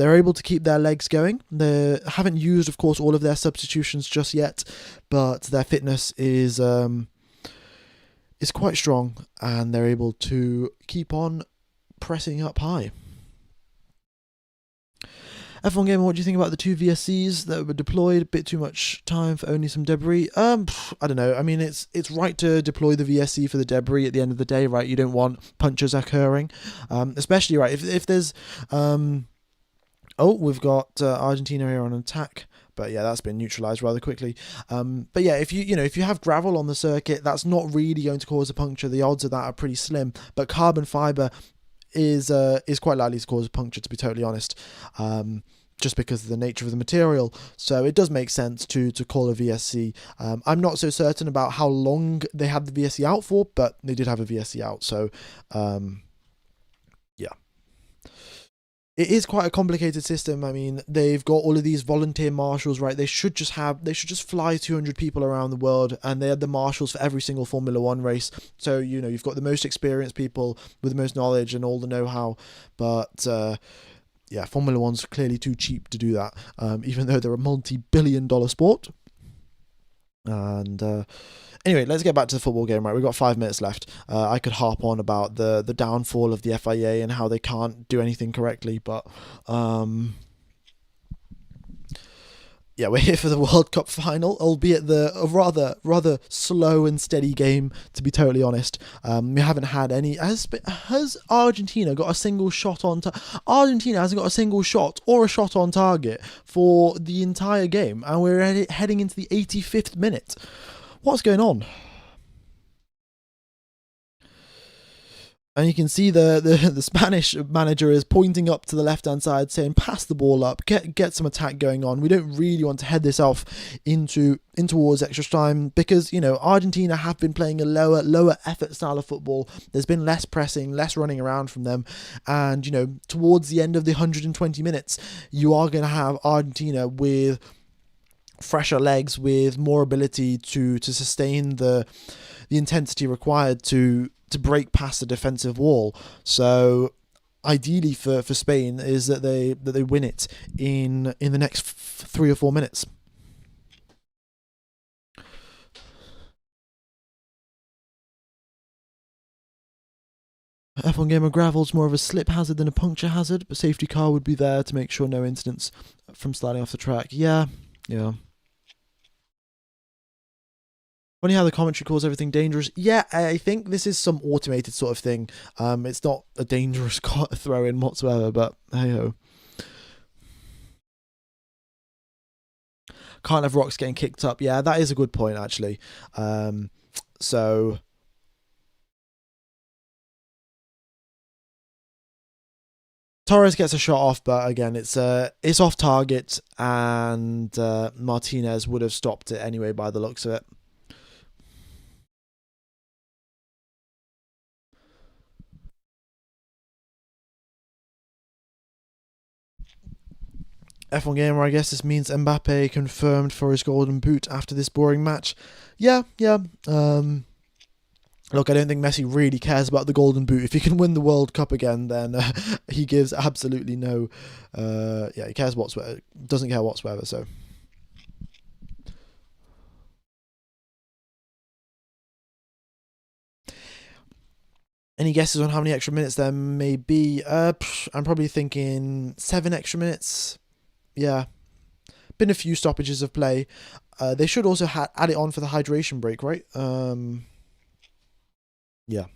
keep their legs going. They haven't used, of course, all of their substitutions just yet, but their fitness is quite strong, and they're able to keep on pressing up high. F1 Gamer, what do you think about the two VSCs that were deployed? A bit too much time for only some debris. I don't know. I mean, it's right to deploy the VSC for the debris at the end of the day, right? You don't want punctures occurring, especially right if there's. We've got Argentina here on attack. But yeah, that's been neutralized rather quickly. But yeah, if you have gravel on the circuit, that's not really going to cause a puncture. The odds of that are pretty slim. But carbon fiber is quite likely to cause a puncture, to be totally honest, just because of the nature of the material. So it does make sense to call a VSC. I'm not so certain about how long they had the VSC out for, but they did have a VSC out. So yeah. It is quite a complicated system. I mean, they've got all of these volunteer marshals, right? They should just fly 200 people around the world, and they had the marshals for every single Formula One race. So you've got the most experienced people with the most knowledge and all the know-how, but yeah, Formula One's clearly too cheap to do that. Even though they're a multi-billion-dollar sport. And anyway, let's get back to the football game, right? We've got 5 minutes left. I could harp on about the downfall of the FIA and how they can't do anything correctly, but yeah, we're here for the World Cup final, albeit a rather slow and steady game, to be totally honest. We haven't had any. Has Argentina got a single shot on? Argentina hasn't got a single shot or a shot on target for the entire game, and we're heading into the 85th minute. What's going on? And you can see the Spanish manager is pointing up to the left hand side, saying, "Pass the ball up, get some attack going on. We don't really want to head this off in towards extra time because Argentina have been playing a lower effort style of football. There's been less pressing, less running around from them, and towards the end of the 120 minutes, you are going to have Argentina with fresher legs, with more ability to sustain the intensity required to break past the defensive wall. So ideally for Spain is that they win it in the next 3 or 4 minutes. F1 Gamer Gravel's more of a slip hazard than a puncture hazard, but safety car would be there to make sure no incidents from sliding off the track. Yeah, yeah. Funny how the commentary calls everything dangerous. Yeah, I think this is some automated sort of thing. It's not a dangerous throw in whatsoever, but hey ho. Can't have rocks getting kicked up. Yeah, that is a good point actually. So Torres gets a shot off, but again, it's off target, and Martinez would have stopped it anyway by the looks of it. F1 Gamer, I guess this means Mbappe confirmed for his golden boot after this boring match. Yeah. Look, I don't think Messi really cares about the golden boot. If he can win the World Cup again, then he gives absolutely no. He cares whatsoever. Doesn't care whatsoever. So. Any guesses on how many extra minutes there may be? I'm probably thinking 7 extra minutes. Yeah. Been a few stoppages of play. They should also add it on for the hydration break, right? Yeah.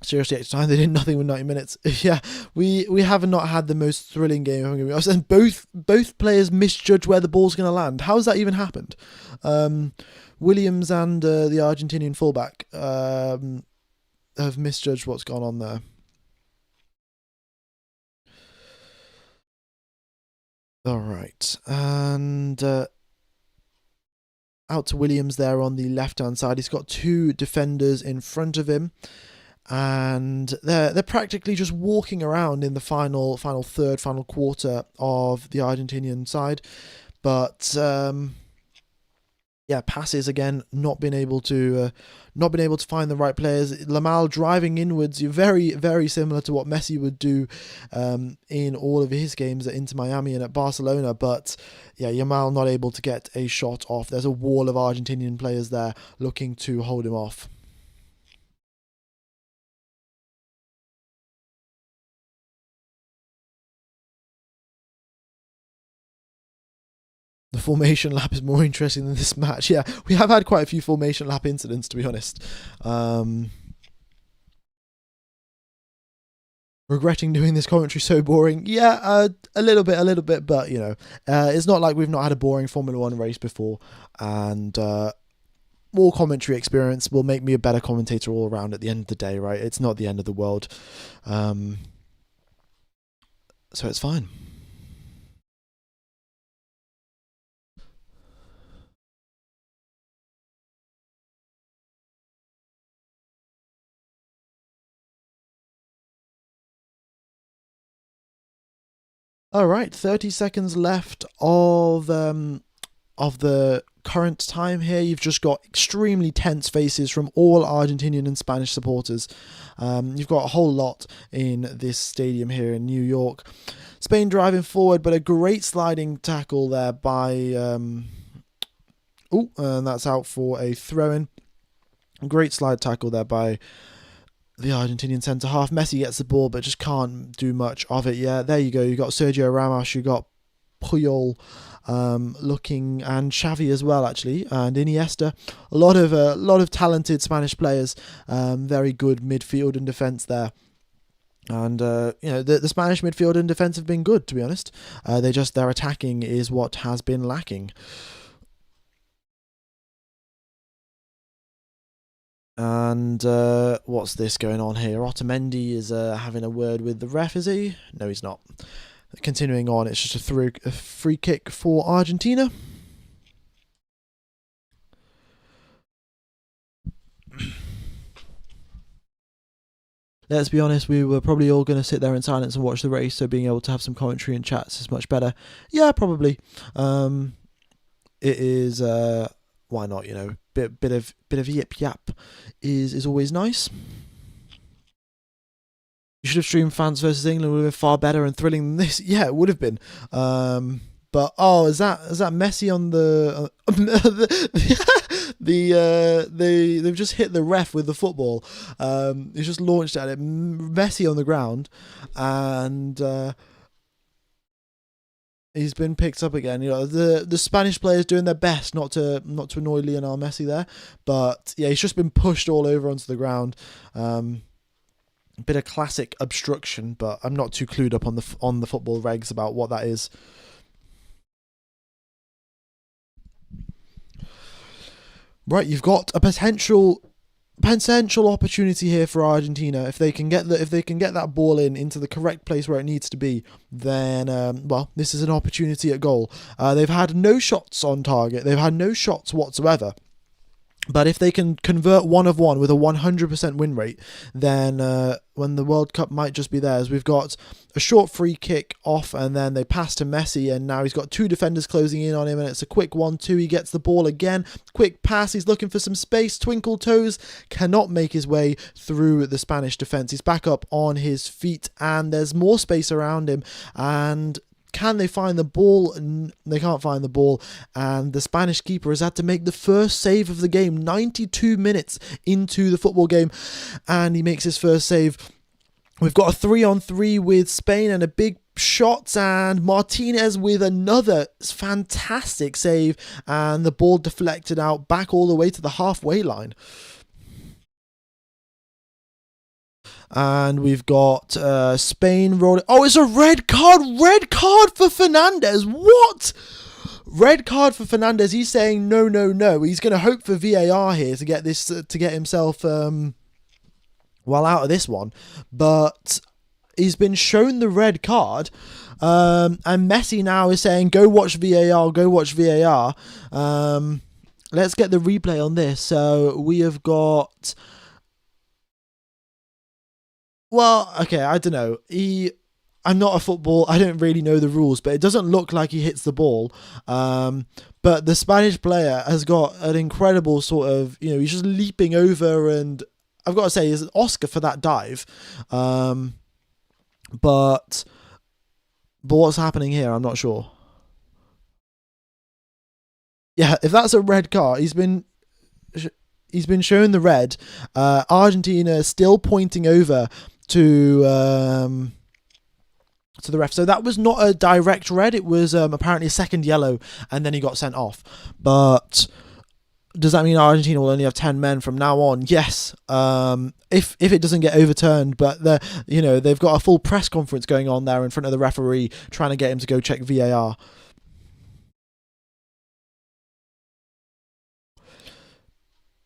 Seriously, extra time. They did nothing with 90 minutes. Yeah, we have not had the most thrilling game. I'm going to be honest. And both players misjudge where the ball's going to land. How has that even happened? Williams and the Argentinian fullback have misjudged what's gone on there. All right, and out to Williams there on the left-hand side. He's got 2 defenders in front of him, and they're practically just walking around in the final quarter of the Argentinian side. But passes again, not been able to find the right players. Lamal driving inwards, very, very similar to what Messi would do in all of his games at Inter Miami and at Barcelona. But yeah, Yamal not able to get a shot off. There's a wall of Argentinian players there looking to hold him off. The formation lap is more interesting than this match. Yeah, we have had quite a few formation lap incidents, to be honest. Regretting doing this commentary, so boring. Yeah, a little bit, but you know, it's not like we've not had a boring Formula One race before, and more commentary experience will make me a better commentator all around at the end of the day, right? It's not the end of the world. So it's fine. All right, 30 seconds left of the current time here. You've just got extremely tense faces from all Argentinian and Spanish supporters. You've got a whole lot in this stadium here in New York. Spain driving forward, but a great sliding tackle there by... and that's out for a throw-in. Great slide tackle there by the Argentinian centre-half. Messi gets the ball, but just can't do much of it. Yeah, there you go. You got Sergio Ramos, you got Puyol looking, and Xavi as well, actually, and Iniesta. A lot of talented Spanish players. Very good midfield and defence there. And the Spanish midfield and defence have been good, to be honest. Their attacking is what has been lacking. And what's this going on here? Otamendi is having a word with the ref, is he? No, he's not. Continuing on, it's just a free kick for Argentina. Let's be honest, we were probably all going to sit there in silence and watch the race, so being able to have some commentary and chats is much better. Yeah, probably. It is... why not? You know, bit of yip yap is always nice. You should have streamed France versus England. Would have been far better and thrilling than this. Yeah, it would have been. But is that Messi on the they've just hit the ref with the football. He's just launched at it. Messi on the ground, and he's been picked up again. You know, the Spanish players doing their best not to annoy Lionel Messi there, but yeah, he's just been pushed all over onto the ground. A bit of classic obstruction, but I'm not too clued up on the football regs about what that is. Right, you've got a potential opportunity here for Argentina. If they can get that ball into the correct place where it needs to be, then this is an opportunity at goal. They've had no shots on target. They've had no shots whatsoever. But if they can convert 1 of 1 with a 100% win rate, then when the World Cup might just be theirs. We've got a short free kick off, and then they pass to Messi, and now he's got 2 defenders closing in on him, and it's a quick 1-2. He gets the ball again, quick pass. He's looking for some space. Twinkle Toes cannot make his way through the Spanish defense. He's back up on his feet, and there's more space around him, and can they find the ball? They can't find the ball, and the Spanish keeper has had to make the first save of the game 92 minutes into the football game, and he makes his first save. We've got a 3-on-3 with Spain and a big shot, and Martinez with another fantastic save, and the ball deflected out back all the way to the halfway line. And we've got Spain rolling. Oh, it's a red card! Red card for Fernandez! What? Red card for Fernandez. He's saying no, no, no. He's going to hope for VAR here to get this to get himself well out of this one. But he's been shown the red card. And Messi now is saying, go watch VAR, go watch VAR. Let's get the replay on this. So we have got... Well, okay, I don't know. I'm not a football. I don't really know the rules, but it doesn't look like he hits the ball. But the Spanish player has got an incredible sort of, he's just leaping over, and I've got to say, he's an Oscar for that dive. But what's happening here? I'm not sure. Yeah, if that's a red card, he's been shown the red. Argentina is still pointing over to the ref. So that was not a direct red. It was apparently a second yellow, and then he got sent off. But does that mean Argentina will only have 10 men from now on? Yes. If it doesn't get overturned, but they've got a full press conference going on there in front of the referee, trying to get him to go check VAR.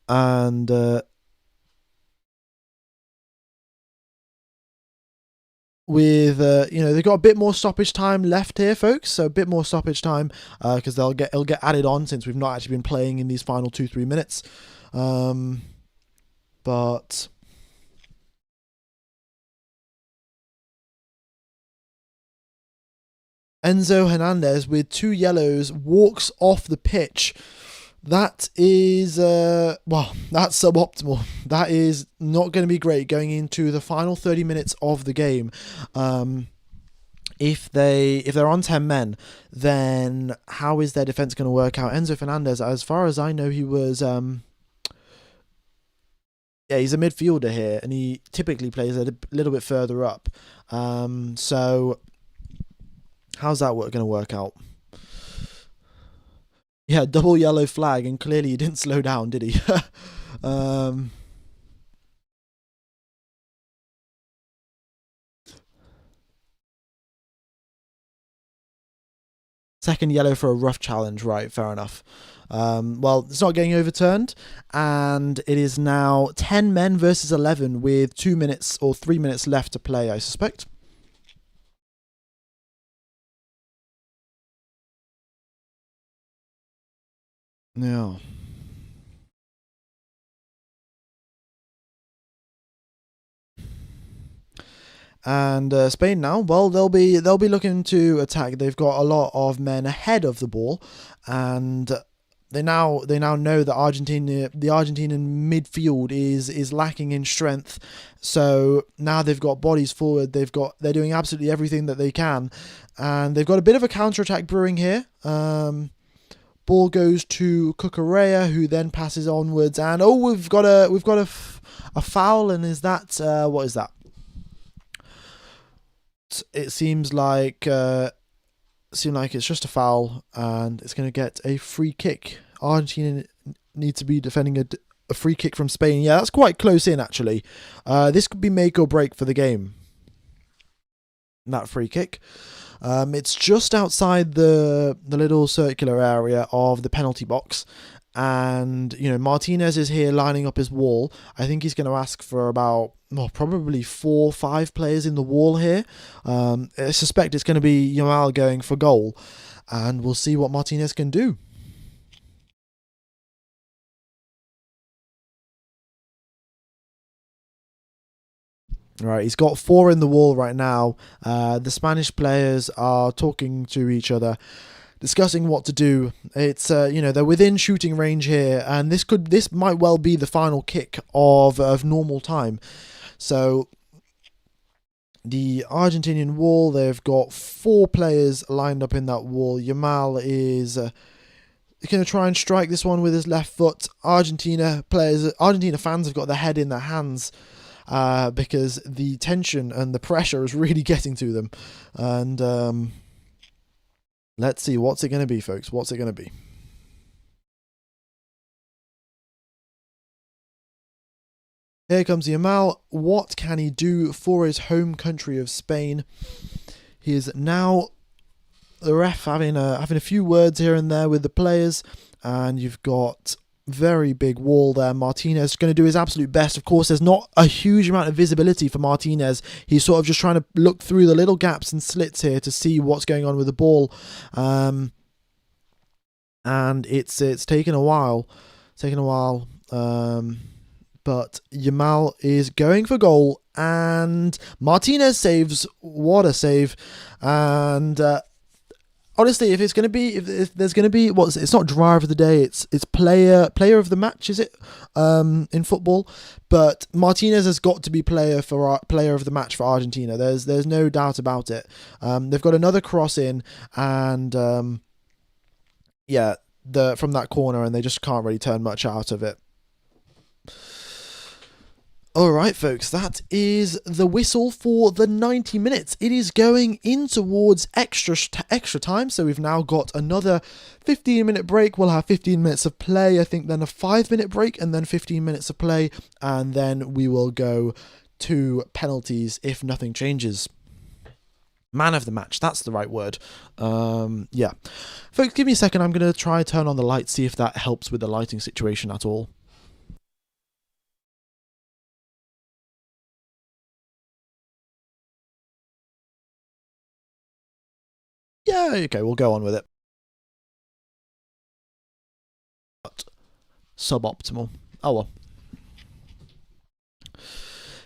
And they've got a bit more stoppage time left here, folks. So a bit more stoppage time because it'll get added on since we've not actually been playing in these final 2-3 minutes. But Enzo Hernandez with 2 yellows walks off the pitch. That is, that's suboptimal. That is not going to be great going into the final 30 minutes of the game. If they're on 10 men, then how is their defense going to work out? Enzo Fernandez, as far as I know, he was, he's a midfielder here, and he typically plays a little bit further up. So how's that going to work out? Yeah, double yellow flag, and clearly he didn't slow down, did he? Second yellow for a rough challenge, right, fair enough. Well, it's not getting overturned, and it is now 10 men versus 11 with 2 minutes or 3 minutes left to play, I suspect. Yeah. And Spain now, well, they'll be looking to attack. They've got a lot of men ahead of the ball, and they now know that the Argentinian midfield is lacking in strength. So now they've got bodies forward. They're doing absolutely everything that they can, and they've got a bit of a counter-attack brewing here. Ball goes to Cucurella, who then passes onwards, and we've got a foul, and is that what is that? It seems like it's just a foul, and it's going to get a free kick. Argentina need to be defending a free kick from Spain. Yeah, that's quite close in, actually. This could be make or break for the game. That free kick. It's just outside the little circular area of the penalty box. And, Martinez is here lining up his wall. I think he's going to ask for about, probably 4 or 5 players in the wall here. I suspect it's going to be Yamal going for goal. And we'll see what Martinez can do. Right, he's got 4 in the wall right now. The Spanish players are talking to each other, discussing what to do. It's they're within shooting range here, and this might well be the final kick of normal time. So the Argentinian wall, they've got 4 players lined up in that wall. Yamal is going to try and strike this one with his left foot. Argentina fans have got their head in their hands because the tension and the pressure is really getting to them. And let's see, what's it going to be, folks? What's it going to be? Here comes Yamal. What can he do for his home country of Spain? He is now the ref having a few words here and there with the players, and you've got very big wall there. Martinez is going to do his absolute best. Of course, there's not a huge amount of visibility for Martinez. He's sort of just trying to look through the little gaps and slits here to see what's going on with the ball, and it's taken a while. But Yamal is going for goal, and Martinez saves. What a save! And honestly, if there's going to be it's not driver of the day, it's player of the match, is it? In football, but Martinez has got to be player of the match for Argentina. There's no doubt about it. They've got another cross in, and from that corner, and they just can't really turn much out of it. All right, folks, that is the whistle for the 90 minutes. It is going in towards extra time, so we've now got another 15-minute break. We'll have 15 minutes of play, I think, then a 5-minute break, and then 15 minutes of play, and then we will go to penalties if nothing changes. Man of the match, that's the right word. Yeah. Folks, give me a second. I'm going to try turn on the lights, see if that helps with the lighting situation at all. Yeah, okay, we'll go on with it. But suboptimal. Oh well.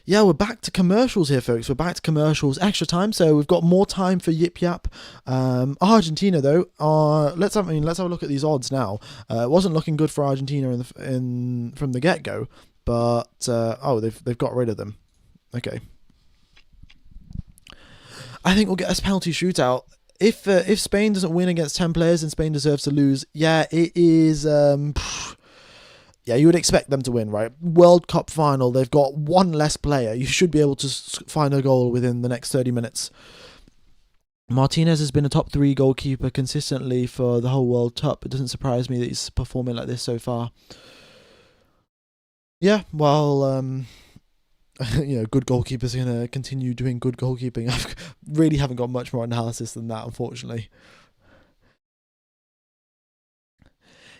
Yeah, we're back to commercials here, folks. We're back to commercials. Extra time, so we've got more time for Yip Yap. Argentina, though, let's have a look at these odds now. It wasn't looking good for Argentina from the get go, but they've got rid of them. Okay, I think we'll get a penalty shootout. If Spain doesn't win against 10 players, then Spain deserves to lose. Yeah, it is. Yeah, you would expect them to win, right? World Cup final, they've got one less player. You should be able to find a goal within the next 30 minutes. Martinez has been a top 3 goalkeeper consistently for the whole World Cup. It doesn't surprise me that he's performing like this so far. Yeah, well, good goalkeepers are going to continue doing good goalkeeping. I really haven't got much more analysis than that, unfortunately.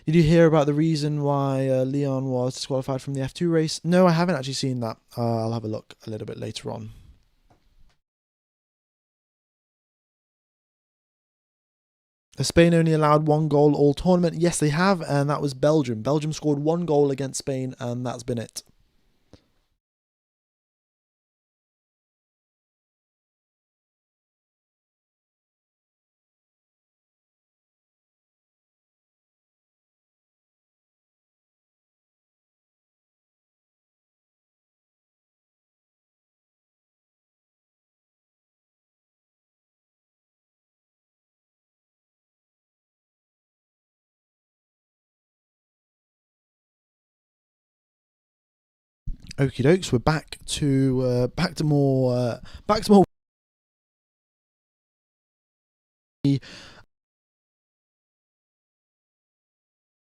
Did you hear about the reason why Leon was disqualified from the F2 race? No, I haven't actually seen that. I'll have a look a little bit later on. Has Spain only allowed 1 goal all tournament? Yes, they have, and that was Belgium. Belgium scored 1 goal against Spain, and that's been it. Okie dokes, we're back to more.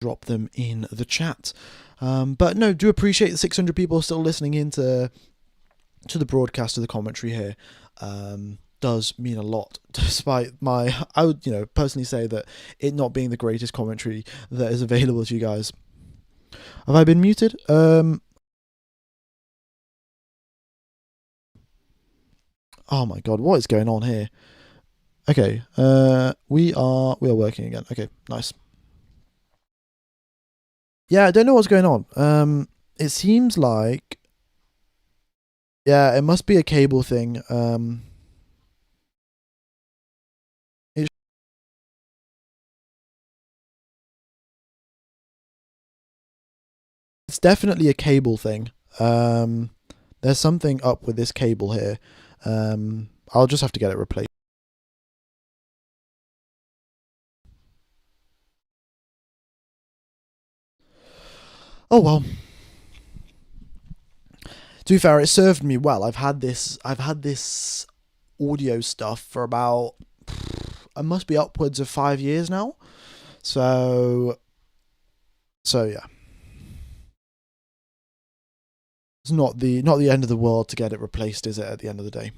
Drop them in the chat. But no, do appreciate the 600 people still listening into the broadcast of the commentary here. Does mean a lot, despite I would personally say that it not being the greatest commentary that is available to you guys. Have I been muted? Oh my god, what is going on here? Okay, we are working again. Okay, nice. Yeah, I don't know what's going on. It seems like Yeah, it must be a cable thing. It, it's definitely a cable thing. Um, there's something up with this cable here. I'll just have to get it replaced. Oh well. To be fair, it served me well. I've had this audio stuff for about, it must be upwards of 5 years now. So yeah, it's not the end of the world to get it replaced, is it? At the end of the day.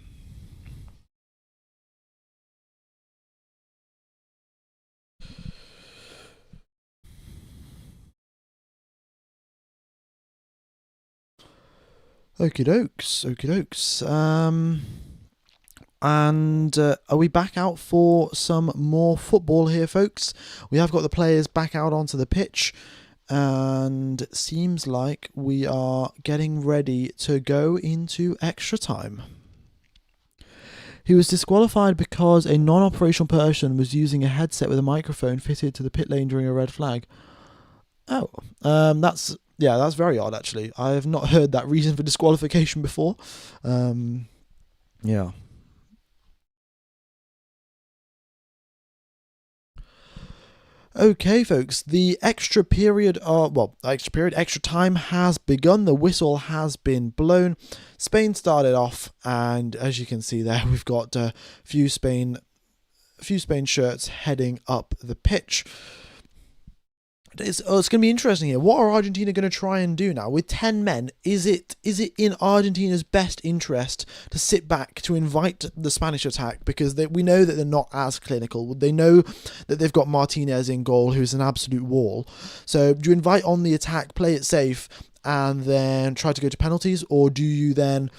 Okie dokes, okie dokes. And are we back out for some more football here, folks? We have got the players back out onto the pitch, and it seems like we are getting ready to go into extra time. He was disqualified because a non operational person was using a headset with a microphone fitted to the pit lane during a red flag. Oh, that's very odd, actually. I have not heard that reason for disqualification before. Um, yeah. Okay, folks, the extra period, extra time has begun. The whistle has been blown. Spain started off, and as you can see there, we've got a few Spain shirts heading up the pitch. It's going to be interesting here. What are Argentina going to try and do now with 10 men? Is it in Argentina's best interest to sit back to invite the Spanish attack, because we know that they're not as clinical. They know that they've got Martinez in goal, who's an absolute wall. So do you invite on the attack, play it safe, and then try to go to penalties, or do you then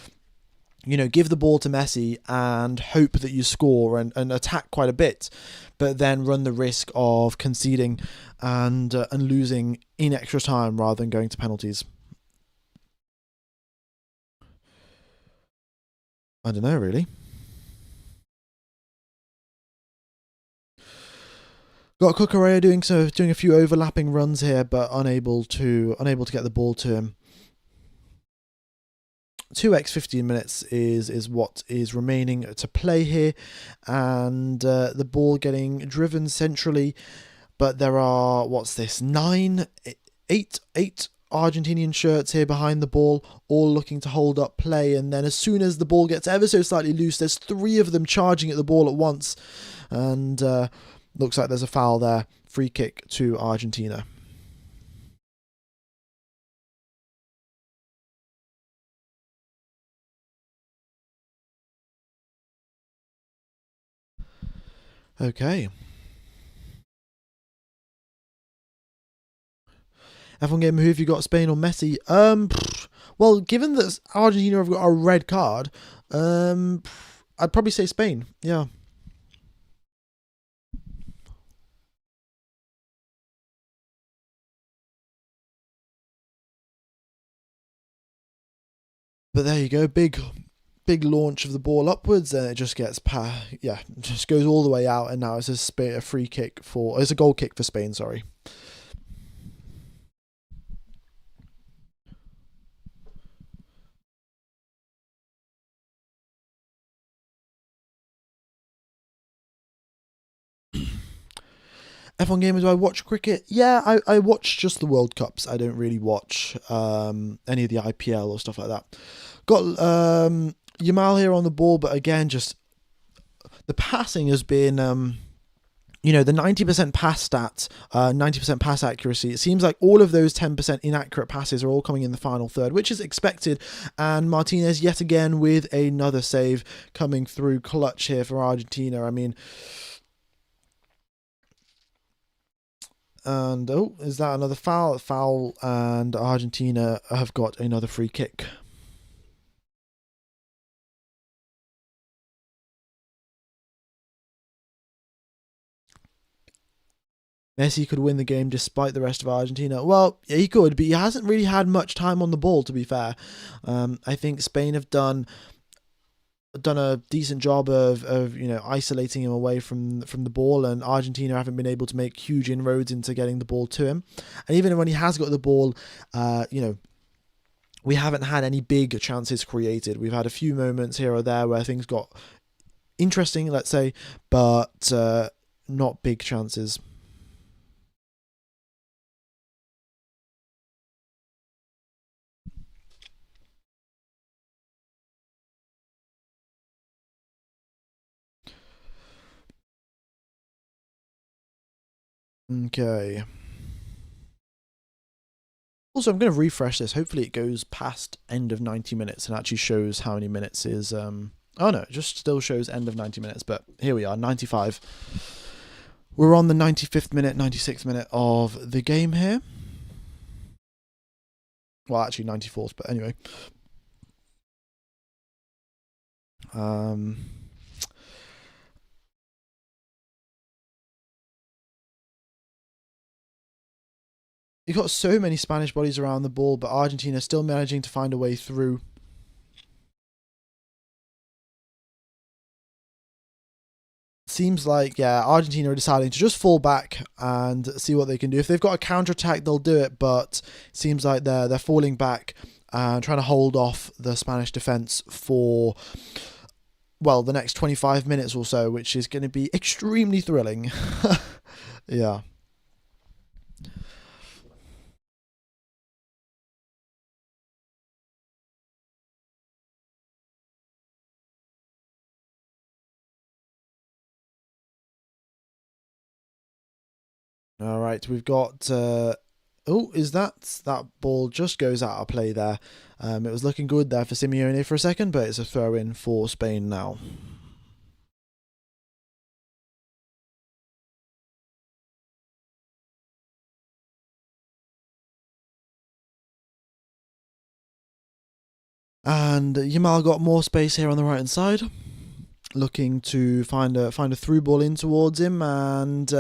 give the ball to Messi and hope that you score and attack quite a bit, but then run the risk of conceding and losing in extra time rather than going to penalties? I don't know, really. Got Cucurella doing a few overlapping runs here, but unable to get the ball to him. 2x 15 minutes is what is remaining to play here, and the ball getting driven centrally, but there are, what's this, eight Argentinian shirts here behind the ball, all looking to hold up play, and then as soon as the ball gets ever so slightly loose, there's three of them charging at the ball at once, and looks like there's a foul there. Free kick to Argentina. Okay. F1 game, who have you got, Spain or Messi? Well, given that Argentina have got a red card, I'd probably say Spain. Yeah. But there you go, big launch of the ball upwards, and it just just goes all the way out, and now it's a free kick for, it's a goal kick for Spain. Sorry. F1 gamers, do I watch cricket? Yeah, I watch just the World Cups. I don't really watch any of the IPL or stuff like that. Got Yamal here on the ball, but again, just the passing has been the 90% pass stats, 90% pass accuracy. It seems like all of those 10% inaccurate passes are all coming in the final third, which is expected. And Martinez yet again with another save coming through clutch here for Argentina. I mean, and oh, is that another foul? Foul, and Argentina have got another free kick. Messi could win the game despite the rest of Argentina. Well, yeah, he could, but he hasn't really had much time on the ball, to be fair. I think Spain have done a decent job of isolating him away from the ball, and Argentina haven't been able to make huge inroads into getting the ball to him. And even when he has got the ball, we haven't had any big chances created. We've had a few moments here or there where things got interesting, let's say, but not big chances. Okay. Also, I'm going to refresh this. Hopefully, it goes past end of 90 minutes and actually shows how many minutes is. Oh no, it just still shows end of 90 minutes. But here we are, 95. We're on the 95th minute, 96th minute of the game here. Well, actually 94th, but anyway. You've got so many Spanish bodies around the ball, but Argentina still managing to find a way through. Seems like, yeah, Argentina are deciding to just fall back and see what they can do. If they've got a counter attack, they'll do it, but it seems like they're falling back and trying to hold off the Spanish defense for, well, the next 25 minutes or so, which is going to be extremely thrilling. Yeah. All right, we've got. Oh, is that ball just goes out of play there? It was looking good there for Simeone for a second, but it's a throw in for Spain now. And Yamal got more space here on the right hand side, looking to find a through ball in towards him, and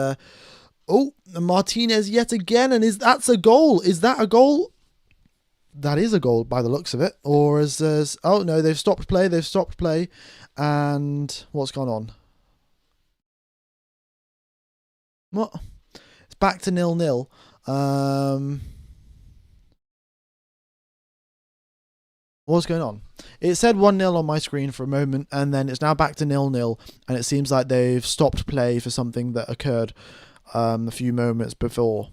Martinez yet again, and that's a goal? Is that a goal? That is a goal by the looks of it. Or is oh no, they've stopped play. They've stopped play, and what's gone on? What? It's back to 0-0. What's going on? It said 1-0 on my screen for a moment, and then it's now back to 0-0, and it seems like they've stopped play for something that occurred a few moments before.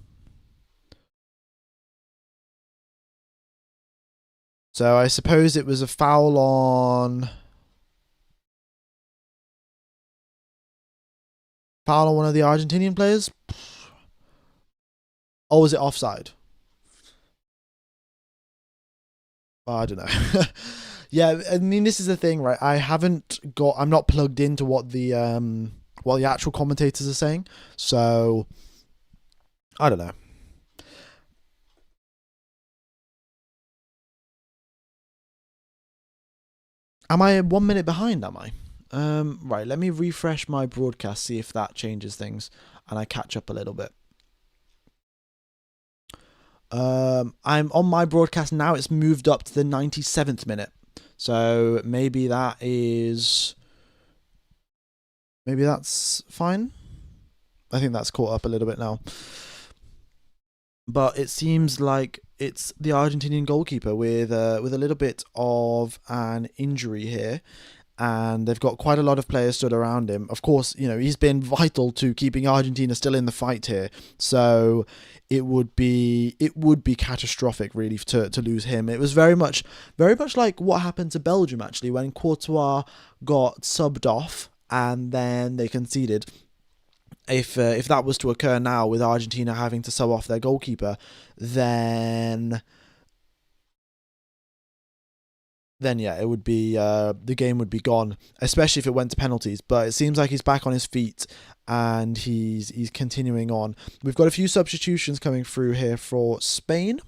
So I suppose it was a foul on one of the Argentinian players. Or was it offside? Oh, I don't know. Yeah, I mean, this is the thing, right? I'm not plugged into what the actual commentators are saying, so I don't know. Am I 1 minute behind? Am I? Right. Let me refresh my broadcast, see if that changes things, and I catch up a little bit. I'm on my broadcast now. It's moved up to the 97th minute, so maybe that's fine. I think that's caught up a little bit now. But it seems like it's the Argentinian goalkeeper with a little bit of an injury here, and they've got quite a lot of players stood around him. Of course, he's been vital to keeping Argentina still in the fight here. So it would be catastrophic really to lose him. It was very much like what happened to Belgium actually when Courtois got subbed off and then they conceded. If that was to occur now with Argentina having to sub off their goalkeeper, then yeah, it would be the game would be gone, especially if it went to penalties. But it seems like he's back on his feet and he's continuing on. We've got a few substitutions coming through here for Spain.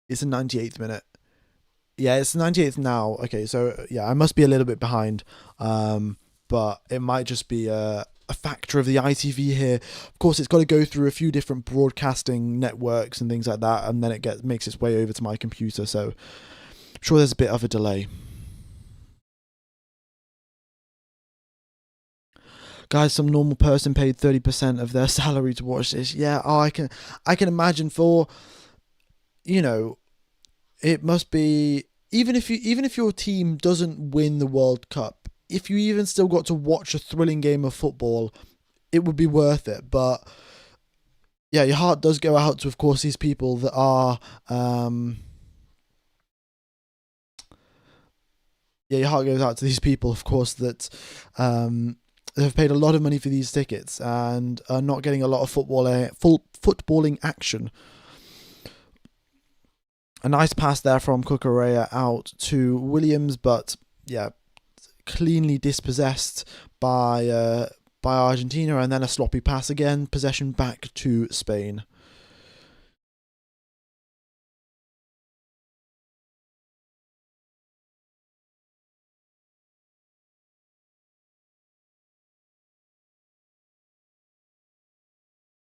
It's the 98th minute. Yeah, it's the 98th now. Okay, so yeah, I must be a little bit behind. but it might just be a factor of the ITV here. Of course, it's got to go through a few different broadcasting networks and things like that, and then it makes its way over to my computer. So I'm sure there's a bit of a delay. Guys, some normal person paid 30% of their salary to watch this. Yeah, oh, I can imagine for, you know, it must be, even if your team doesn't win the World Cup, if you even still got to watch a thrilling game of football, it would be worth it. But yeah, your heart does go out to, of course, these people that are, yeah, your heart goes out to these people, of course, that have paid a lot of money for these tickets and are not getting a lot of full footballing action. A nice pass there from Cucurella out to Williams, but yeah, cleanly dispossessed by Argentina, and then a sloppy pass again. Possession back to Spain.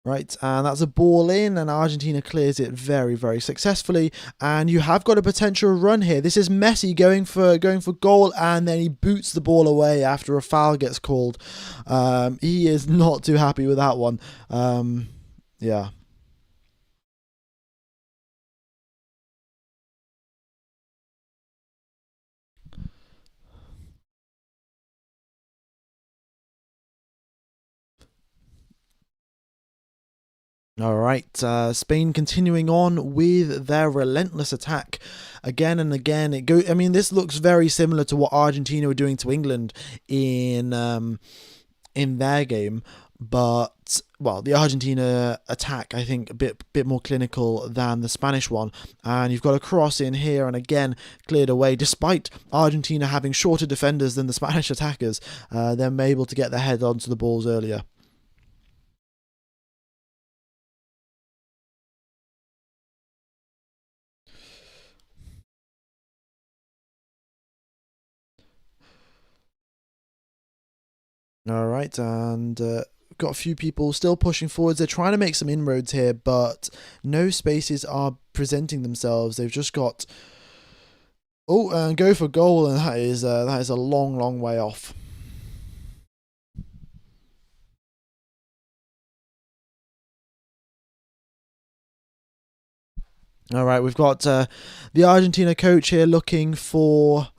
Right, and that's a ball in, and Argentina clears it very, very successfully. And you have got a potential run here. This is Messi going for goal, and then he boots the ball away after a foul gets called. He is not too happy with that one. Yeah. All right, Spain continuing on with their relentless attack again and again. I mean, this looks very similar to what Argentina were doing to England in their game, but well, the Argentina attack, I think, a bit more clinical than the Spanish one. And you've got a cross in here, and again cleared away. Despite Argentina having shorter defenders than the Spanish attackers, they're able to get their head onto the balls earlier. All right, and got a few people still pushing forwards. They're trying to make some inroads here, but no spaces are presenting themselves. They've just got and go for goal, and that is a long, long way off. All right, we've got the Argentina coach here looking for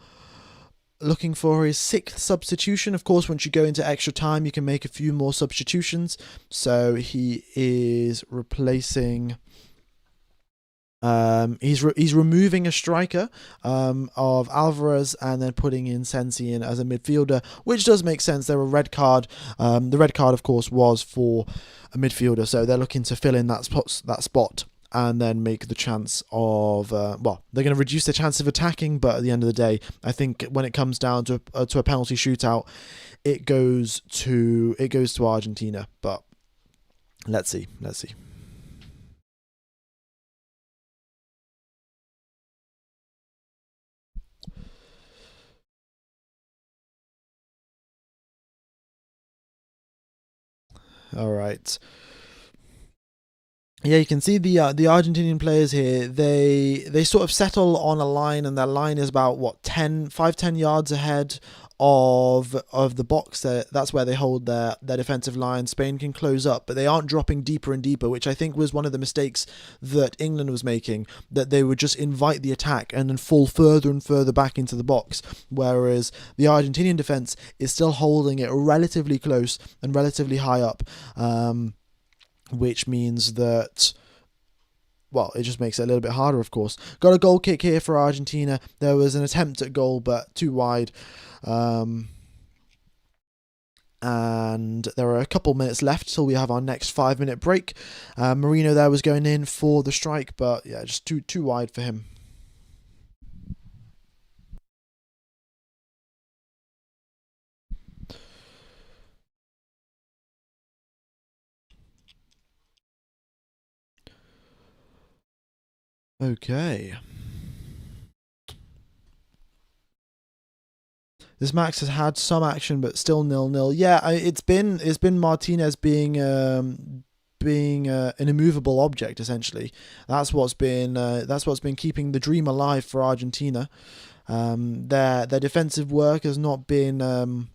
his sixth substitution. Of course, once you go into extra time, you can make a few more substitutions. So he is replacing. He's removing a striker of Alvarez and then putting in Sensi in as a midfielder, which does make sense. There were red card. The red card, of course, was for a midfielder, so they're looking to fill in that spot and then make the chance of they're going to reduce the chance of attacking, but at the end of the day, I think when it comes down to a penalty shootout, it goes to Argentina. But let's see. All right. Yeah, you can see the Argentinian players here. They sort of settle on a line, and that line is about what 10 yards ahead of the box. That's where they hold their defensive line. Spain can close up, but they aren't dropping deeper and deeper, which I think was one of the mistakes that England was making. That they would just invite the attack and then fall further and further back into the box, whereas the Argentinian defense is still holding it relatively close and relatively high up. Which means that, well, it just makes it a little bit harder, of course. Got a goal kick here for Argentina. There was an attempt at goal, but too wide. And there are a couple minutes left till we have our next 5-minute break. Marino there was going in for the strike, but yeah, just too wide for him. Okay. This Max has had some action, but still 0-0. Yeah, it's been Martinez being an immovable object essentially. That's what's been keeping the dream alive for Argentina. Their defensive work has not been.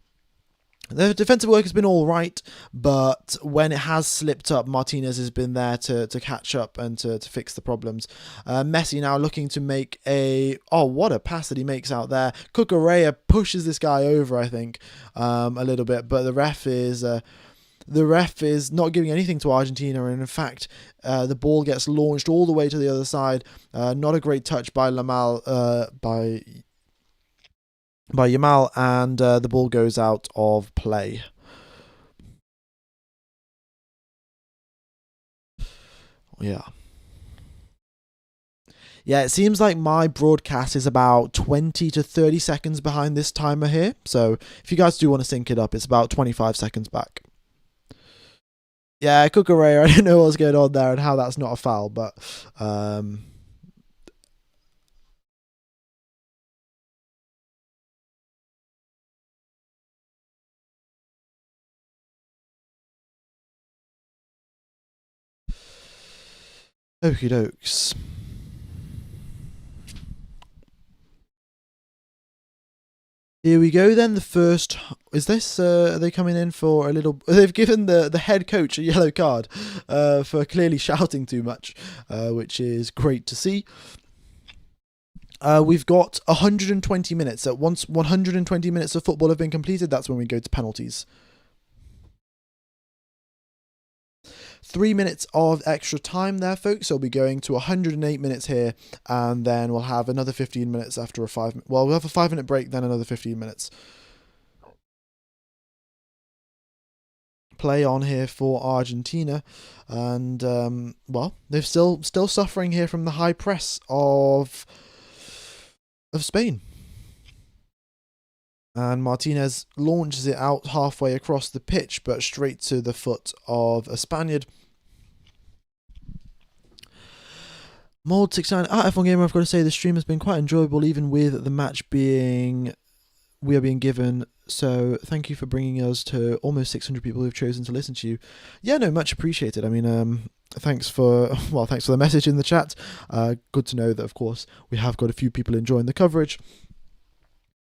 Their defensive work has been all right, but when it has slipped up, Martinez has been there to catch up and to fix the problems. Messi now looking to make a... Oh, what a pass that he makes out there. Cucurella pushes this guy over, I think, a little bit, but the ref is not giving anything to Argentina, and in fact, the ball gets launched all the way to the other side. Not a great touch by Lamal, by Yamal, and the ball goes out of play. Yeah. Yeah, it seems like my broadcast is about 20 to 30 seconds behind this timer here. So if you guys do want to sync it up, it's about 25 seconds back. Yeah, Cucurella, I don't know what's going on there and how that's not a foul, but okie dokes. Here we go then. The first is this. Are they coming in for a little? They've given the head coach a yellow card for clearly shouting too much, which is great to see. We've got 120 minutes. So once 120 minutes of football have been completed, that's when we go to penalties. 3 minutes of extra time there, folks. So we'll be going to 108 minutes here, and then we'll have another 15 minutes after a 5. Well, we'll have a 5-minute break, then another 15 minutes. Play on here for Argentina, and well, they're still suffering here from the high press of Spain. And Martinez launches it out halfway across the pitch, but straight to the foot of a Spaniard. Mold 69 F1 Gamer, I've got to say the stream has been quite enjoyable, even with the match we are being given. So thank you for bringing us to almost 600 people who've chosen to listen to you. Yeah, no, much appreciated. I mean, thanks for the message in the chat. Good to know that, of course, we have got a few people enjoying the coverage.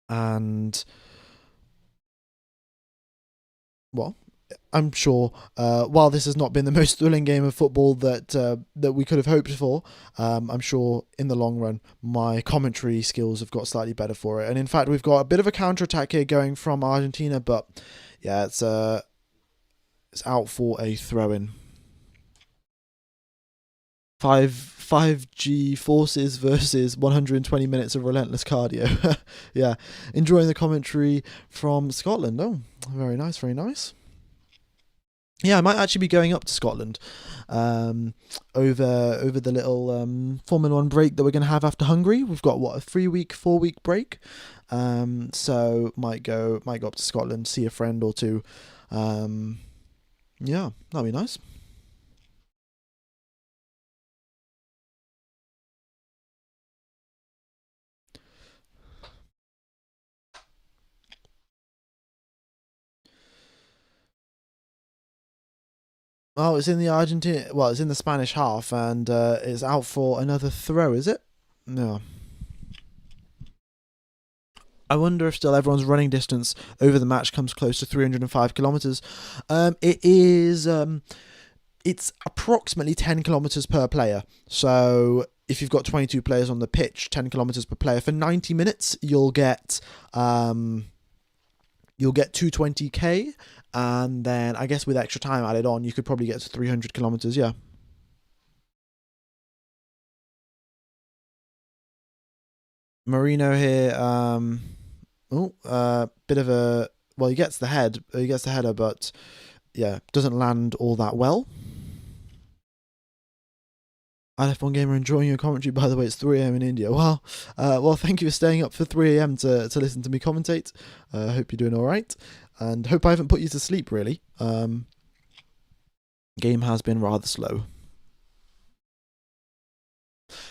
And well, I'm sure while this has not been the most thrilling game of football that we could have hoped for, I'm sure in the long run my commentary skills have got slightly better for it. And in fact, we've got a bit of a counter-attack here going from Argentina, but yeah, it's out for a throw-in. 5G forces versus 120 minutes of relentless cardio. Yeah, enjoying the commentary from Scotland. Oh, very nice, very nice. Yeah, I might actually be going up to Scotland over the little Formula 1 break that we're going to have after Hungary. We've got, what, a 4-week break? So might go up to Scotland, see a friend or two. Yeah, that'd be nice. Oh, it's in the Argentina. Well, it's in the Spanish half, and it's out for another throw. Is it? No. I wonder if still everyone's running distance over the match comes close to 305 kilometers. It is. It's approximately 10 kilometers per player. So if you've got 22 players on the pitch, 10 kilometers per player for 90 minutes, you'll get 220k. And then I guess with extra time added on, you could probably get to 300 kilometers. Yeah. Marino here. Bit of a... Well, he gets the header, but yeah, doesn't land all that well. F1 Gamer enjoying your commentary. By the way, it's 3 a.m. in India. Well, thank you for staying up for 3 a.m. to listen to me commentate. Hope you're doing all right, and hope I haven't put you to sleep. Really, game has been rather slow.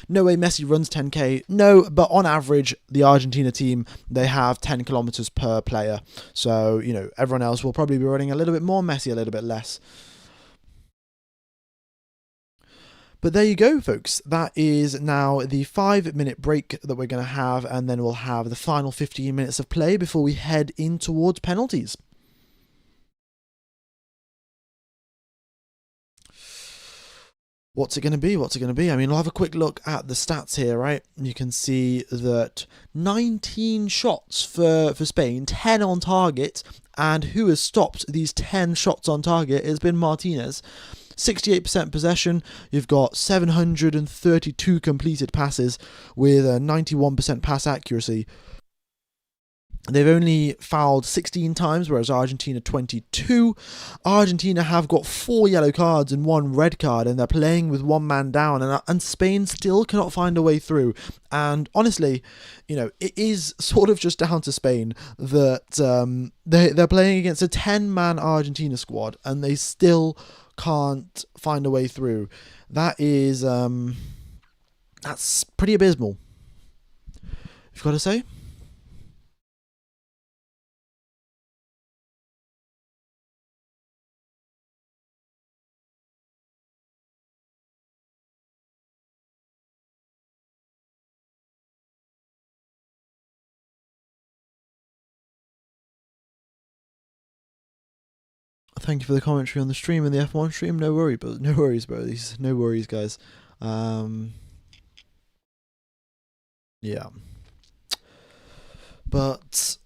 No way Messi runs 10k. No, but on average, the Argentina team, they have 10 kilometers per player. So, everyone else will probably be running a little bit more, Messi a little bit less. But there you go, folks. That is now the 5-minute break that we're going to have, and then we'll have the final 15 minutes of play before we head in towards penalties. What's it going to be? What's it going to be? I mean, we'll have a quick look at the stats here, right? You can see that 19 shots for Spain, 10 on target, and who has stopped these 10 shots on target has been Martinez. 68% possession, you've got 732 completed passes with a 91% pass accuracy. They've only fouled 16 times, whereas Argentina 22. Argentina have got 4 yellow cards and 1 red card, and they're playing with 1 man down, and Spain still cannot find a way through. And honestly, it is sort of just down to Spain that they're playing against a 10-man Argentina squad, and they still can't find a way through. That is that's pretty abysmal, you've got to say. Thank you for the commentary on the stream and the F1 stream. No worries, bro. No worries, guys. Yeah. But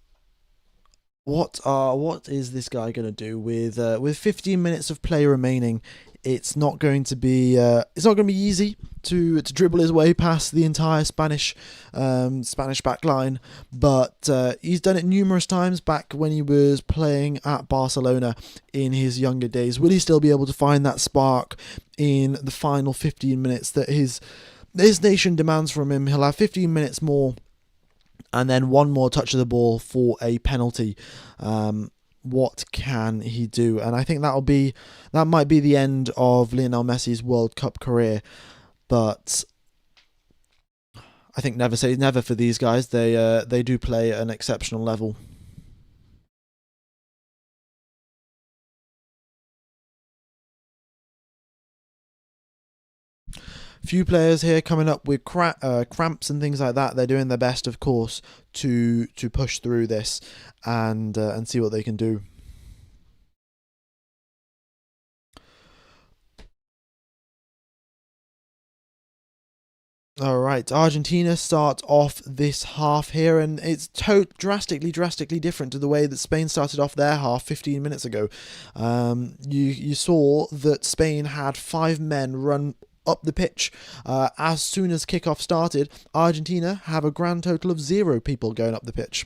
what is this guy going to do with 15 minutes of play remaining? It's not going to be easy to dribble his way past the entire Spanish back line, but he's done it numerous times back when he was playing at Barcelona in his younger days. Will he still be able to find that spark in the final 15 minutes that his nation demands from him? He'll have 15 minutes more, and then 1 more touch of the ball for a penalty. What can he do? And I think that might be the end of Lionel Messi's World Cup career. But I think never say never for these guys. They do play at an exceptional level. Few players here coming up with cramps and things like that. They're doing their best, of course, to push through this and see what they can do. All right, Argentina start off this half here, and it's drastically different to the way that Spain started off their half 15 minutes ago. You saw that Spain had 5 men run up the pitch as soon as kickoff started. Argentina have a grand total of 0 people going up the pitch.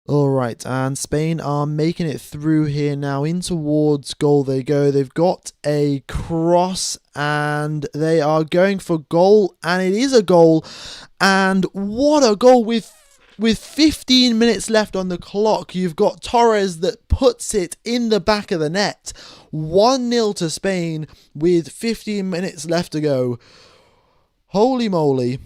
All right, and Spain are making it through here now. In towards goal they go. They've got a cross, and they are going for goal, and it is a goal. And what a goal with 15 minutes left on the clock. You've got Torres that puts it in the back of the net. 1-0 to Spain with 15 minutes left to go. Holy moly.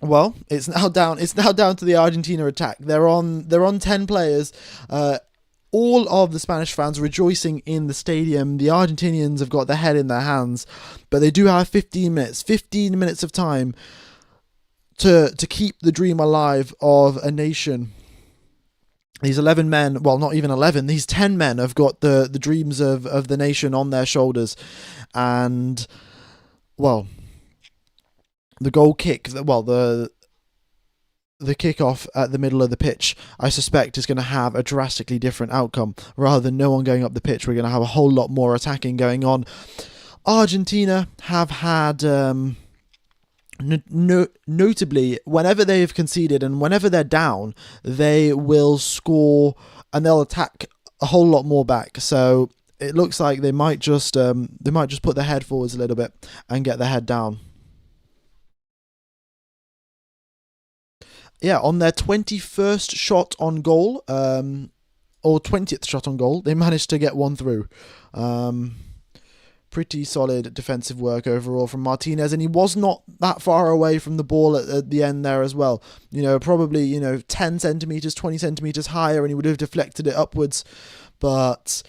Well, it's now down to the Argentina attack. They're on 10 players. All of the Spanish fans rejoicing in the stadium. The Argentinians have got their head in their hands, but they do have 15 minutes of time to keep the dream alive of a nation. These 11 men, well, not even 11, these 10 men have got the dreams of the nation on their shoulders. And, well, the goal kick, well, the kickoff at the middle of the pitch, I suspect, is going to have a drastically different outcome. Rather than no one going up the pitch, we're going to have a whole lot more attacking going on. Argentina have had, notably, whenever they've conceded and whenever they're down, they will score and they'll attack a whole lot more back. So it looks like they might just put their head forwards a little bit and get their head down. Yeah, on their 21st shot on goal, or 20th shot on goal. They managed to get one through. Pretty solid defensive work overall from Martinez, and he was not that far away from the ball at the end there as well. Probably 10 centimeters, 20 centimeters higher, and he would have deflected it upwards. But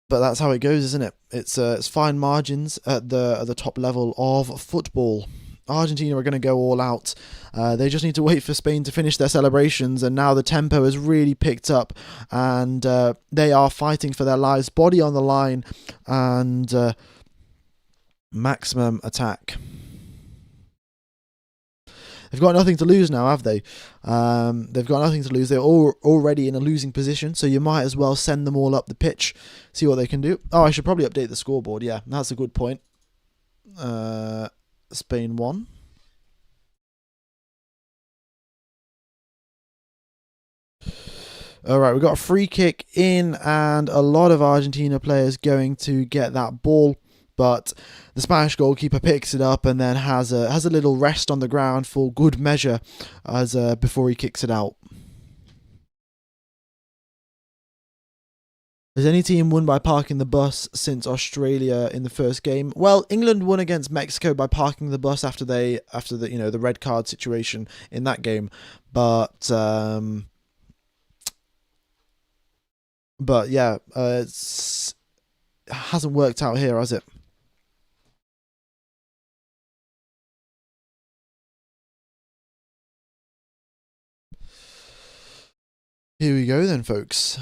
that's how it goes, isn't it? It's fine margins at the top level of football. Argentina are going to go all out. They just need to wait for Spain to finish their celebrations, and now the tempo has really picked up, and they are fighting for their lives, body on the line, and maximum attack. They've got nothing to lose now, have they? They've got nothing to lose. They're already in a losing position, so you might as well send them all up the pitch, see what they can do. Oh, I should probably update the scoreboard. Yeah, that's a good point. Spain won. All right, we've got a free kick in, and a lot of Argentina players going to get that ball. But the Spanish goalkeeper picks it up and then has a little rest on the ground for good measure as before he kicks it out. Has any team won by parking the bus since Australia in the first game? Well, England won against Mexico by parking the bus after the red card situation in that game, but yeah, it hasn't worked out here, has it? Here we go then, folks.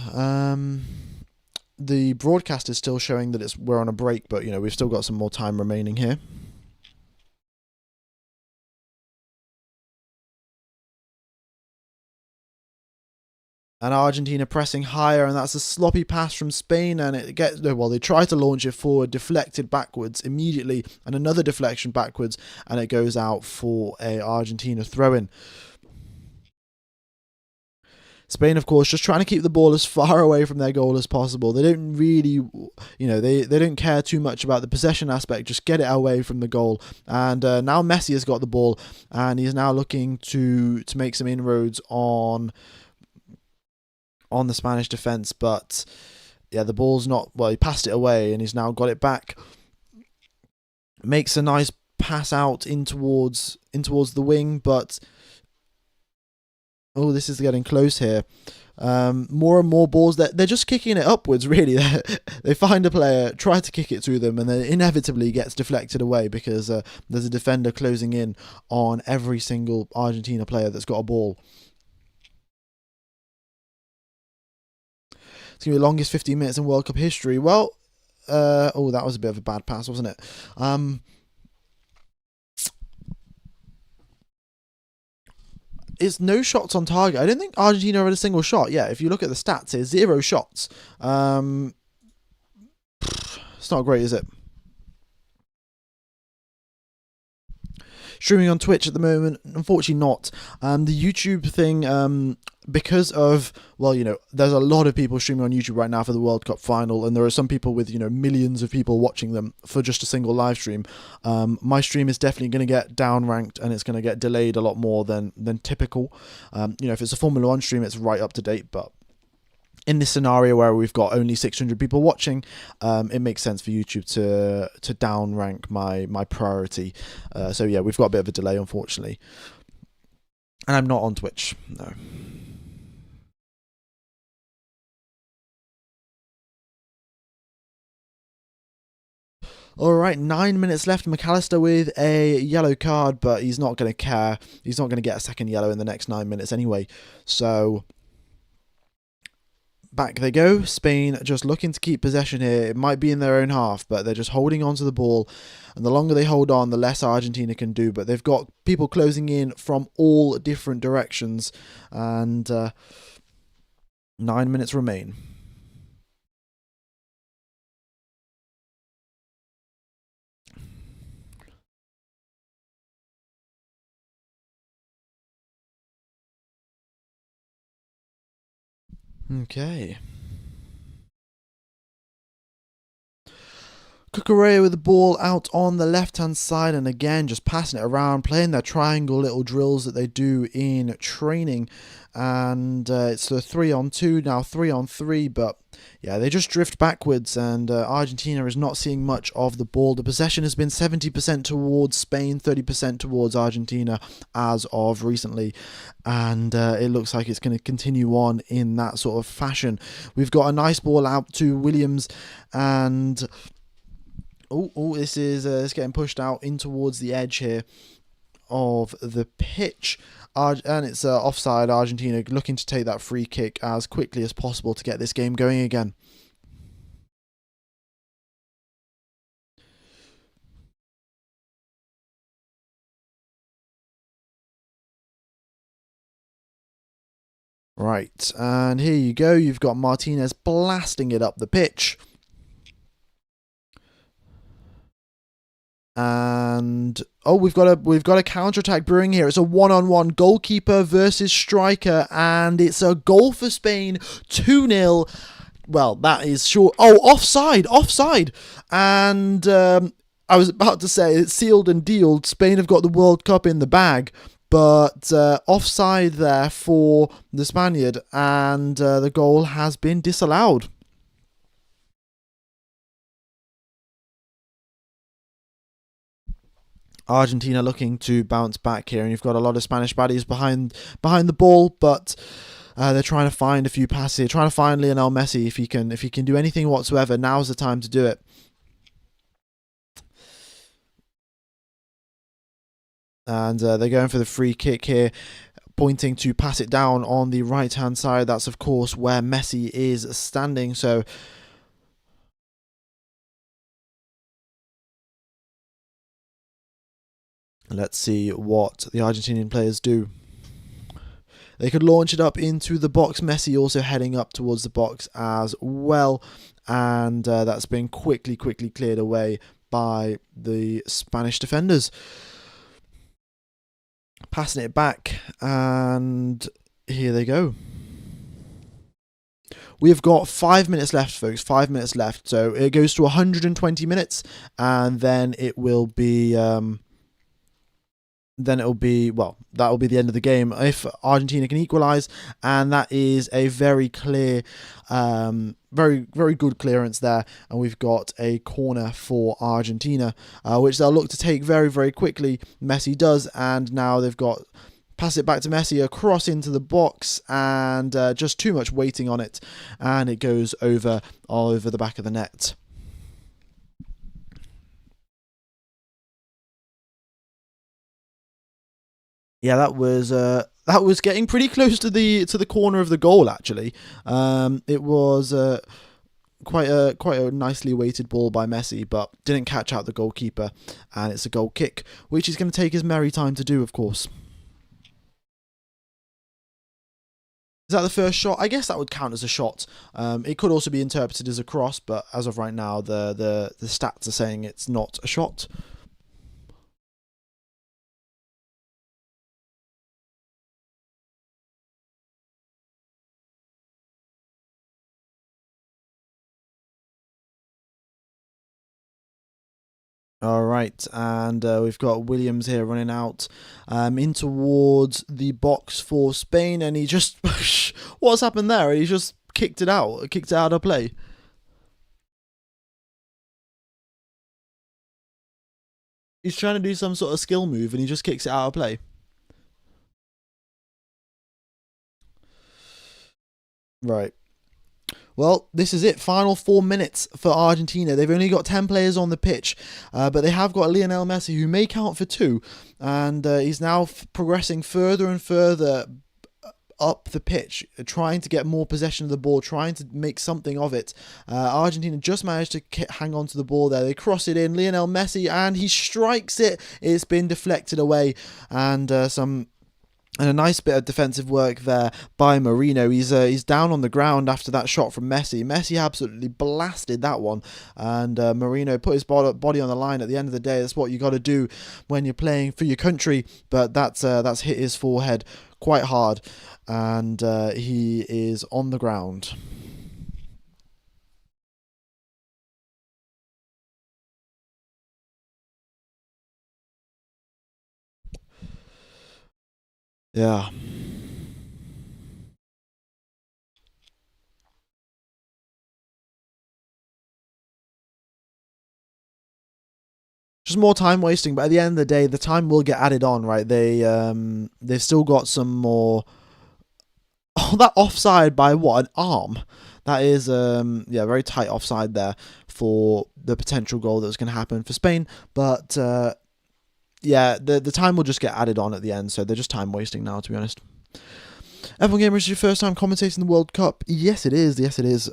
The broadcast is still showing that we're on a break, but we've still got some more time remaining here. And Argentina pressing higher, and that's a sloppy pass from Spain, and they try to launch it forward, deflected backwards immediately, and another deflection backwards, and it goes out for a Argentina throw-in. Spain, of course, just trying to keep the ball as far away from their goal as possible. They don't really, they don't care too much about the possession aspect. Just get it away from the goal. And now Messi has got the ball, and he's now looking to make some inroads on the Spanish defense. But yeah, the ball's not. Well, he passed it away, and he's now got it back. Makes a nice pass out in towards the wing, but. Oh, this is getting close here. More and more balls. They're just kicking it upwards, really. They find a player, try to kick it to them, and then inevitably gets deflected away because there's a defender closing in on every single Argentina player that's got a ball. It's going to be the longest 15 minutes in World Cup history. Well, that was a bit of a bad pass, wasn't it? It's no shots on target. I don't think Argentina had a single shot. Yeah, if you look at the stats here, 0 shots. It's not great, is it? Streaming on Twitch at the moment, unfortunately not. The YouTube thing, because of, there's a lot of people streaming on YouTube right now for the World Cup final, and there are some people with, millions of people watching them for just a single live stream. My stream is definitely going to get downranked, and it's going to get delayed a lot more than typical. If it's a Formula 1 stream, it's right up to date, but in this scenario where we've got only 600 people watching, it makes sense for YouTube to downrank my priority. So yeah, we've got a bit of a delay, unfortunately. And I'm not on Twitch, no. All right, 9 minutes left. McAllister with a yellow card, but he's not going to care. He's not going to get a second yellow in the next 9 minutes anyway. So back they go. Spain just looking to keep possession here. It might be in their own half, but they're just holding on to the ball. And the longer they hold on, the less Argentina can do. But they've got people closing in from all different directions. And 9 minutes remain. Okay. Cucurella with the ball out on the left-hand side, and again just passing it around, playing their triangle little drills that they do in training. And it's a 3-on-2 now, 3-on-3, but yeah, they just drift backwards, and Argentina is not seeing much of the ball. The possession has been 70% towards Spain, 30% towards Argentina as of recently, and it looks like it's going to continue on in that sort of fashion. We've got a nice ball out to Williams, and this is it's getting pushed out in towards the edge here of the pitch. And it's offside. Argentina looking to take that free kick as quickly as possible to get this game going again. Right, and here you go. You've got Martinez blasting it up the pitch. And we've got a counter-attack brewing here. It's a one-on-one goalkeeper versus striker, and it's a goal for Spain, 2-0. Well, that is short. Offside. And I was about to say it's sealed and dealed. Spain have got the World Cup in the bag, but offside there for the Spaniard, and the goal has been disallowed. Argentina looking to bounce back here, and you've got a lot of Spanish baddies behind the ball, but they're trying to find a few passes here, trying to find Lionel Messi. If he can do anything whatsoever, now's the time to do it. And they're going for the free kick here, pointing to pass it down on the right hand side. That's of course where Messi is standing, so let's see what the Argentinian players do. They could launch it up into the box. Messi also heading up towards the box as well, and that's been quickly cleared away by the Spanish defenders. Passing it back, and here they go. We've got 5 minutes left, folks. 5 minutes left, so it goes to 120 minutes, and then it will be that'll be the end of the game if Argentina can equalise, and that is a very clear, very good clearance there, and we've got a corner for Argentina, which they'll look to take very quickly. Messi does, and now they've got pass it back to Messi, across into the box, and just too much waiting on it, and it goes over the back of the net. Yeah, that was getting pretty close to the corner of the goal. Actually, it was quite a nicely weighted ball by Messi, but didn't catch out the goalkeeper, and it's a goal kick, which he's going to take his merry time to do, of course. Is that the first shot? I guess that would count as a shot. It could also be interpreted as a cross, but as of right now, the stats are saying it's not a shot. All right, and we've got Williams here running out in towards the box for Spain, and he just what's happened there? He just kicked it out of play. He's trying to do some sort of skill move, and he just kicks it out of play. Right. Well, this is it. Final 4 minutes for Argentina. They've only got 10 players on the pitch, but they have got Lionel Messi, who may count for 2, and he's now progressing further and further up the pitch, trying to get more possession of the ball, trying to make something of it. Argentina just managed to hang on to the ball there. They cross it in. Lionel Messi, and he strikes it. It's been deflected away, and a nice bit of defensive work there by Marino. He's down on the ground after that shot from Messi. Messi absolutely blasted that one, and Marino put his body on the line. At the end of the day, that's what you got to do when you're playing for your country. But that's hit his forehead quite hard, and he is on the ground. Yeah. Just more time wasting, but at the end of the day, the time will get added on, right? They've still got some more. Oh, that offside by what, an arm? That is yeah, very tight offside there for the potential goal that was going to happen for Spain. But yeah, the time will just get added on at the end, so they're just time wasting now, to be honest. F1 Gamer, is your first time commentating the World Cup? Yes, it is. Yes, it is.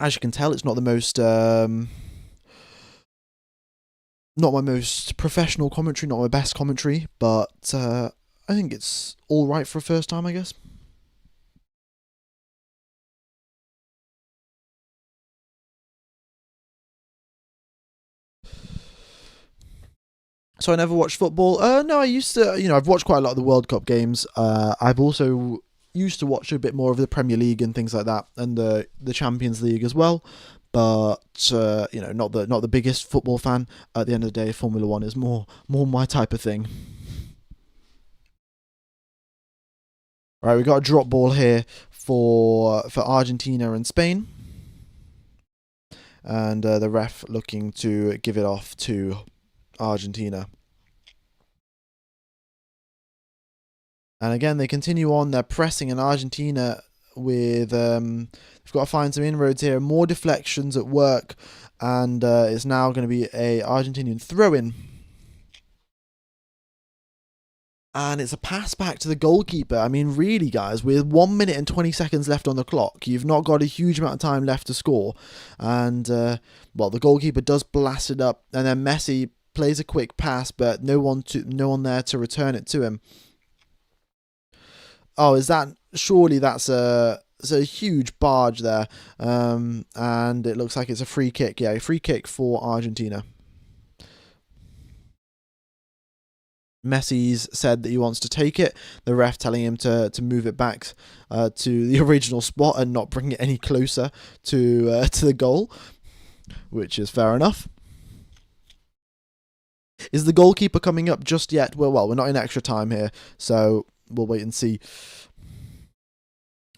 As you can tell, it's not the most not my most professional commentary, not my best commentary, but I think it's all right for a first time, I guess. So I never watched football. No, I used to. I've watched quite a lot of the World Cup games. I've also used to watch a bit more of the Premier League and things like that, and the Champions League as well. But not the biggest football fan. At the end of the day, Formula One is more my type of thing. All right, we got a drop ball here for Argentina and Spain, and the ref looking to give it off to Argentina. And again, they continue on. They're pressing in Argentina with. They've got to find some inroads here. More deflections at work. And it's now going to be a Argentinian throw-in. And it's a pass back to the goalkeeper. I mean, really, guys, with 1 minute and 20 seconds left on the clock, you've not got a huge amount of time left to score. And, well, the goalkeeper does blast it up. And then Messi plays a quick pass, but no one there to return it to him. Oh, surely that's a huge barge there, and it looks like it's a free kick. Yeah, a free kick for Argentina. Messi's said that he wants to take it. The ref telling him to move it back to the original spot and not bring it any closer to the goal, which is fair enough. Is the goalkeeper coming up just yet? Well, we're not in extra time here, so we'll wait and see.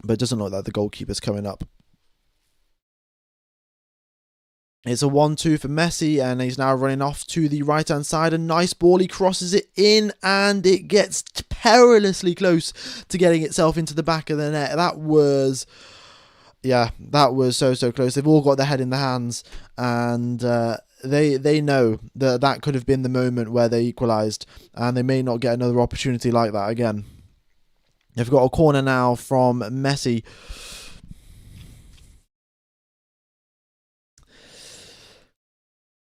But it doesn't look like the goalkeeper's coming up. It's a 1-2 for Messi, and he's now running off to the right-hand side. A nice ball, he crosses it in, and it gets perilously close to getting itself into the back of the net. That was so close. They've all got their head in their hands, and they know that could have been the moment where they equalised, and they may not get another opportunity like that again. They've got a corner now from Messi.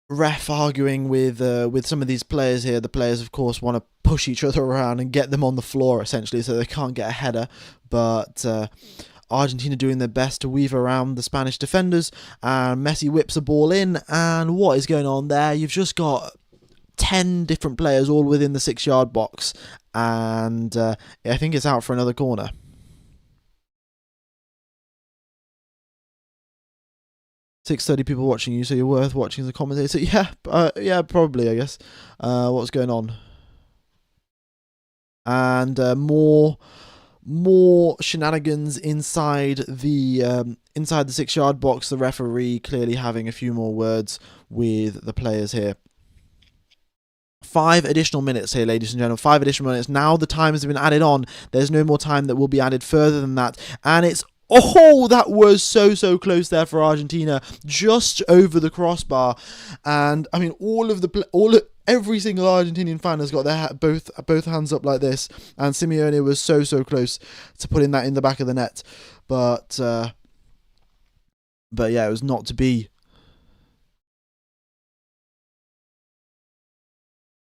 Ref arguing with some of these players here. The players, of course, want to push each other around and get them on the floor, essentially, so they can't get a header. But Argentina doing their best to weave around the Spanish defenders. And Messi whips a ball in. And what is going on there? You've just got 10 different players all within the 6-yard box. And I think it's out for another corner. 6:30 people watching you, so you're worth watching as a commentator. Yeah, probably, I guess. What's going on? And more shenanigans inside the 6-yard box. The referee clearly having a few more words with the players here. 5 additional minutes here, ladies and gentlemen. 5 additional minutes. Now the time has been added on. There's no more time that will be added further than that, and it's. Oh, that was so close there for Argentina, just over the crossbar. And I mean, every single Argentinian fan has got their both hands up like this. And Simeone was so close to putting that in the back of the net, but yeah, it was not to be.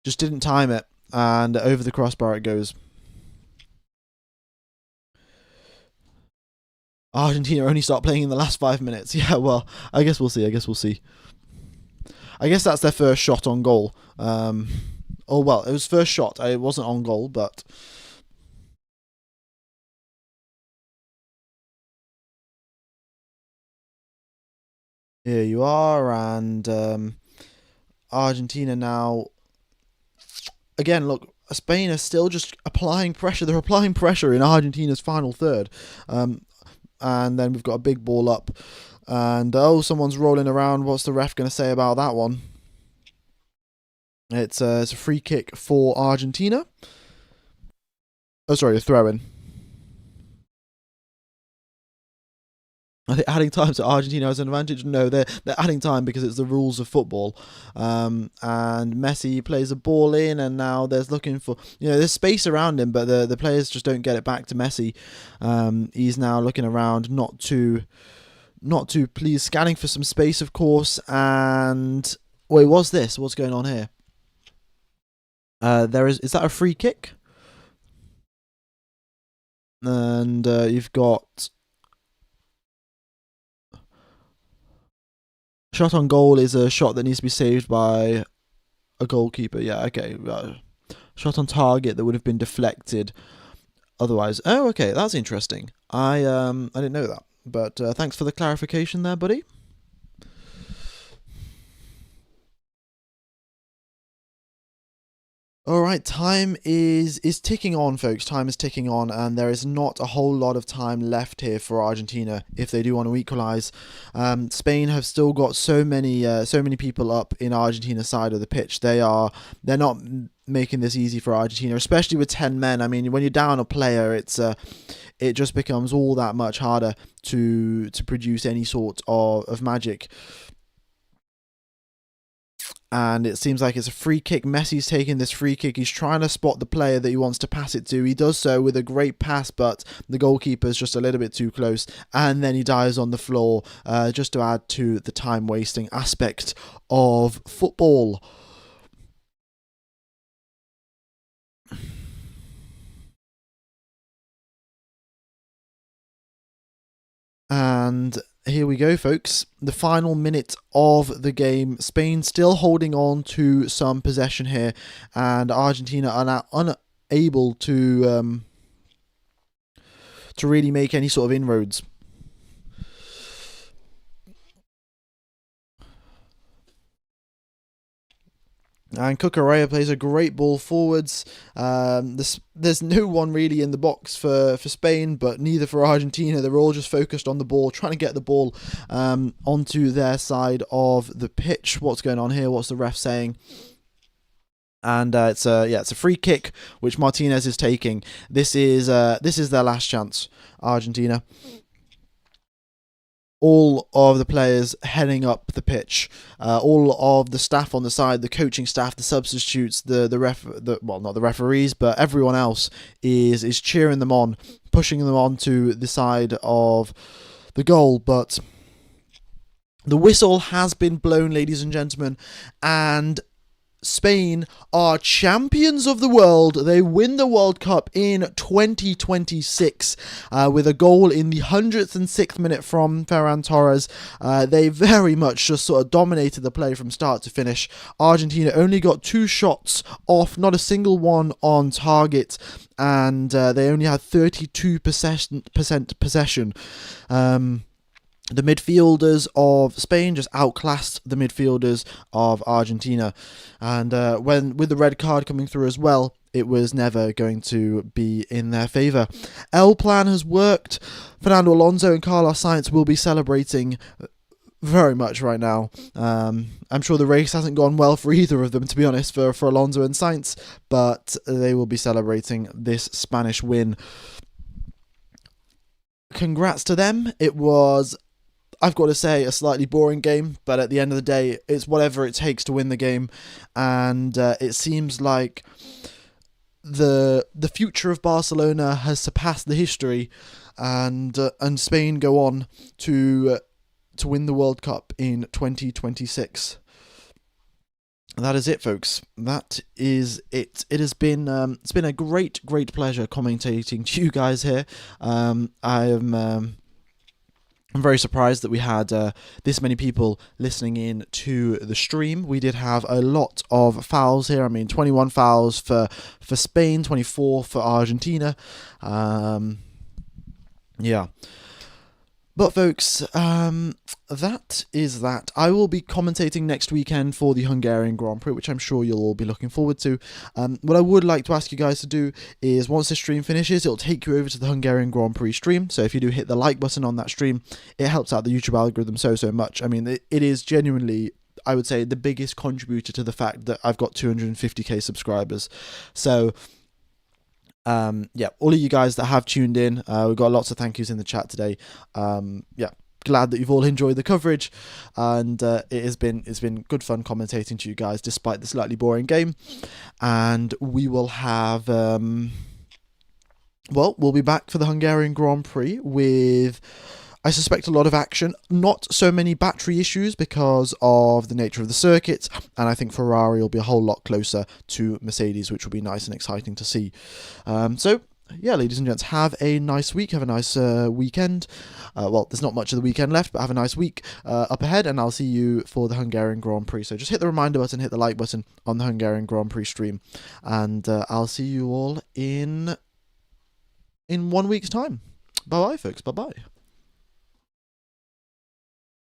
Just didn't time it, and over the crossbar it goes. Argentina only start playing in the last 5 minutes. Yeah, well, I guess we'll see. I guess that's their first shot on goal. Oh, well, it was first shot. It wasn't on goal, but. Here you are, and Argentina now. Again, look, Spain are still just applying pressure. They're applying pressure in Argentina's final third. And then we've got a big ball up. And, someone's rolling around. What's the ref going to say about that one? It's a free kick for Argentina. Oh, sorry, a throw-in. I think adding time to Argentina has an advantage. No, they're adding time because it's the rules of football. And Messi plays a ball in, and now there's looking for, there's space around him, but the players just don't get it back to Messi. He's now looking around, not too pleased, scanning for some space, of course. And wait, what's this? What's going on here? Is that a free kick? And you've got shot on goal is a shot that needs to be saved by a goalkeeper. Yeah, okay. Shot on target that would have been deflected otherwise. Oh, okay, that's interesting. I didn't know that, but thanks for the clarification there, buddy. All right, time is ticking on, folks. Time is ticking on, and there is not a whole lot of time left here for Argentina if they do want to equalise. Spain have still got so many people up in Argentina's side of the pitch. They're not making this easy for Argentina, especially with 10 men. I mean, when you're down a player, it just becomes all that much harder to produce any sort of magic. And it seems like it's a free kick. Messi's taking this free kick. He's trying to spot the player that he wants to pass it to. He does so with a great pass, but the goalkeeper's just a little bit too close. And then he dives on the floor, just to add to the time-wasting aspect of football. And here we go, folks. The final minute of the game. Spain still holding on to some possession here, and Argentina are now unable to really make any sort of inroads. And Cucurella plays a great ball forwards. There's no one really in the box for Spain, but neither for Argentina. They're all just focused on the ball, trying to get the ball onto their side of the pitch. What's going on here? What's the ref saying? And it's a free kick which Martinez is taking. This is their last chance, Argentina. All of the players heading up the pitch, all of the staff on the side, the coaching staff, the substitutes, not the referees, but everyone else is cheering them on, pushing them on to the side of the goal. But the whistle has been blown, ladies and gentlemen, and Spain are champions of the world. They win the World Cup in 2026 with a goal in the 106th minute from Ferran Torres. They very much just sort of dominated the play from start to finish. Argentina only got 2 shots off, not a single one on target, and they only had 32% possession. The midfielders of Spain just outclassed the midfielders of Argentina. And with the red card coming through as well, it was never going to be in their favour. El Plan has worked. Fernando Alonso and Carlos Sainz will be celebrating very much right now. I'm sure the race hasn't gone well for either of them, to be honest, for Alonso and Sainz, but they will be celebrating this Spanish win. Congrats to them. It was, I've got to say, a slightly boring game, but at the end of the day, it's whatever it takes to win the game, and it seems like the future of Barcelona has surpassed the history, and Spain go on to win the World Cup in 2026. That is it, folks. That is it. It has been it's been a great pleasure commentating to you guys here. I'm very surprised that we had this many people listening in to the stream. We did have a lot of fouls here. I mean, 21 fouls for Spain, 24 for Argentina. Yeah. But folks, that is that. I will be commentating next weekend for the Hungarian Grand Prix, which I'm sure you'll all be looking forward to. What I would like to ask you guys to do is, once this stream finishes, it'll take you over to the Hungarian Grand Prix stream. So if you do hit the like button on that stream, it helps out the YouTube algorithm so much. I mean, it is genuinely, I would say, the biggest contributor to the fact that I've got 250k subscribers. So yeah, all of you guys that have tuned in, we've got lots of thank yous in the chat today. Yeah, glad that you've all enjoyed the coverage, and it's been good fun commentating to you guys despite the slightly boring game. And we will have we'll be back for the Hungarian Grand Prix with, I suspect, a lot of action. Not so many battery issues because of the nature of the circuit, and I think Ferrari will be a whole lot closer to Mercedes, which will be nice and exciting to see. So, yeah, ladies and gents, have a nice week, have a nice weekend. Well, there's not much of the weekend left, but have a nice week up ahead, and I'll see you for the Hungarian Grand Prix. So just hit the reminder button, hit the like button on the Hungarian Grand Prix stream, and I'll see you all in 1 week's time. Bye-bye, folks. Bye-bye.